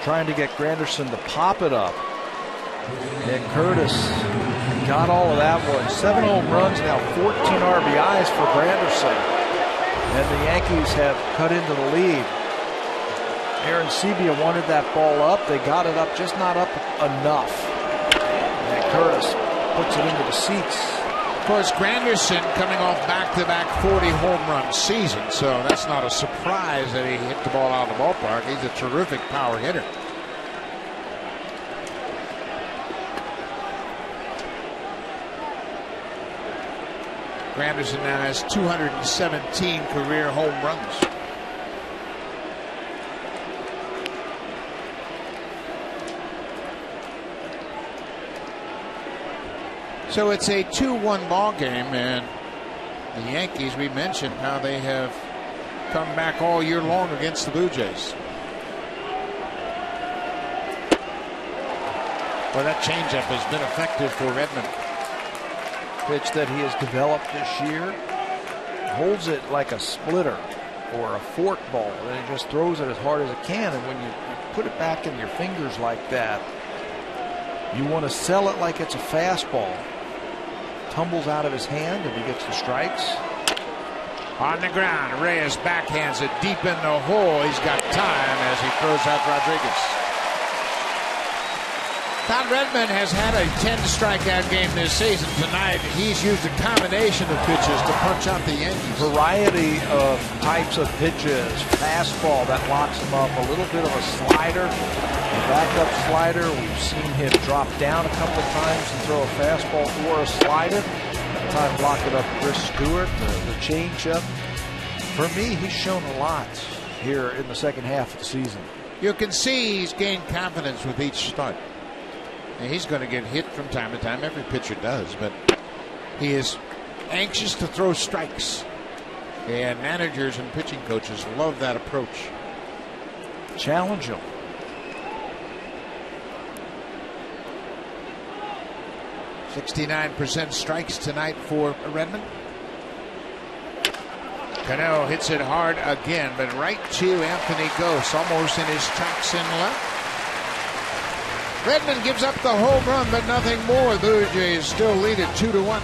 trying to get Granderson to pop it up. And Curtis got all of that one. 7 home runs, now 14 RBIs for Granderson. And the Yankees have cut into the lead. Aaron Sebia wanted that ball up. They got it up, just not up enough. And Curtis puts it into the seats. Of course, Granderson coming off back-to-back 40 home run season, so that's not a surprise that he hit the ball out of the ballpark. He's a terrific power hitter. Granderson now has 217 career home runs. So it's a 2-1 ball game, and the Yankees, we mentioned how they have come back all year long against the Blue Jays. Well, that changeup has been effective for Redmond. Pitch that he has developed this year. Holds it like a splitter or a fork ball, and he just throws it as hard as it can. And when you put it back in your fingers like that, you want to sell it like it's a fastball. Tumbles out of his hand, and he gets the strikes. On the ground, Reyes backhands it deep in the hole. He's got time as he throws out Rodriguez. Todd Redmond has had a 10-strikeout game this season. Tonight, he's used a combination of pitches to punch out the Yankees. Variety of types of pitches. Fastball that locks him up. A little bit of a slider. A backup slider. We've seen him drop down a couple of times and throw a fastball or a slider. That time blocking up Chris Stewart, the changeup. For me, he's shown a lot here in the second half of the season. You can see he's gained confidence with each start. And he's going to get hit from time to time. Every pitcher does, but he is anxious to throw strikes. And managers and pitching coaches love that approach. Challenge him. .69% strikes tonight for Redmond. Cano hits it hard again, but right to Anthony Gose, almost in his tracks in left. Redmond gives up the home run, but nothing more. The Blue Jays still lead it 2-1.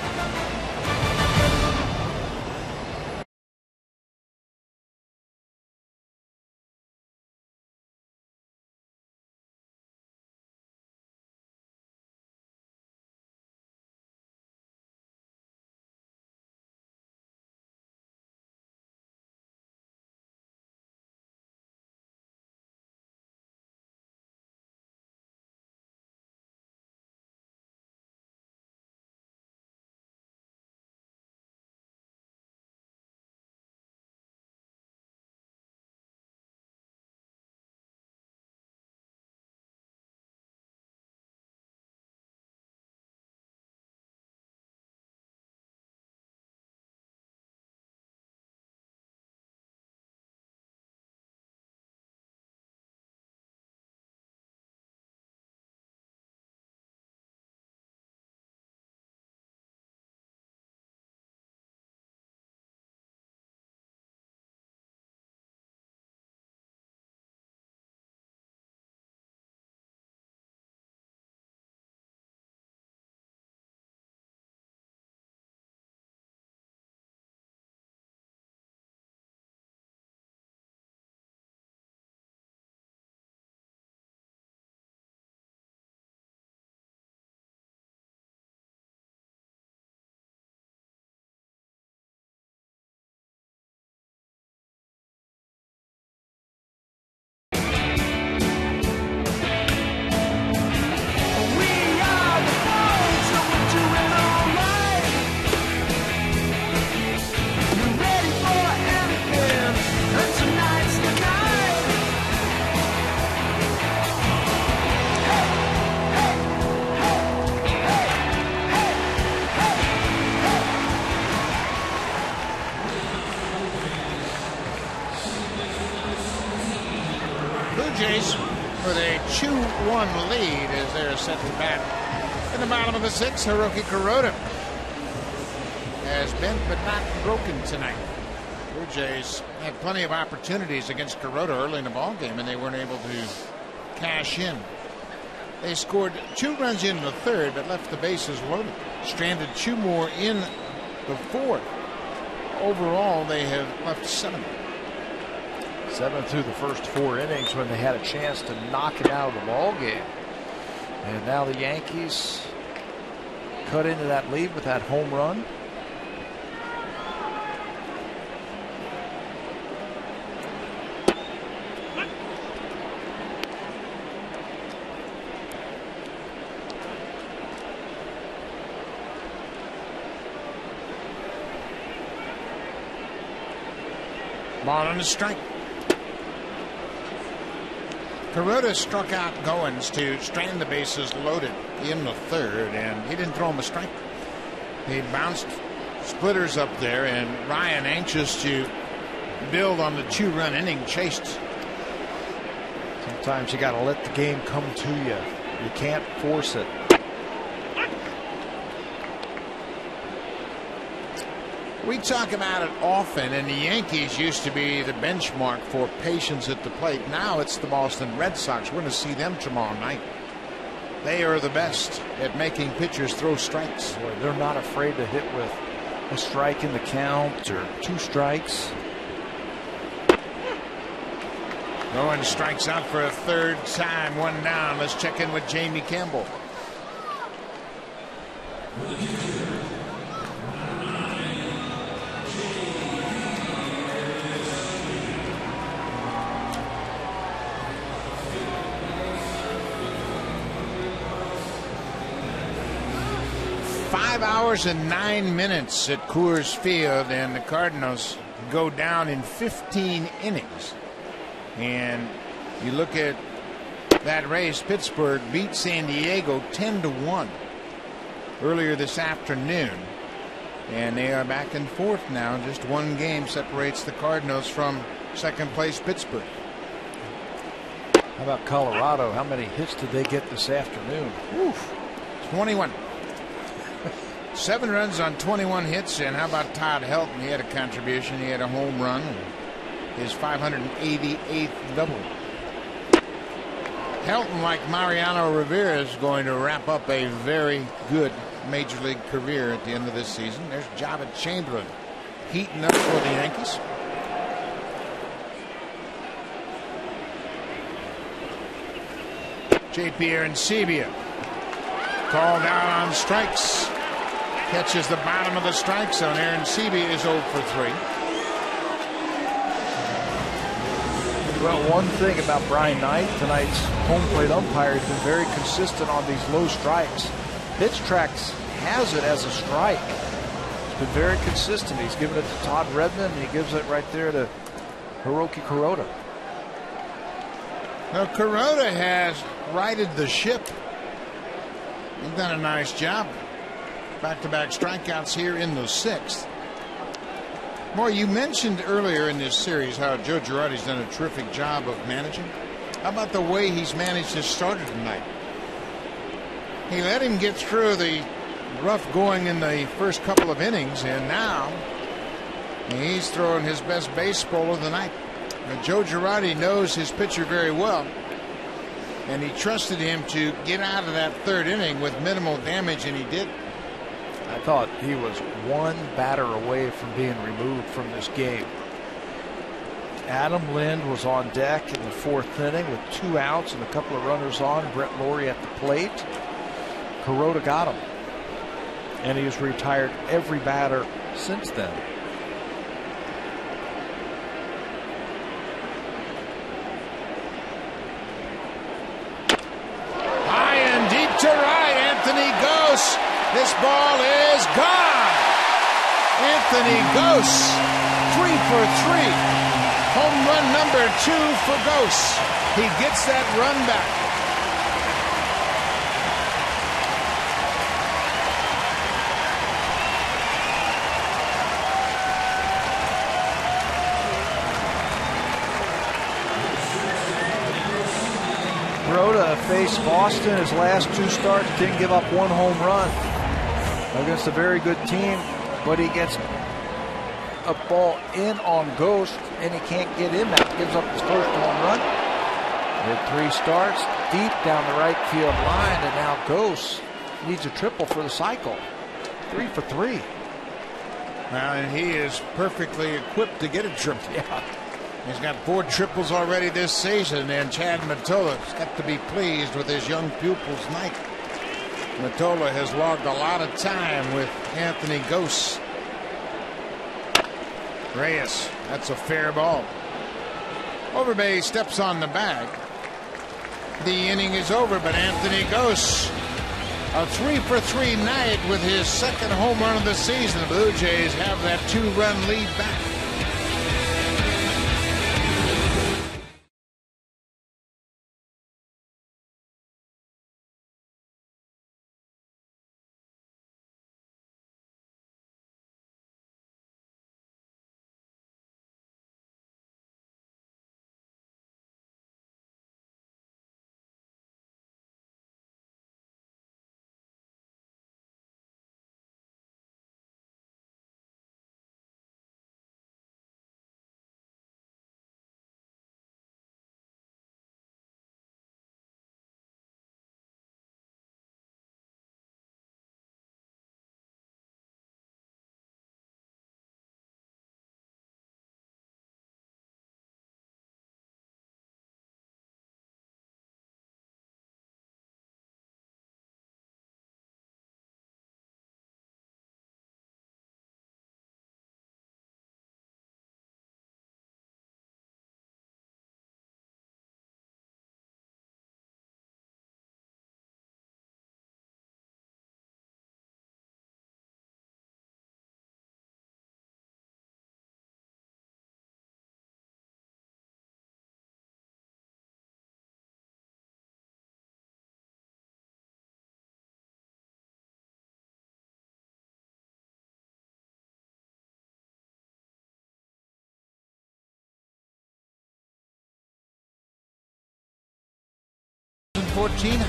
Kuroda set to bat. In the bottom of the sixth, Hiroki Kuroda has bent but not broken tonight. Blue Jays had plenty of opportunities against Kuroda early in the ball game, and they weren't able to cash in. They scored 2 runs in the third, but left the bases loaded. Stranded 2 more in the fourth. Overall, they have left 7. 7 through the first 4 innings when they had a chance to knock it out of the ball game. And now the Yankees cut into that lead with that home run. Ball on the strike. Kuroda struck out Goins to strand the bases loaded in the third, and he didn't throw him a strike. He bounced splitters up there, and Ryan, anxious to build on the 2-run inning, chased. Sometimes you got to let the game come to you. You can't force it. We talk about it often, and the Yankees used to be the benchmark for patience at the plate. Now it's the Boston Red Sox. We're going to see them tomorrow night. They are the best at making pitchers throw strikes. Boy, they're not afraid to hit with a strike in the count or 2 strikes. Goins strikes out for a 3rd time. 1 down. Let's check in with Jamie Campbell. 5 hours and 9 minutes at Coors Field, and the Cardinals go down in 15 innings. And you look at that race, Pittsburgh beat San Diego 10-1 earlier this afternoon, and they are back in 4th now. Just 1 game separates the Cardinals from 2nd place Pittsburgh. How about Colorado? How many hits did they get this afternoon? Oof, 21. 7 runs on 21 hits. And how about Todd Helton? He had a contribution. He had a home run, his 588th double. Helton, like Mariano Rivera, is going to wrap up a very good major league career at the end of this season. There's Java Chamberlain heating up for the Yankees. J.P. Arancibia called out on strikes. Catches the bottom of the strike zone. Arancibia is 0 for 3. Well, one thing about Brian Knight, tonight's home plate umpire, has been very consistent on these low strikes. Pitch Tracks has it as a strike. It's been very consistent. He's given it to Todd Redmond, and he gives it right there to Hiroki Kuroda. Now, Kuroda has righted the ship. He's done a nice job. Back-to-back strikeouts here in the 6th. Boy, you mentioned earlier in this series how Joe Girardi's done a terrific job of managing. How about the way he's managed his starter tonight? He let him get through the rough going in the first couple of innings, and now he's throwing his best baseball of the night. Now, Joe Girardi knows his pitcher very well, and he trusted him to get out of that 3rd inning with minimal damage, and he did. I thought he was 1 batter away from being removed from this game. Adam Lind was on deck in the 4th inning with 2 outs and a couple of runners on. Brett Lawrie at the plate. Kuroda got him, and he has retired every batter since then. High and deep to right. Anthony Gose. This ball is gone. Anthony Gose, 3 for 3. Home run number 2 for Gose. He gets that run back. Kuroda faced Boston his last 2 starts, didn't give up 1 home run against a very good team, but he gets a ball in on Ghost, and he can't get in that. Gives up his first home run. He had 3 starts deep down the right field line, and now Ghost needs a triple for the cycle. 3 for 3. Well, and he is perfectly equipped to get a triple. Yeah. He's got 4 triples already this season, and Chad Mattola's got to be pleased with his young pupil's night. Mattola has logged a lot of time with Anthony Ghost. Reyes, that's a fair ball. Overbay steps on the bag. The inning is over, but Anthony Ghost, a 3 for 3 night with his 2nd home run of the season. The Blue Jays have that 2-run lead back.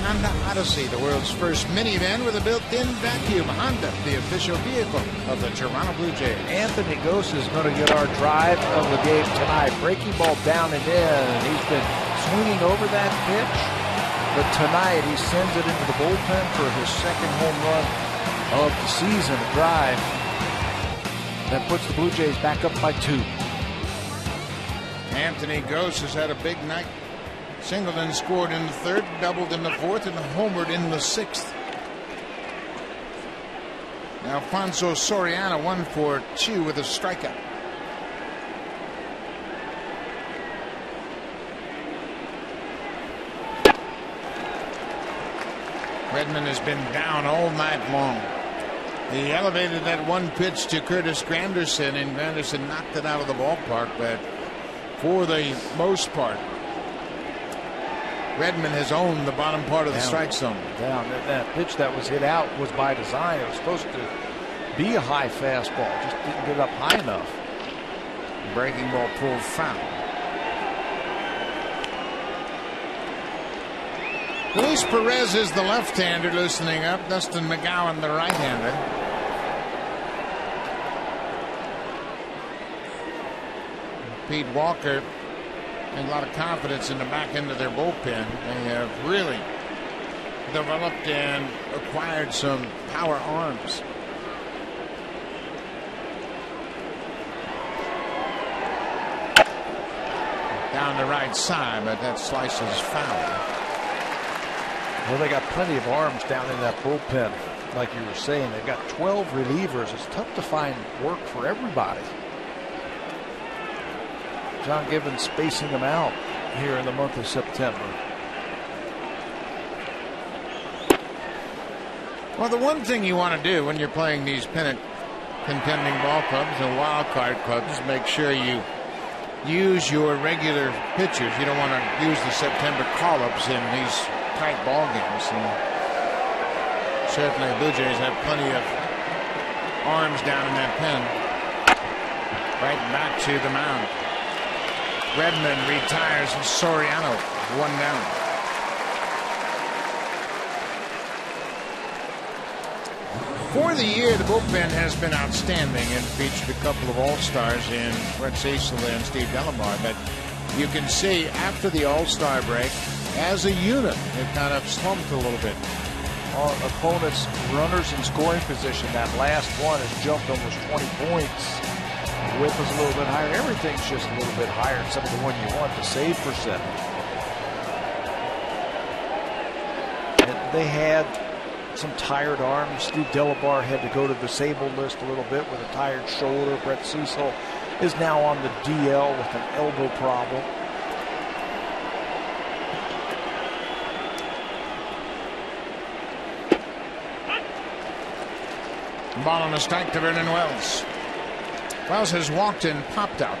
Honda Odyssey, the world's first minivan with a built-in vacuum. Honda, the official vehicle of the Toronto Blue Jays. Anthony Ghost is going to get our drive of the game tonight. Breaking ball down and in. He's been swinging over that pitch, but tonight he sends it into the bullpen for his 2nd home run of the season. A drive that puts the Blue Jays back up by 2. Anthony Ghost has had a big night. Singleton scored in the 3rd, doubled in the 4th, and homered in the 6th. Alfonso Soriano 1 for 2 with a strikeout. Redmond has been down all night long. He elevated that 1 pitch to Curtis Granderson, and Granderson knocked it out of the ballpark, but for the most part, Redmond has owned the bottom part of the strike zone. Down. That pitch that was hit out was by design. It was supposed to be a high fastball. Just didn't get up high enough. Breaking ball pulled foul. Luis Perez is the left-hander loosening up. Dustin McGowan the right-hander. Pete Walker and a lot of confidence in the back end of their bullpen. They have really developed and acquired some power arms. Down the right side, but that slice is foul. Well, they got plenty of arms down in that bullpen. Like you were saying, they've got 12 relievers. It's tough to find work for everybody. John Gibbons spacing them out here in the month of September. Well, the one thing you want to do when you're playing these pennant contending ball clubs and wild card clubs is make sure you use your regular pitchers. You don't want to use the September call-ups in these tight ball games. And certainly the Blue Jays have plenty of arms down in that pen. Right back to the mound. Redmond retires and Soriano 1 down. For the year, the bullpen has been outstanding and featured a couple of all-stars in Brett Cecil and Steve Delamar. But you can see after the all-star break, as a unit, it kind of slumped a little bit. Opponents' runners in scoring position, that last one has jumped almost 20 points. The whip is a little bit higher. Everything's just a little bit higher except the one you want, the save percentage. And they had some tired arms. Steve Delabar had to go to the disabled list a little bit with a tired shoulder. Brett Cecil is now on the DL with an elbow problem. Ball on a strike to Vernon Wells. Wells has walked and popped out.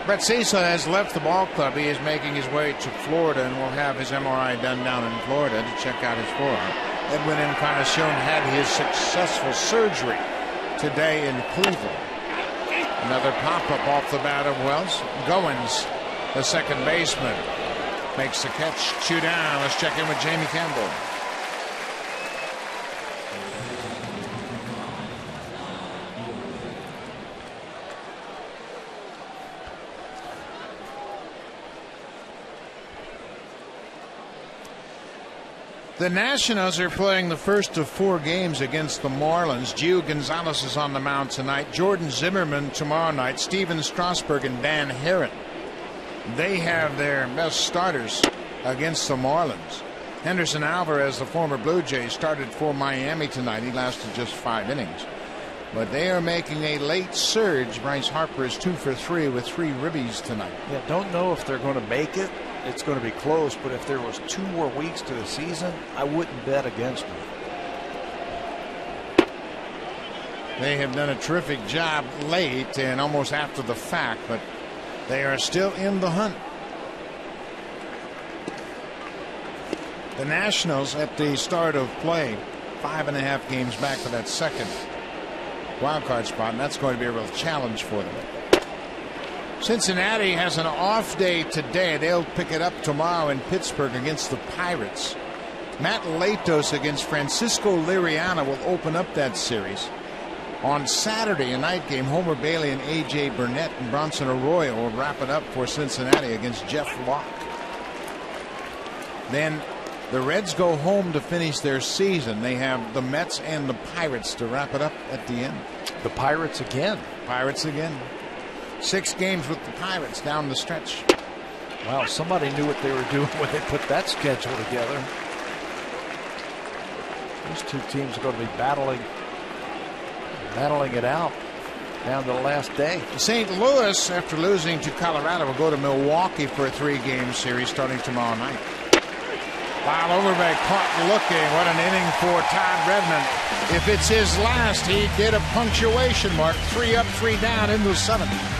Brett Cecil has left the ball club. He is making his way to Florida and will have his MRI done down in Florida to check out his forearm. Edwin Encarnacion had his successful surgery today in Cleveland. Another pop-up off the bat of Wells. Goins, the second baseman, makes the catch. 2 down. Let's check in with Jamie Campbell. The Nationals are playing the first of 4 games against the Marlins. Gio Gonzalez is on the mound tonight. Jordan Zimmerman tomorrow night. Steven Strasburg and Dan Herron. They have their best starters against the Marlins. Henderson Alvarez, the former Blue Jay, started for Miami tonight. He lasted just 5 innings. But they are making a late surge. Bryce Harper is 2 for 3 with 3 ribbies tonight. Yeah, don't know if they're going to make it. It's going to be close, but if there was 2 more weeks to the season, I wouldn't bet against them. They have done a terrific job late and almost after the fact, but they are still in the hunt. The Nationals at the start of play, 5.5 games back for that second wild card spot, and that's going to be a real challenge for them. Cincinnati has an off day today. They'll pick it up tomorrow in Pittsburgh against the Pirates. Matt Latos against Francisco Liriano will open up that series. On Saturday, a night game, Homer Bailey and A.J. Burnett and Bronson Arroyo will wrap it up for Cincinnati against Jeff Locke. Then the Reds go home to finish their season. They have the Mets and the Pirates to wrap it up at the end. The Pirates again. Pirates again. 6 games with the Pirates down the stretch. Wow, somebody knew what they were doing when they put that schedule together. These 2 teams are going to be battling it out down to the last day. St. Louis, after losing to Colorado, will go to Milwaukee for a 3-game series starting tomorrow night. While Overbeck caught looking. What an inning for Todd Redmond. If it's his last, he did a punctuation mark. 3 up, 3 down into the 7th.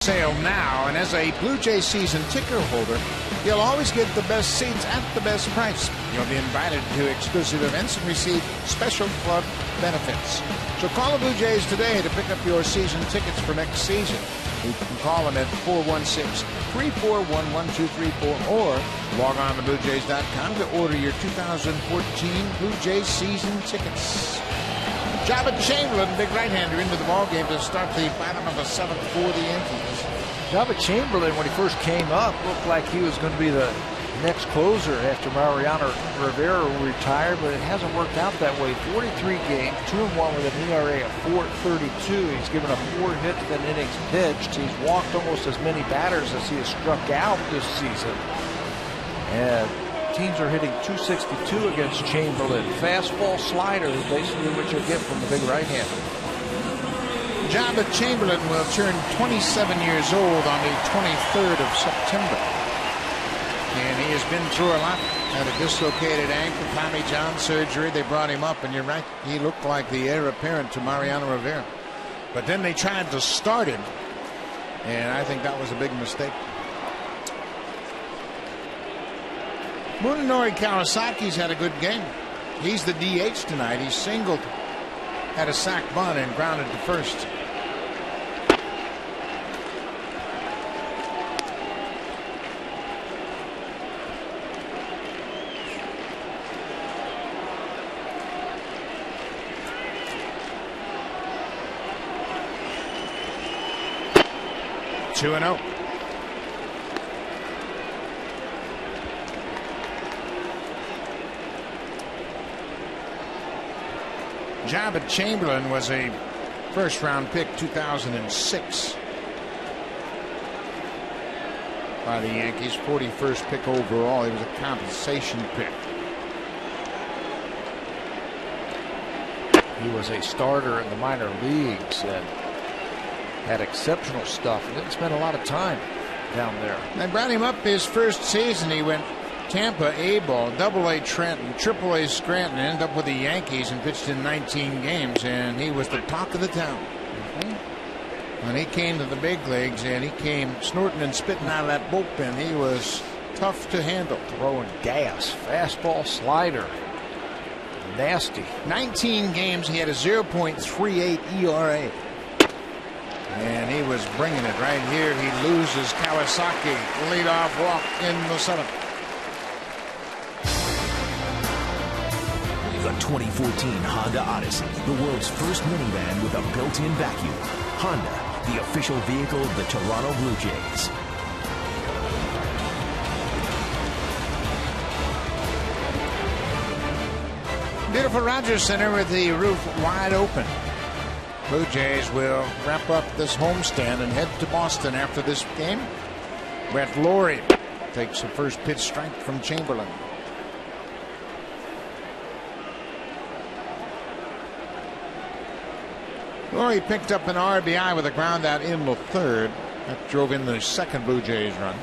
Sale now, and as a Blue Jay season ticket holder, you'll always get the best seats at the best price. You'll be invited to exclusive events and receive special club benefits. So call the Blue Jays today to pick up your season tickets for next season. You can call them at 416-341-1234 or log on to BlueJays.com to order your 2014 Blue Jays season tickets. Jabba Chamberlain, big right-hander, into the ballgame to start the bottom of the seventh for the Yankees. Jabba Chamberlain, when he first came up, looked like he was going to be the next closer after Mariano Rivera retired, but it hasn't worked out that way. 43 games, 2-1 with an ERA of .432. He's given up 4 hits than innings pitched. He's walked almost as many batters as he has struck out this season. And teams are hitting .262 against Chamberlain. Fastball slider is basically what you get from the big right-hander. Jabba Chamberlain will turn 27 years old on the 23rd of September. And he has been through a lot. Had a dislocated ankle, Tommy John surgery. They brought him up, and you're right, he looked like the heir apparent to Mariano Rivera. But then they tried to start him, and I think that was a big mistake. Munenori Kawasaki's had a good game. He's the DH tonight. He singled, had a sac bunt, and grounded to first. Two and 0. Jabba Chamberlain was a first-round pick, 2006, by the Yankees. 41st pick overall. He was a compensation pick. He was a starter in the minor leagues and had exceptional stuff. He didn't spend a lot of time down there. They brought him up his first season. He went Tampa A-ball, Double-A Trenton, Triple-A Scranton, ended up with the Yankees and pitched in 19 games, and he was the talk of the town. When he came to the big leagues, and he came snorting and spitting out of that bullpen, he was tough to handle. Throwing gas, fastball, slider, nasty. 19 games, he had a 0.38 ERA. And he was bringing it right here. He loses Kawasaki, leadoff walk in the seventh. The 2014 Honda Odyssey, the world's first minivan with a built-in vacuum. Honda, the official vehicle of the Toronto Blue Jays. Beautiful Rogers Center with the roof wide open. Blue Jays will wrap up this homestand and head to Boston after this game. Brett Laurie takes the first pitch strike from Chamberlain. Laurie picked up an RBI with a ground out in the third. That drove in the second Blue Jays run.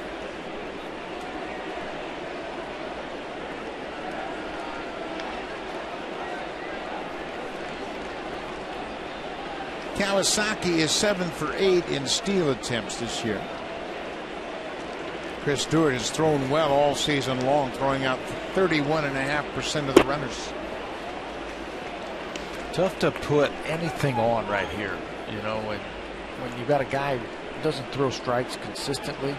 Kawasaki is 7 for 8 in steal attempts this year. Chris Stewart has thrown well all season long, throwing out 31.5% of the runners. Tough to put anything on right here. You know, when you got a guy who doesn't throw strikes consistently,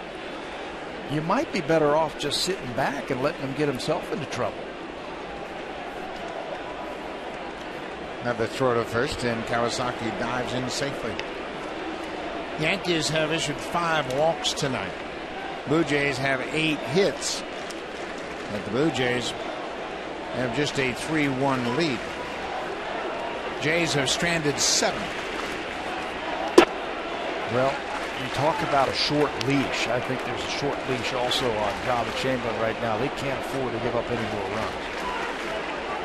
you might be better off just sitting back and letting him get himself into trouble. Another throw to first, and Kawasaki dives in safely. Yankees have issued 5 walks tonight. Blue Jays have 8 hits. But the Blue Jays have just a 3-1 lead. Jays have stranded 7. Well, you talk about a short leash. I think there's a short leash also on Jabba Chamberlain right now. They can't afford to give up any more runs.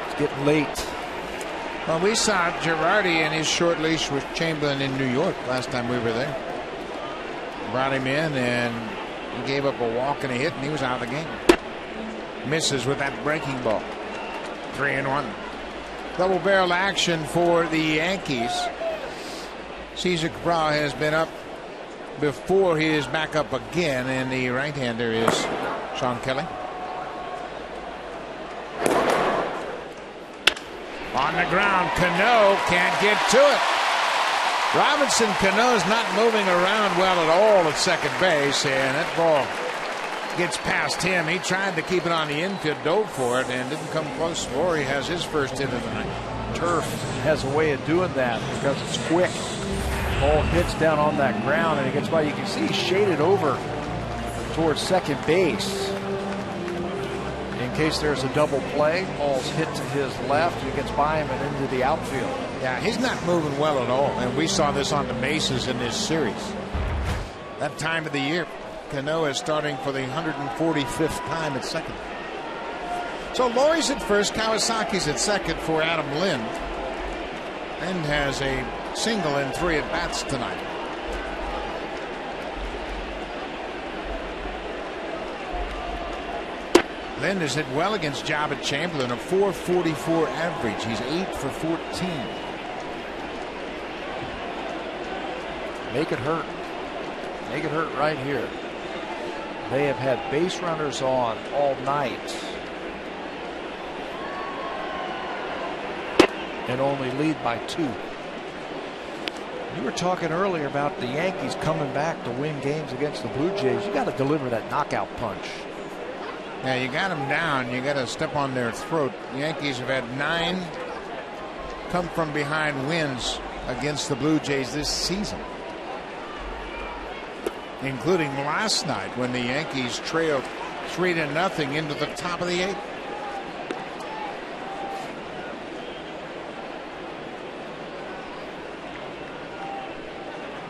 It's getting late. Well, we saw Girardi and his short leash with Chamberlain in New York last time we were there. Brought him in, and he gave up a walk and a hit, and he was out of the game. Misses with that breaking ball. 3-1. Double barrel action for the Yankees. Cesar Cabral has been up before he is back up again, and the right-hander is Sean Kelly. On the ground, Cano can't get to it. Robinson Cano's not moving around well at all at second base, and that ball gets past him. He tried to keep it on the infield, dove for it, and didn't come close. Rory has his first hit of the night. Turf has a way of doing that because it's quick. Ball hits down on that ground and it gets by. You can see he's shaded over towards second base in case there's a double play. Ball's hit to his left. He gets by him and into the outfield. Yeah, he's not moving well at all, and we saw this on the bases in this series. That time of the year, Cano is starting for the 145th time at second. So Laurie's at first, Kawasaki's at second for Adam Lind. Lind has a single in 3 at-bats tonight. Lind has hit well against Jabba Chamberlain, a .444 average. He's 8 for 14. Make it hurt. Make it hurt right here. They have had base runners on all night and only lead by 2. You were talking earlier about the Yankees coming back to win games against the Blue Jays. You got to deliver that knockout punch. Yeah, you got them down. You got to step on their throat. The Yankees have had 9 come from behind wins against the Blue Jays this season, including last night when the Yankees trailed 3-0 into the top of the 8th.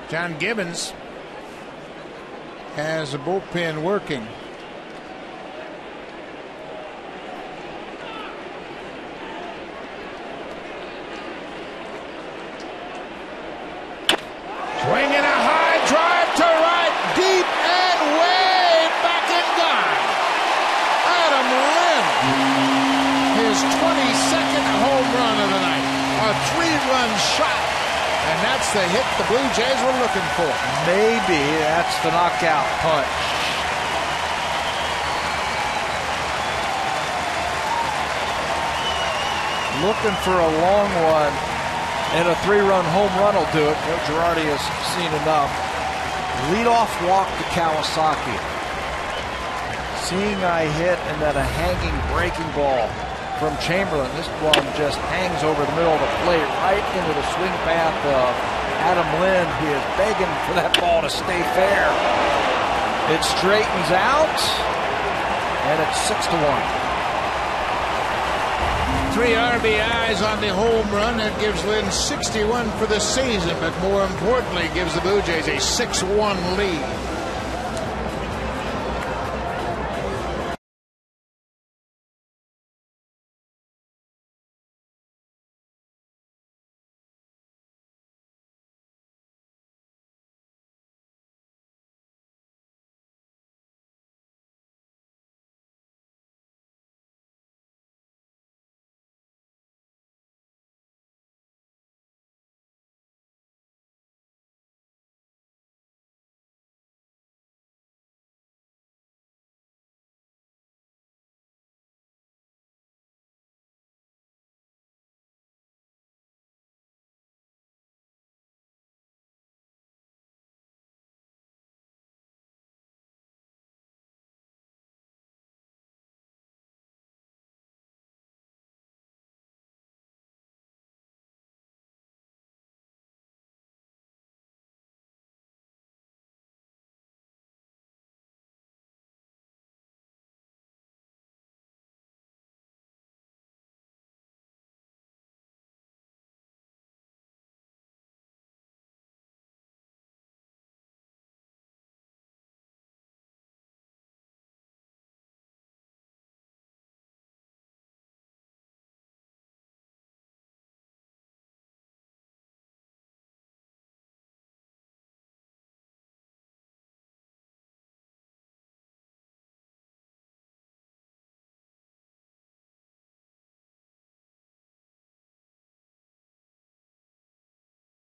John Gibbons has a bullpen working. Swinging a high drive to right, deep and way back and gone. Adam Lind, his 22nd home run of the night, a 3-run shot. And that's the hit the Blue Jays were looking for. Maybe that's the knockout punch. Looking for a long one, and a 3-run home run will do it. Coach Girardi has seen enough. Leadoff walk to Kawasaki. Seeing eye hit and then a hanging breaking ball from Chamberlain. This one just hangs over the middle of the plate right into the swing path of Adam Lind. He is begging for that ball to stay fair. It straightens out, and it's 6-1. 3 RBIs on the home run. That gives Lind 61 for the season, but more importantly gives the Blue Jays a 6-1 lead.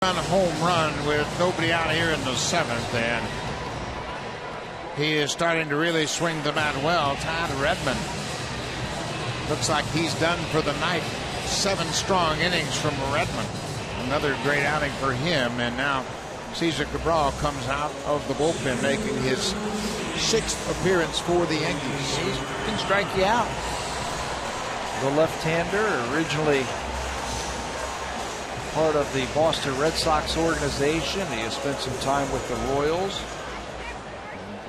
On a home run with nobody out here in the seventh, and he is starting to really swing the bat well. Todd Redmond looks like he's done for the night. 7 strong innings from Redmond. Another great outing for him, and now Cesar Cabral comes out of the bullpen, making his 6th appearance for the Yankees. He can strike you out. The left-hander, originally part of the Boston Red Sox organization. He has spent some time with the Royals.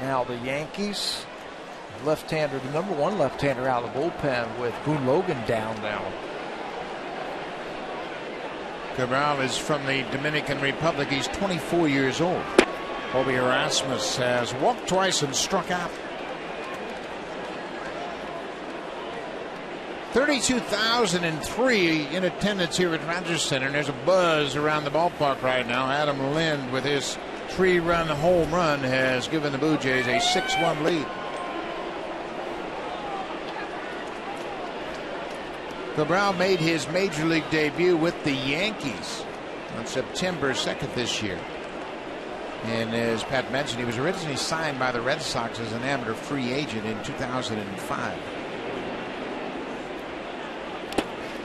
Now the Yankees. Left-hander, the #1 left-hander out of the bullpen with Boone Logan down now. Cabral is from the Dominican Republic. He's 24 years old. Kobe Erasmus has walked twice and struck out. 32,003 in attendance here at Rogers Center. And there's a buzz around the ballpark right now. Adam Lind, with his 3-run home run, has given the Blue Jays a 6-1 lead. Cabral made his major league debut with the Yankees on September 2nd this year. And as Pat mentioned, he was originally signed by the Red Sox as an amateur free agent in 2005.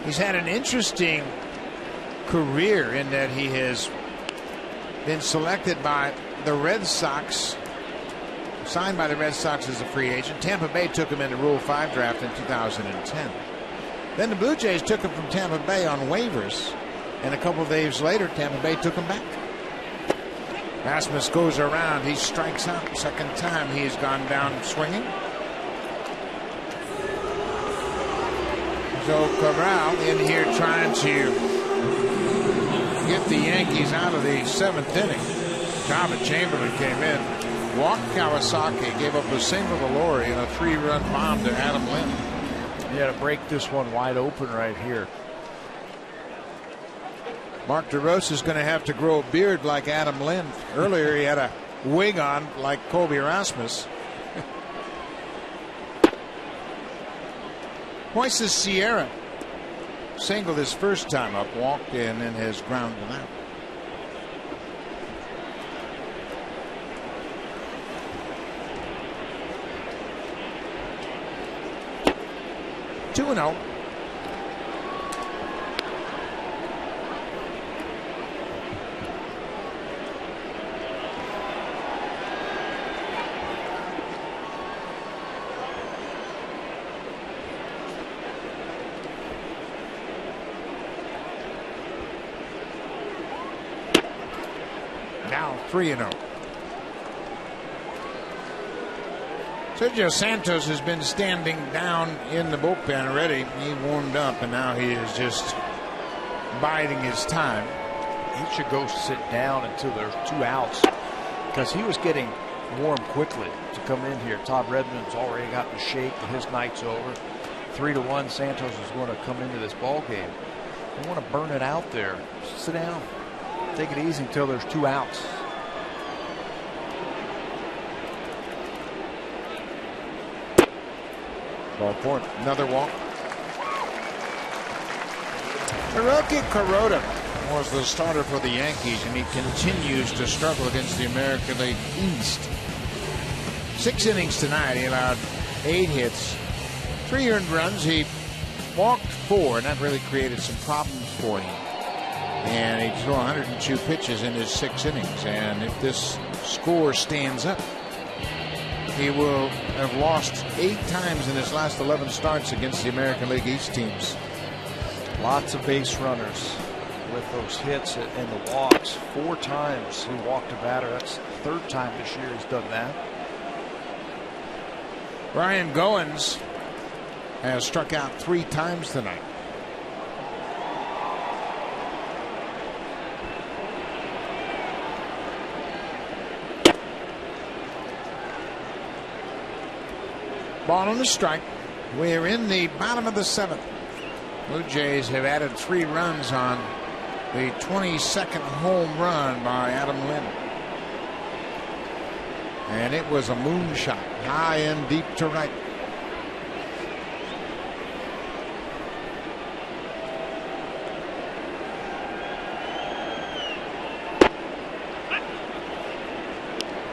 He's had an interesting career in that he has been selected by the Red Sox, signed by the Red Sox as a free agent. Tampa Bay took him in the Rule 5 draft in 2010. Then the Blue Jays took him from Tampa Bay on waivers, and a couple of days later Tampa Bay took him back. Rasmus goes around. He strikes out. Second time he has gone down swinging. So Cabral in here trying to get the Yankees out of the 7th inning. Java Chamberlain came in, walked Kawasaki, gave up a single to Laurie and a 3-run bomb to Adam Lind. You got to break this one wide open right here. Mark DeRosa is going to have to grow a beard like Adam Lind. Earlier he had a wig on like Kobe Erasmus. Moises Sierra singled his first time up, walked in, and has grounded out. Two and 0. Now 3-0. Sergio Santos has been standing down in the bullpen already. He warmed up, and now he is just biding his time. He should go sit down until there's 2 outs, because he was getting warm quickly to come in here. Todd Redmond's already gotten shake, and his night's over. 3-1. Santos is going to come into this ball game. They want to burn it out there. Just sit down. Take it easy until there's 2 outs. Ball 4. Another walk. Hiroki Kuroda was the starter for the Yankees, and he continues to struggle against the American League East. 6 innings tonight. He allowed 8 hits, 3 earned runs. He walked 4, and that really created some problems for him. And he threw 102 pitches in his 6 innings. And if this score stands up, he will have lost 8 times in his last 11 starts against the American League East teams. Lots of base runners with those hits and the walks. 4 times he walked a batter. That's the 3rd time this year he's done that. Ryan Goins has struck out 3 times tonight. Ball on the strike. We're in the bottom of the 7th. Blue Jays have added 3 runs on the 22nd home run by Adam Lind. And it was a moonshot, high and deep to right.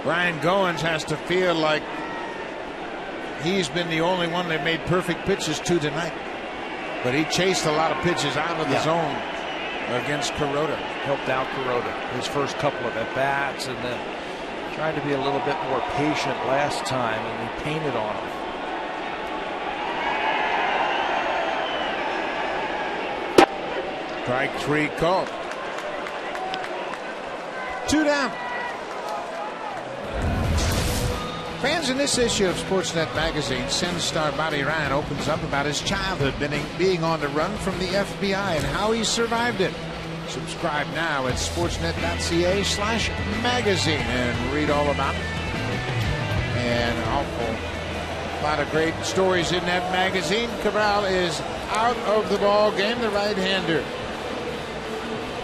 Ryan Goins has to feel like he's been the only one that made perfect pitches to tonight. But he chased a lot of pitches out of the zone against Kuroda. Helped out Kuroda his first couple of at-bats, and then tried to be a little bit more patient last time, and he painted on him. Strike 3 called. 2 down. Fans, in this issue of Sportsnet magazine, Sin star Bobby Ryan opens up about his childhood being on the run from the FBI and how he survived it. Subscribe now at sportsnet.ca/magazine and read all about it. And awful lot of great stories in that magazine. Cabral is out of the ball game, the right-hander.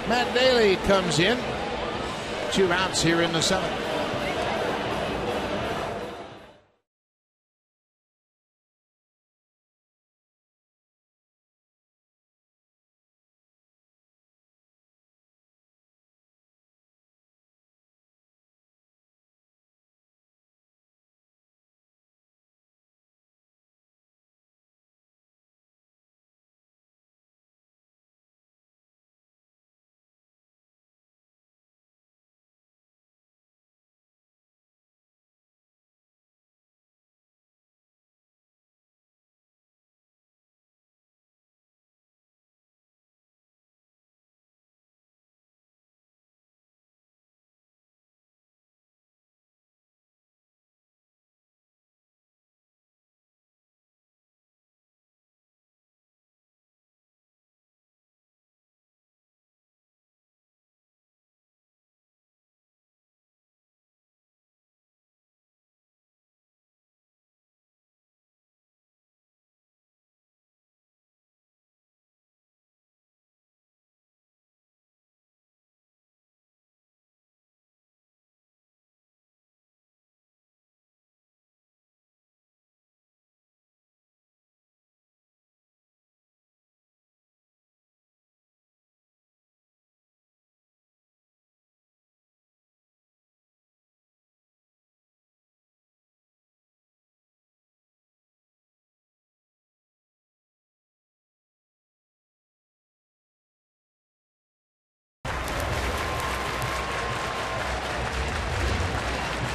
Matt Daly comes in. 2 outs here in the 7th.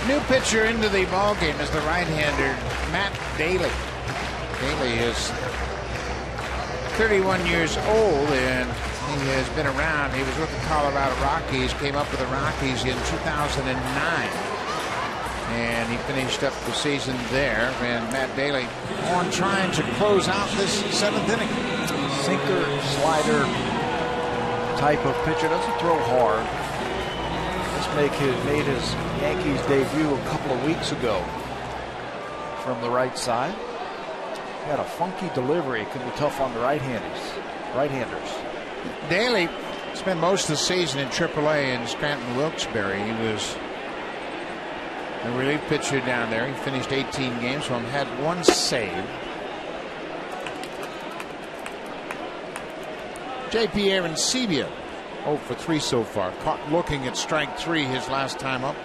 New pitcher into the ballgame is the right-hander Matt Daly. Daly is 31 years old, and he has been around. He was with the Colorado Rockies, came up with the Rockies in 2009, and he finished up the season there. And Matt Daly on trying to close out this 7th inning. Sinker, slider type of pitcher. Doesn't throw hard. Made his Yankees debut a couple of weeks ago from the right side. He had a funky delivery. It could be tough on the right-handers. Daly spent most of the season in AAA in Scranton Wilkes-Barre. He was a relief pitcher down there. He finished 18 games for him, had 1 save. J.P. Arencibia 0 for 3 so far. Caught looking at strike 3 his last time up.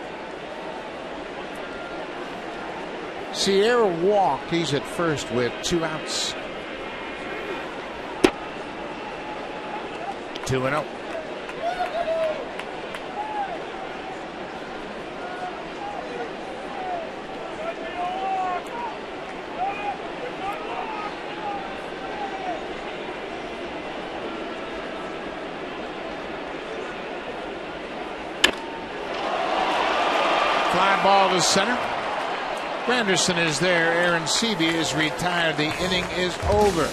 Sierra walked. He's at first with 2 outs. 2-0. Fly ball to center. Granderson is there. Arencibia is retired. The inning is over.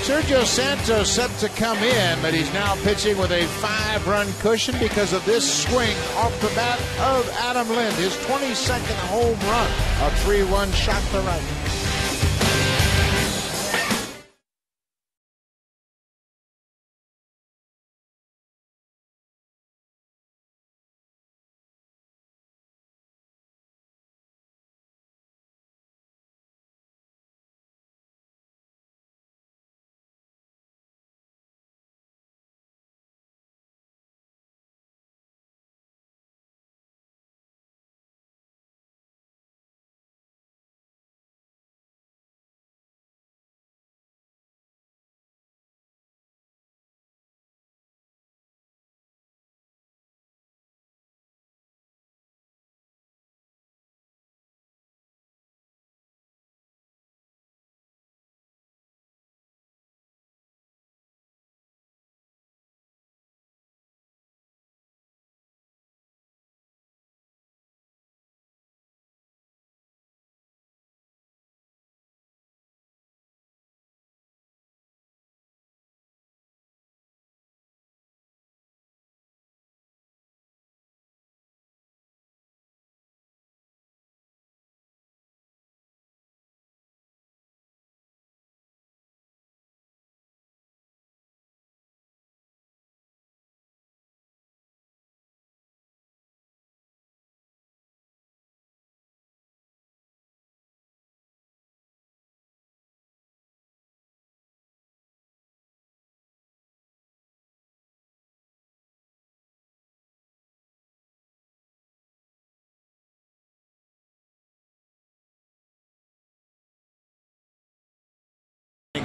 Sergio Santos set to come in, but he's now pitching with a 5-run cushion because of this swing off the bat of Adam Lind. His 22nd home run. A 3-1 shot to right.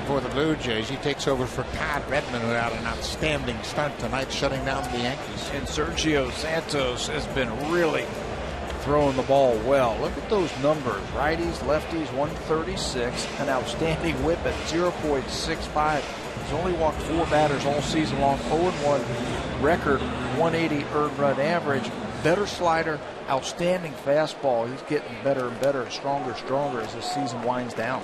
for the Blue Jays. He takes over for Todd Redmond, who had an outstanding start tonight, shutting down the Yankees. And Sergio Santos has been really throwing the ball well. Look at those numbers. Righties, lefties, 136. An outstanding whip at 0.65. He's only walked 4 batters all season long. 0-1 record, 180 earned run average. Better slider, outstanding fastball. He's getting better and better, stronger as the season winds down.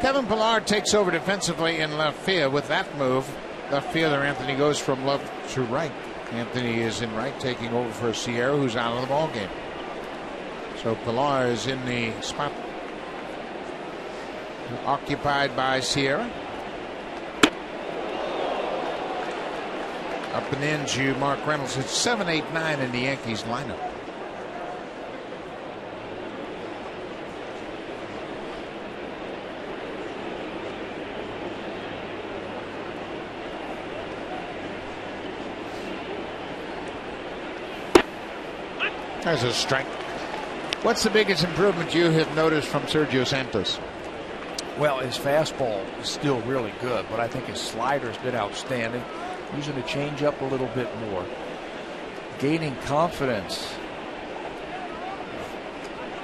Kevin Pillar takes over defensively in left field. With that move, left fielder Anthony goes from left to right. Anthony is in right, taking over for Sierra, who's out of the ball game. So Pillar is in the spot occupied by Sierra. Up and into Mark Reynolds. It's 7, 8, 9 in the Yankees lineup. There's a strike. What's the biggest improvement you have noticed from Sergio Santos? Well, his fastball is still really good, but I think his slider's been outstanding. Using the changeup a little bit more. Gaining confidence.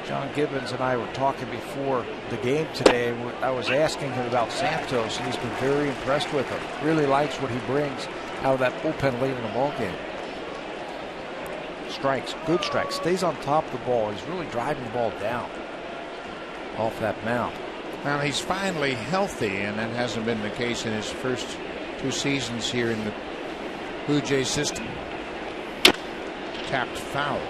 John Gibbons and I were talking before the game today. I was asking him about Santos, and he's been very impressed with him. Really likes what he brings out of that bullpen late in the ball game. Strikes, good strikes, stays on top of the ball. He's really driving the ball down off that mound. Well, he's finally healthy, and that hasn't been the case in his first 2 seasons here in the Blue Jay system. Tapped foul.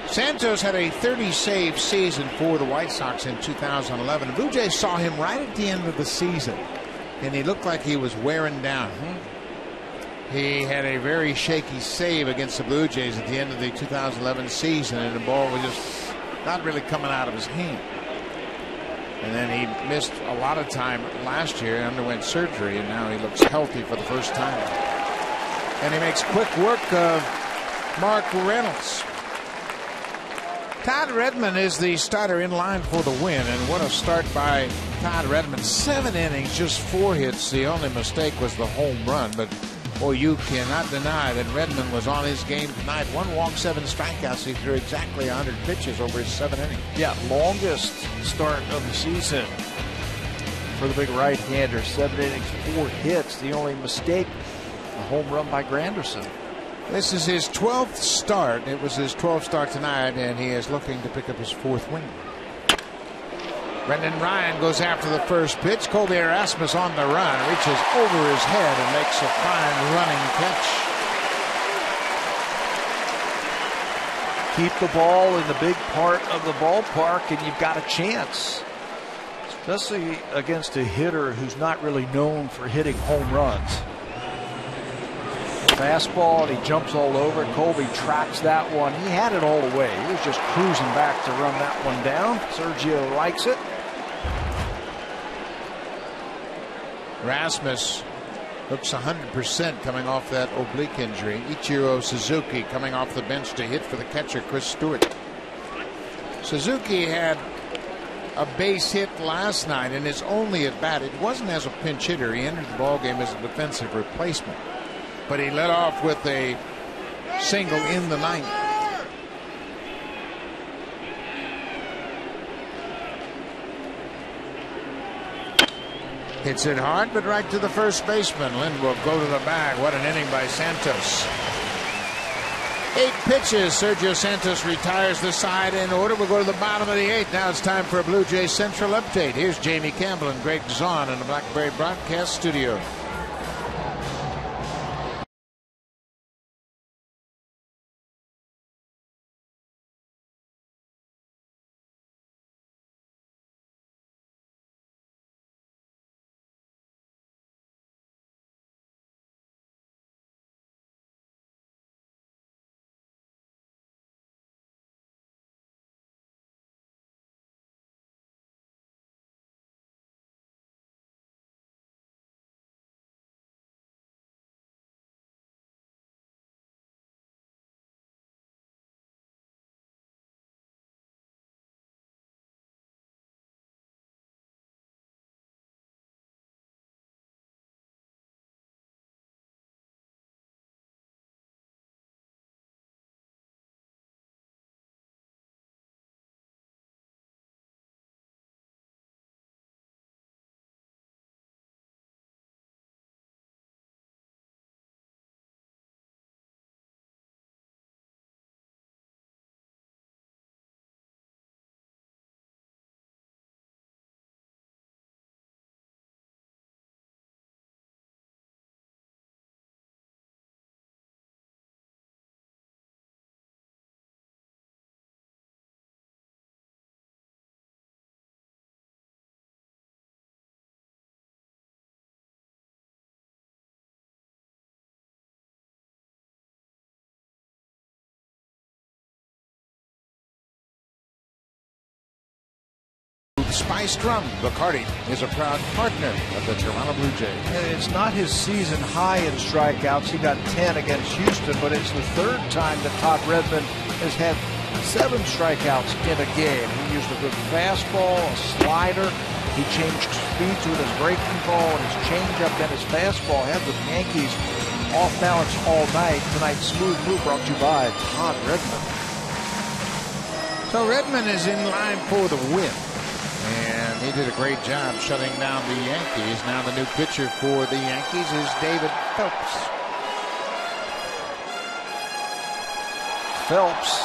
Santos had a 30-save season for the White Sox in 2011. The Blue Jays saw him right at the end of the season, and he looked like he was wearing down. He had a very shaky save against the Blue Jays at the end of the 2011 season, and the ball was just not really coming out of his hand. And then he missed a lot of time last year, underwent surgery, and now he looks healthy for the first time. And he makes quick work of Mark Reynolds. Todd Redmond is the starter in line for the win, and what a start by Todd Redmond. 7 innings, just 4 hits. The only mistake was the home run, but boy, you cannot deny that Redmond was on his game tonight. 1 walk, 7 strikeouts. He threw exactly 100 pitches over his 7 innings. Yeah, longest start of the season for the big right-hander. 7 innings, 4 hits. The only mistake, a home run by Granderson. This is his 12th start. It was his 12th start tonight, and he is looking to pick up his 4th win. Brendan Ryan goes after the first pitch. Colby Erasmus on the run, reaches over his head and makes a fine running catch. Keep the ball in the big part of the ballpark, and you've got a chance. Especially against a hitter who's not really known for hitting home runs. Fastball, and he jumps all over it. Colby tracks that one. He had it all the way. He was just cruising back to run that one down. Sergio likes it. Rasmus looks 100% coming off that oblique injury. Ichiro Suzuki coming off the bench to hit for the catcher, Chris Stewart. Suzuki had a base hit last night in his only at bat. It wasn't as a pinch hitter. He entered the ballgame as a defensive replacement. But he led off with a single in the ninth. Hits it hard, but right to the first baseman. Lind will go to the bag. What an inning by Santos. 8 pitches. Sergio Santos retires the side in order. We'll go to the bottom of the 8th. Now it's time for a Blue Jays Central update. Here's Jamie Campbell and Greg Zahn in the Blackberry Broadcast Studio. spiced rum. Bacardi is a proud partner of the Toronto Blue Jays. And it's not his season high in strikeouts. He got 10 against Houston, but it's the third time that Todd Redmond has had 7 strikeouts in a game. He used a good fastball, a slider. He changed speeds with his breaking ball and his changeup and his fastball. Had the Yankees off balance all night. Tonight's Smooth Move brought to you by Todd Redmond. So Redmond is in line for the win. And he did a great job shutting down the Yankees. Now the new pitcher for the Yankees is David Phelps. Phelps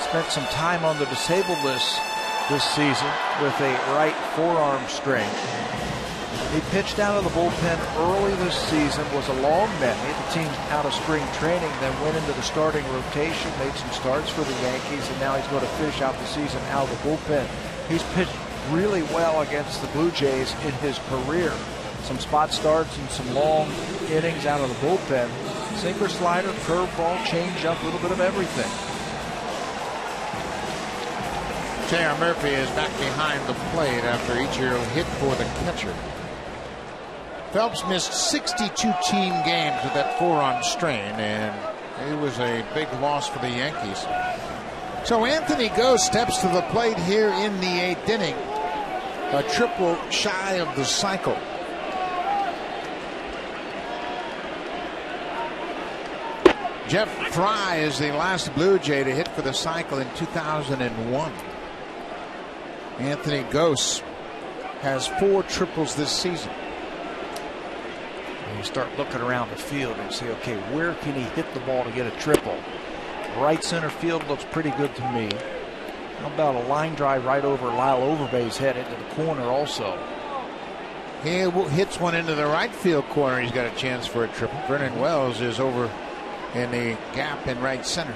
spent some time on the disabled list this season with a right forearm strain. He pitched out of the bullpen early this season, was a long man, made the team out of spring training, then went into the starting rotation, made some starts for the Yankees, and now he's going to finish out the season out of the bullpen. He's pitched really well against the Blue Jays in his career. Some spot starts and some long innings out of the bullpen. Sinker, slider, curveball, changeup, a little bit of everything. J.R. Murphy is back behind the plate after Ichiro hit for the catcher. Phelps missed 62 team games with that forearm strain, and it was a big loss for the Yankees. So Anthony Gose steps to the plate here in the 8th inning, a triple shy of the cycle. Jeff Fry is the last Blue Jay to hit for the cycle in 2001. Anthony Gose has 4 triples this season. You start looking around the field and say, okay, where can he hit the ball to get a triple? Right center field looks pretty good to me. How about a line drive right over Lyle Overbay's head into the corner also? He hits one into the right field corner. He's got a chance for a triple. Vernon Wells is over in the gap in right center.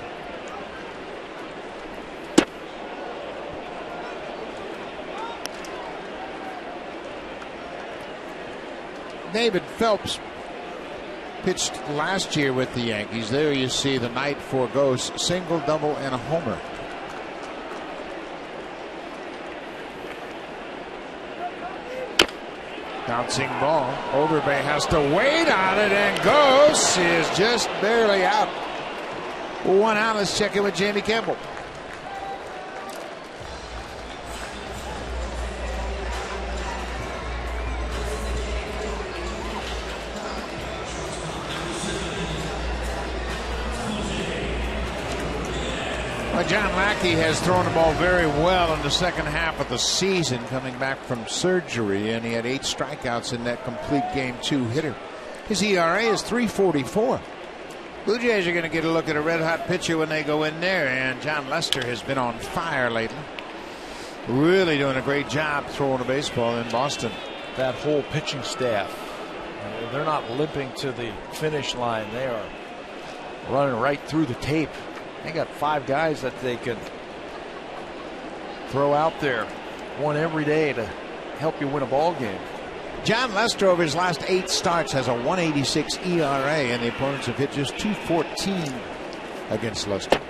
David Phelps pitched last year with the Yankees. There you see the night for Gose, single, double, and a homer. Bouncing ball. Overbay has to wait on it, and Gose is just barely out. 1 out. Let's check in with Jamie Campbell. John Lackey has thrown the ball very well in the second half of the season, coming back from surgery, and he had 8 strikeouts in that complete game 2 hitter. His ERA is 3.44. Blue Jays are going to get a look at a red-hot pitcher when they go in there, and John Lester has been on fire lately. Really doing a great job throwing a baseball in Boston. That whole pitching staff, they're not limping to the finish line. They are running right through the tape. They got 5 guys that they can throw out there, one every day to help you win a ball game. John Lester over his last 8 starts has a 1.86 ERA, and the opponents have hit just 2.14 against Lester.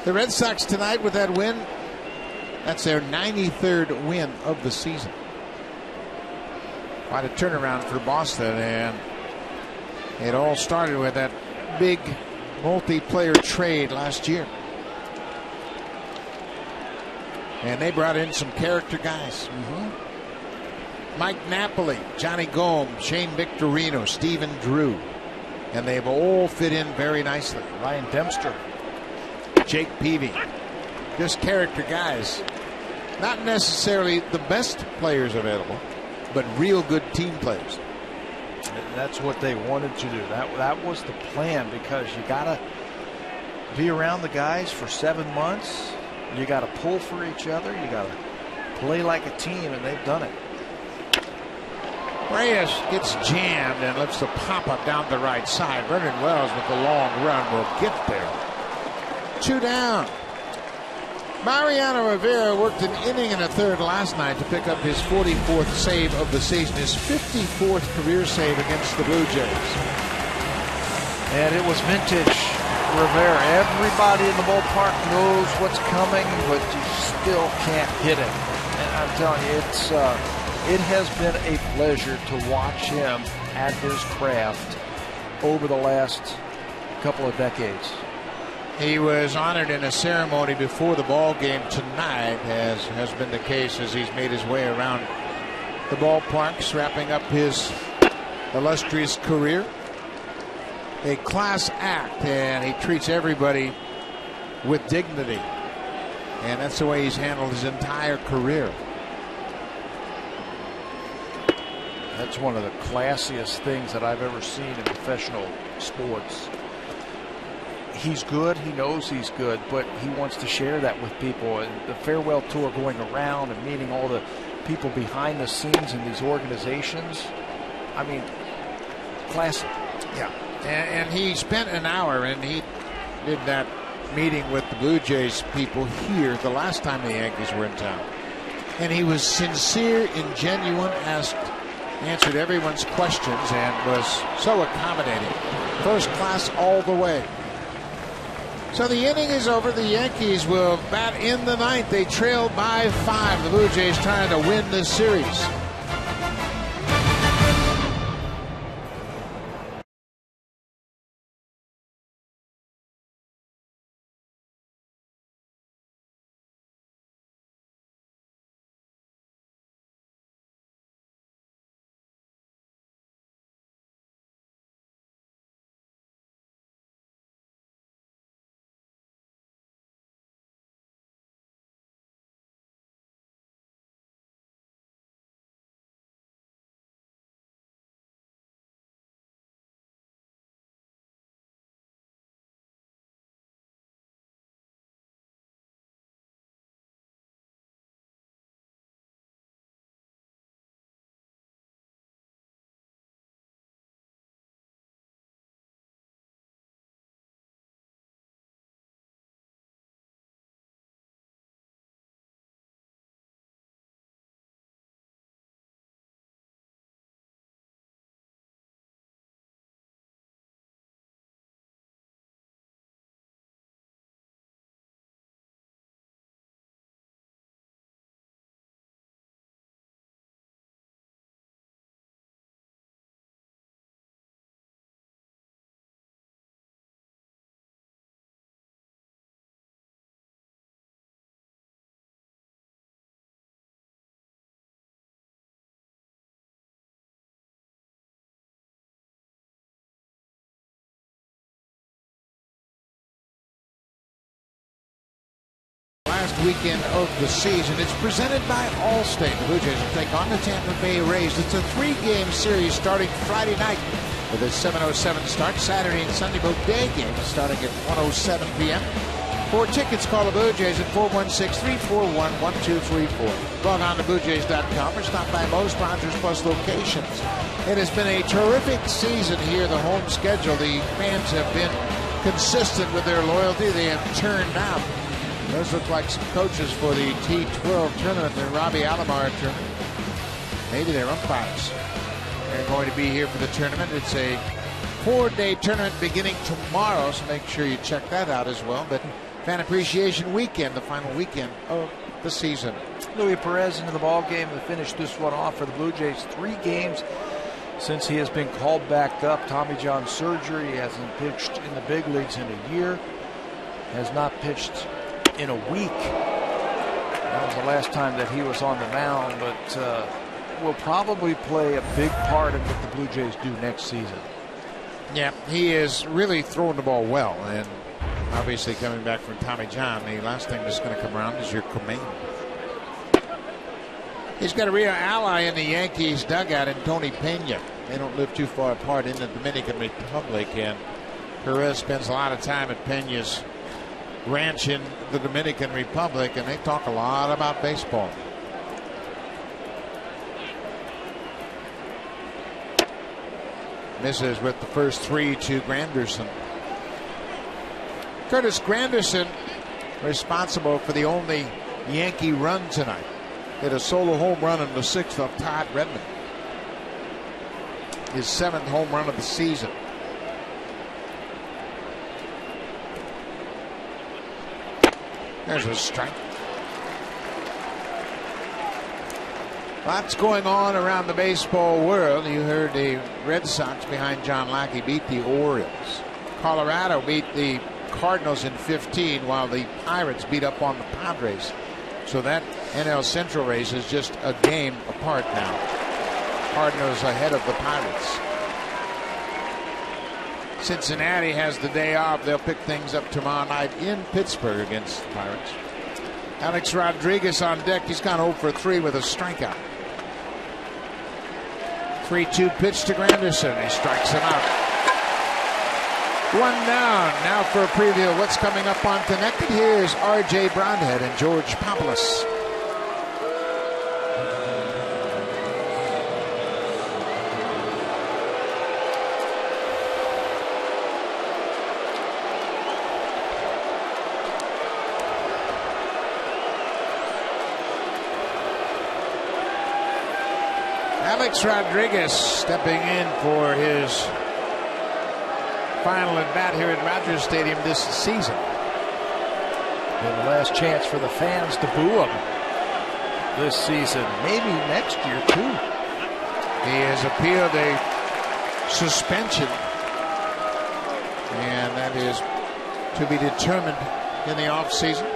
The Red Sox tonight with that win, that's their 93rd win of the season. Quite a turnaround for Boston, and it all started with that big multiplayer trade last year. And they brought in some character guys. Mike Napoli, Johnny Gomes, Shane Victorino, Stephen Drew. And they've all fit in very nicely. Ryan Dempster, Jake Peavy. Just character guys. Not necessarily the best players available, but real good team players. That's what they wanted to do. That was the plan, because you got to be around the guys for 7 months. You got to pull for each other. You got to play like a team, and they've done it. Reyes gets jammed and lifts the pop-up down the right side. Vernon Wells with the long run will get there. 2 down. Mariano Rivera worked an inning and a third last night to pick up his 44th save of the season, his 54th career save against the Blue Jays. And it was vintage Rivera. Everybody in the ballpark knows what's coming, but you still can't hit it. And I'm telling you, it has been a pleasure to watch him at his craft over the last couple of decades. He was honored in a ceremony before the ball game tonight, as has been the case as he's made his way around the ballparks, wrapping up his illustrious career. A class act, and he treats everybody with dignity. And that's the way he's handled his entire career. That's one of the classiest things that I've ever seen in professional sports. He's good. He knows he's good, but he wants to share that with people. And the farewell tour, going around and meeting all the people behind the scenes in these organizations. I mean, classic. Yeah. And he spent an hour, and he did that meeting with the Blue Jays people here the last time the Yankees were in town. And he was sincere and genuine, answered everyone's questions, and was so accommodating. First class all the way. So the inning is over. The Yankees will bat in the ninth. They trail by 5. The Blue Jays trying to win this series. Last weekend of the season. It's presented by Allstate. The Blue Jays will take on the Tampa Bay Rays. It's a 3-game series starting Friday night with a 7:07 start. Saturday and Sunday both day games starting at 1:07 p.m. For tickets, call the Blue Jays at 416-341-1234. Log on to BlueJays.com or stop by most Rogers Plus locations. It has been a terrific season here, the home schedule. The fans have been consistent with their loyalty. They have turned out. Those look like some coaches for the T12 tournament, the Robbie Alomar tournament. Maybe they're umpires. They're going to be here for the tournament. It's a 4-day tournament beginning tomorrow, so make sure you check that out as well. But Fan Appreciation Weekend, the final weekend of the season. Luis Perez into the ball game to finish this one off for the Blue Jays. 3 games since he has been called back up. Tommy John surgery. He hasn't pitched in the big leagues in a year. Has not pitched in a week. That was the last time that he was on the mound, but will probably play a big part in what the Blue Jays do next season. Yeah, he is really throwing the ball well, and obviously coming back from Tommy John, the last thing that's going to come around is your command. He's got a real ally in the Yankees dugout in Tony Pena. They don't live too far apart in the Dominican Republic, and Perez spends a lot of time at Pena's ranch in the Dominican Republic, and they talk a lot about baseball. Misses with the first 3 to Granderson. Curtis Granderson responsible for the only Yankee run tonight. Hit a solo home run in the 6th of Todd Redmond. His 7th home run of the season. There's a strike. Lots going on around the baseball world. You heard the Red Sox behind John Lackey beat the Orioles. Colorado beat the Cardinals in 15, while the Pirates beat up on the Padres. So that NL Central race is just a game apart now. Cardinals ahead of the Pirates. Cincinnati has the day off. They'll pick things up tomorrow night in Pittsburgh against the Pirates. Alex Rodriguez on deck. He's gone 0 for 3 with a strikeout. 3-2 pitch to Granderson. He strikes him out. One down. Now for a preview of what's coming up on Connected. Here's R.J. Brownhead and George Papoulos. Alex Rodriguez stepping in for his final at bat here at Rogers Stadium this season. And the last chance for the fans to boo him this season, maybe next year too. He has appealed a suspension, and that is to be determined in the offseason.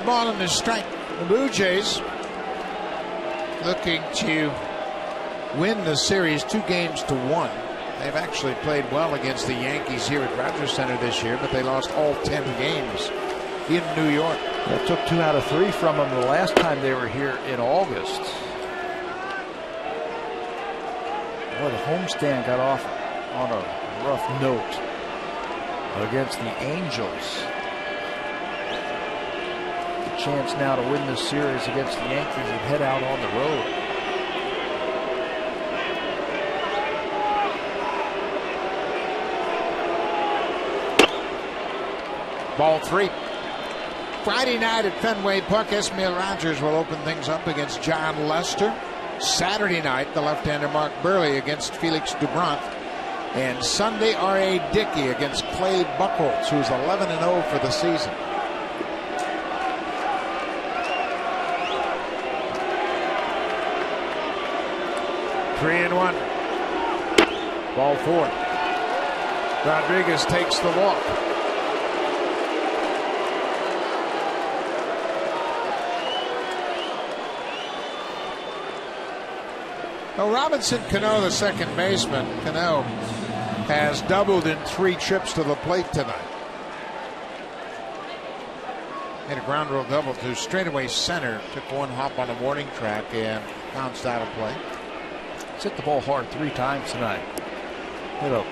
Ball in the strike. The Blue Jays looking to win the series 2-1. They've actually played well against the Yankees here at Rogers Center this year, but they lost all 10 games in New York. That took 2 out of 3 from them the last time they were here in August. Well, the homestand got off on a rough note against the Angels. Chance now to win this series against the Yankees and head out on the road. Ball 3. Friday night at Fenway Park, Esmail Rogers will open things up against John Lester. Saturday night, the left-hander Mark Burley against Felix Dubrandt. And Sunday, R.A. Dickey against Clay Buchholz, who's 11-0 for the season. Three and 1. Ball 4. Rodriguez takes the walk. Well, Robinson Cano, the second baseman, Cano has doubled in 3 trips to the plate tonight. Hit a ground rule double to straightaway center. Took one hop on the warning track and bounced out of play. Hit the ball hard 3 times tonight. Hit a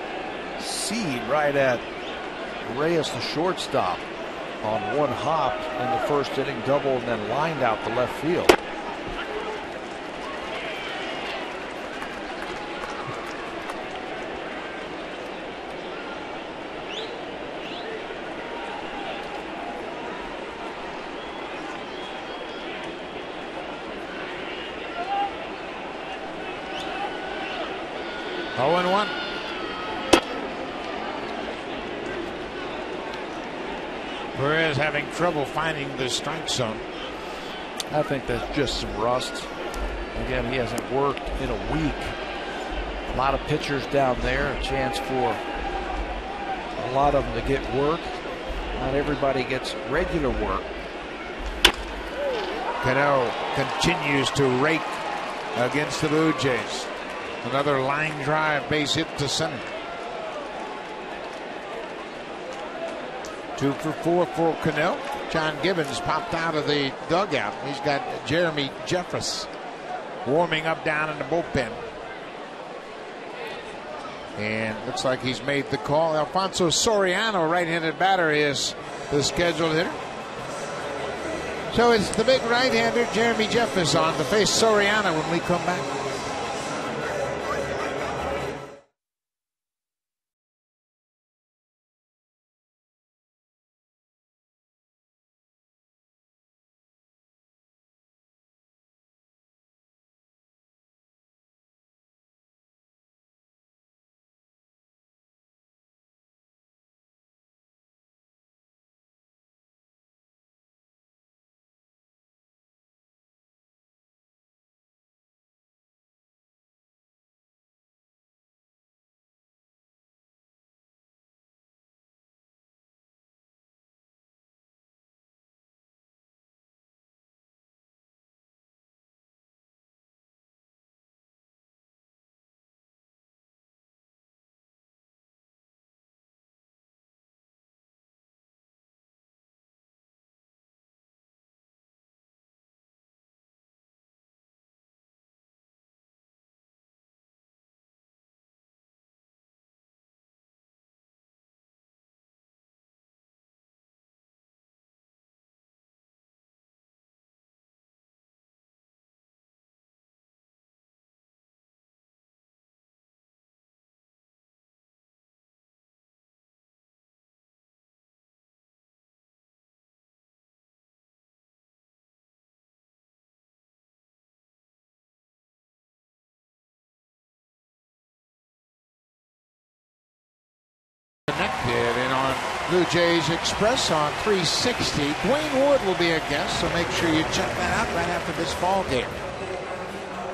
seed right at Reyes, the shortstop, on one hop in the first inning, double, and then lined out the left field. Perez having trouble finding the strike zone. I think that's just some rust. Again, he hasn't worked in a week. A lot of pitchers down there, a chance for a lot of them to get work. Not everybody gets regular work. Cano continues to rake against the Blue Jays. Another line drive, base hit to center. 2 for 4 for Cano. John Gibbons popped out of the dugout. He's got Jeremy Jeffress warming up down in the bullpen. And looks like he's made the call. Alfonso Soriano, right-handed batter, is the scheduled hitter. So it's the big right-hander, Jeremy Jeffress, on to face Soriano when we come back. Connected and on Blue Jays Express on 360. Dwayne Ward will be a guest, so make sure you check that out right after this ball game.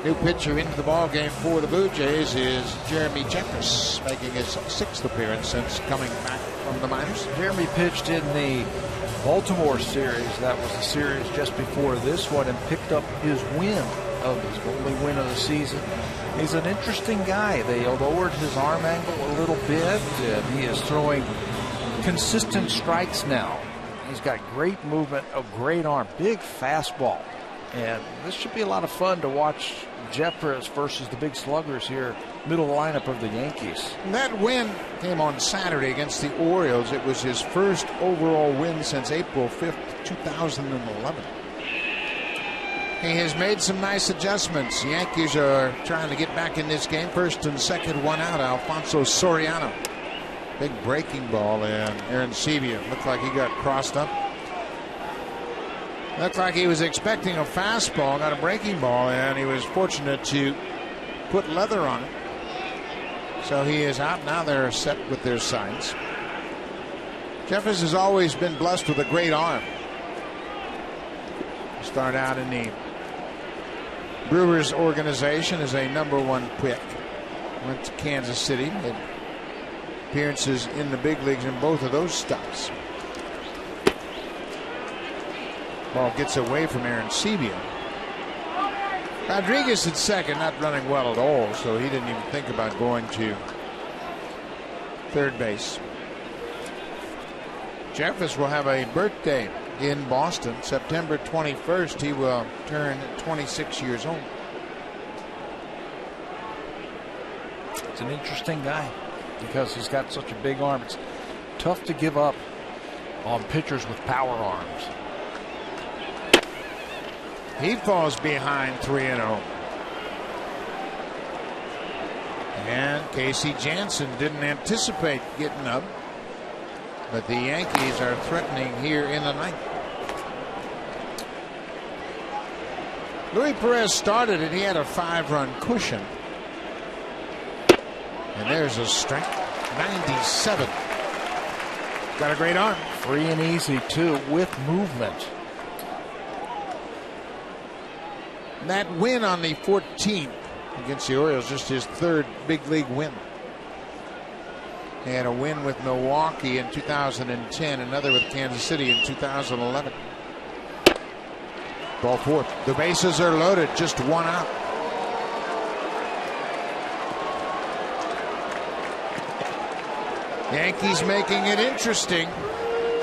New pitcher into the ball game for the Blue Jays is Jeremy Jeffress, making his 6th appearance since coming back from the minors. Jeremy pitched in the Baltimore series. That was the series just before this one, and picked up his win, of his only win of the season. He's an interesting guy. They lowered his arm angle a little bit, and he is throwing consistent strikes now. He's got great movement, a great arm, big fastball. And this should be a lot of fun to watch Jeffress versus the big sluggers here, middle lineup of the Yankees. And that win came on Saturday against the Orioles. It was his first overall win since April 5th, 2011. He has made some nice adjustments. The Yankees are trying to get back in this game. First and second, one out. Alfonso Soriano. Big breaking ball, and Aaron Sevilla looked like he got crossed up. Looked like he was expecting a fastball, got a breaking ball, and he was fortunate to put leather on it. So he is out. Now they're set with their signs. Jeffress has always been blessed with a great arm. Start out in the Brewers organization as a #1 pick. Went to Kansas City. Made appearances in the big leagues in both of those stops. Ball gets away from Aaron Sevilla. Rodriguez at second, not running well at all, so he didn't even think about going to third base. Jeffress will have a birthday in Boston. September 21st, he will turn 26 years old. It's an interesting guy because he's got such a big arm. It's tough to give up on pitchers with power arms. He falls behind 3-0. And Casey Janssen didn't anticipate getting up, but the Yankees are threatening here in the ninth. Luis Perez started it. He had a 5-run cushion. And there's a strike. 97. Got a great arm. Free and easy, too, with movement. That win on the 14th against the Orioles, just his 3rd big league win. He had a win with Milwaukee in 2010, another with Kansas City in 2011. Ball 4. The bases are loaded, just one out. Yankees making it interesting.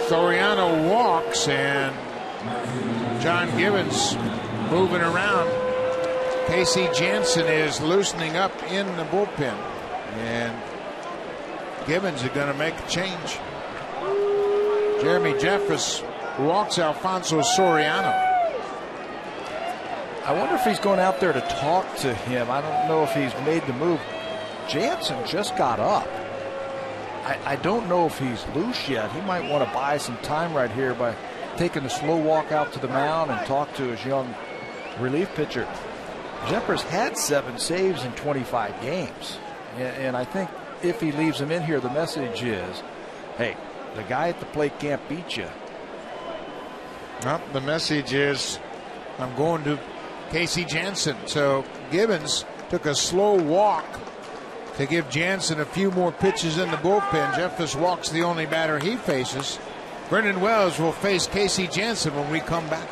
Soriano walks, and John Gibbons moving around. Casey Janssen is loosening up in the bullpen, and Gibbons are going to make a change. Jeremy Jeffress walks Alfonso Soriano. I wonder if he's going out there to talk to him. I don't know if he's made the move. Janssen just got up. I don't know if he's loose yet. He might want to buy some time right here by taking a slow walk out to the mound and talk to his young relief pitcher. Jeffress had 7 saves in 25 games. And I think if he leaves him in here, the message is, hey, the guy at the plate can't beat you. Well, the message is, I'm going to Casey Janssen. So Gibbons took a slow walk to give Janssen a few more pitches in the bullpen. Jeffress walks the only batter he faces. Brendan Wells will face Casey Janssen when we come back.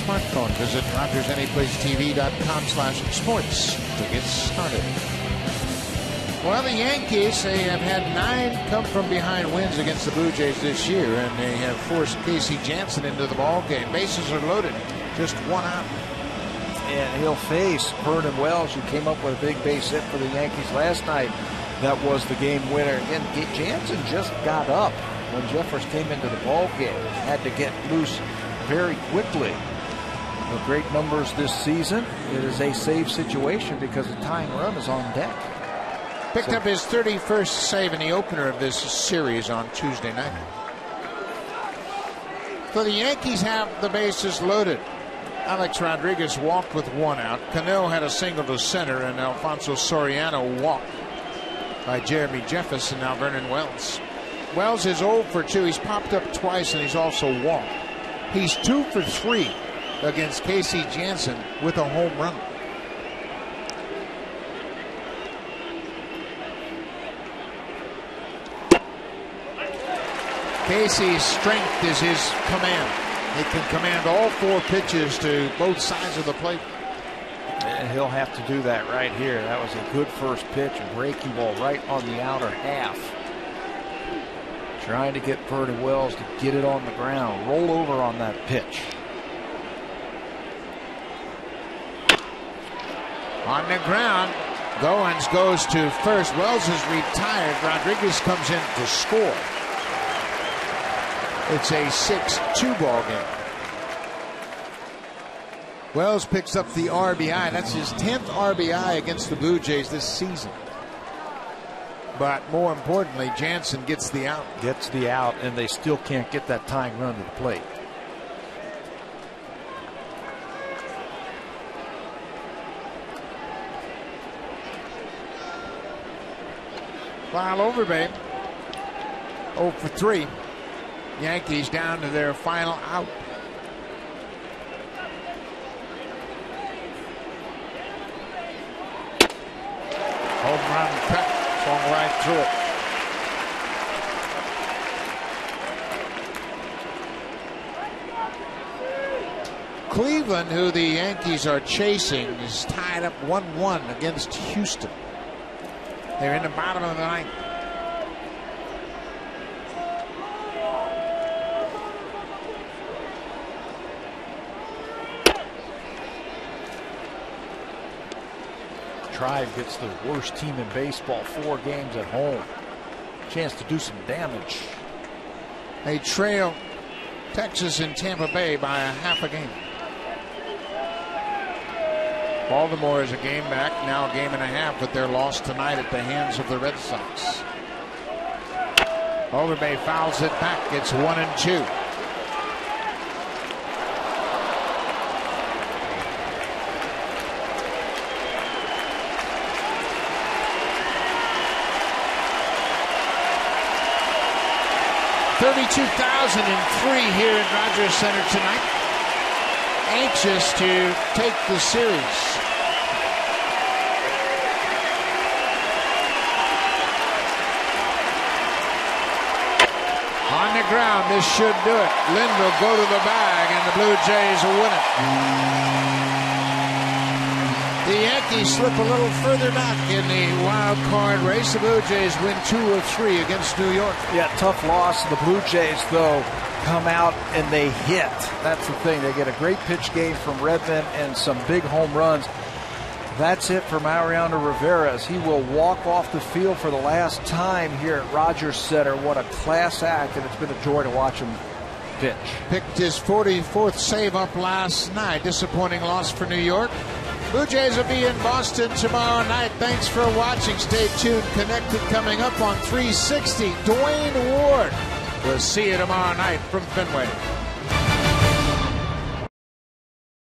smartphone. Visit RogersAnyplaceTV.com/sports to get started. Well, the Yankees, they have had 9 come-from-behind wins against the Blue Jays this year, and they have forced Casey Janssen into the ball game. Bases are loaded, just 1 out. And he'll face Vernon Wells, who came up with a big base hit for the Yankees last night. That was the game winner. Again, Jansen just got up when Jeffers came into the ball game. Had to get loose very quickly. With great numbers this season, it is a save situation because the tying run is on deck. Picked up his 31st save in the opener of this series on Tuesday night. So the Yankees have the bases loaded. Alex Rodriguez walked with 1 out. Cano had a single to center, and Alfonso Soriano walked by Jeremy Jeffers, and now Vernon Wells. Wells is 0 for 2. He's popped up twice, and he's also walked. He's 2 for 3 against Casey Janssen with a home run. Casey's strength is his command. He can command all 4 pitches to both sides of the plate. And he'll have to do that right here. That was a good first pitch, a breaking ball right on the outer half. Trying to get Vernon Wells to get it on the ground, roll over on that pitch. On the ground, Goins goes to first. Wells is retired. Rodriguez comes in to score. It's a 6-2 ball game. Wells picks up the RBI. That's his 10th RBI against the Blue Jays this season. But more importantly, Jansen gets the out. Gets the out, and they still can't get that tying run to the plate. Lyle Overbay, 0 for 3. Yankees down to their final out. Home run cut, swung right through it. Cleveland, who the Yankees are chasing, is tied up 1-1 against Houston. They're in the bottom of the 9th. Tribe gets the worst team in baseball, 4 games at home. Chance to do some damage. They trail Texas and Tampa Bay by a half a game. Baltimore is a game back, now a game and a half, with their loss tonight at the hands of the Red Sox. Overbay fouls it back. It's 1-2. $32,003 here at Rogers Center tonight. Anxious to take the series. On the ground, this should do it. Lynn will go to the bag, and the Blue Jays will win it. The Yankees slip a little further back in the wild card race. The Blue Jays win 2 of 3 against New York. Yeah, tough loss. The Blue Jays, though, come out and they hit. That's the thing. They get a great pitch game from Redmond and some big home runs. That's it for Mariano Rivera, as he will walk off the field for the last time here at Rogers Center. What a class act, and it's been a joy to watch him pitch. Picked his 44th save up last night. Disappointing loss for New York. Blue Jays will be in Boston tomorrow night. Thanks for watching. Stay tuned. Connected coming up on 360. Dwayne Ward. We'll see you tomorrow night from Fenway.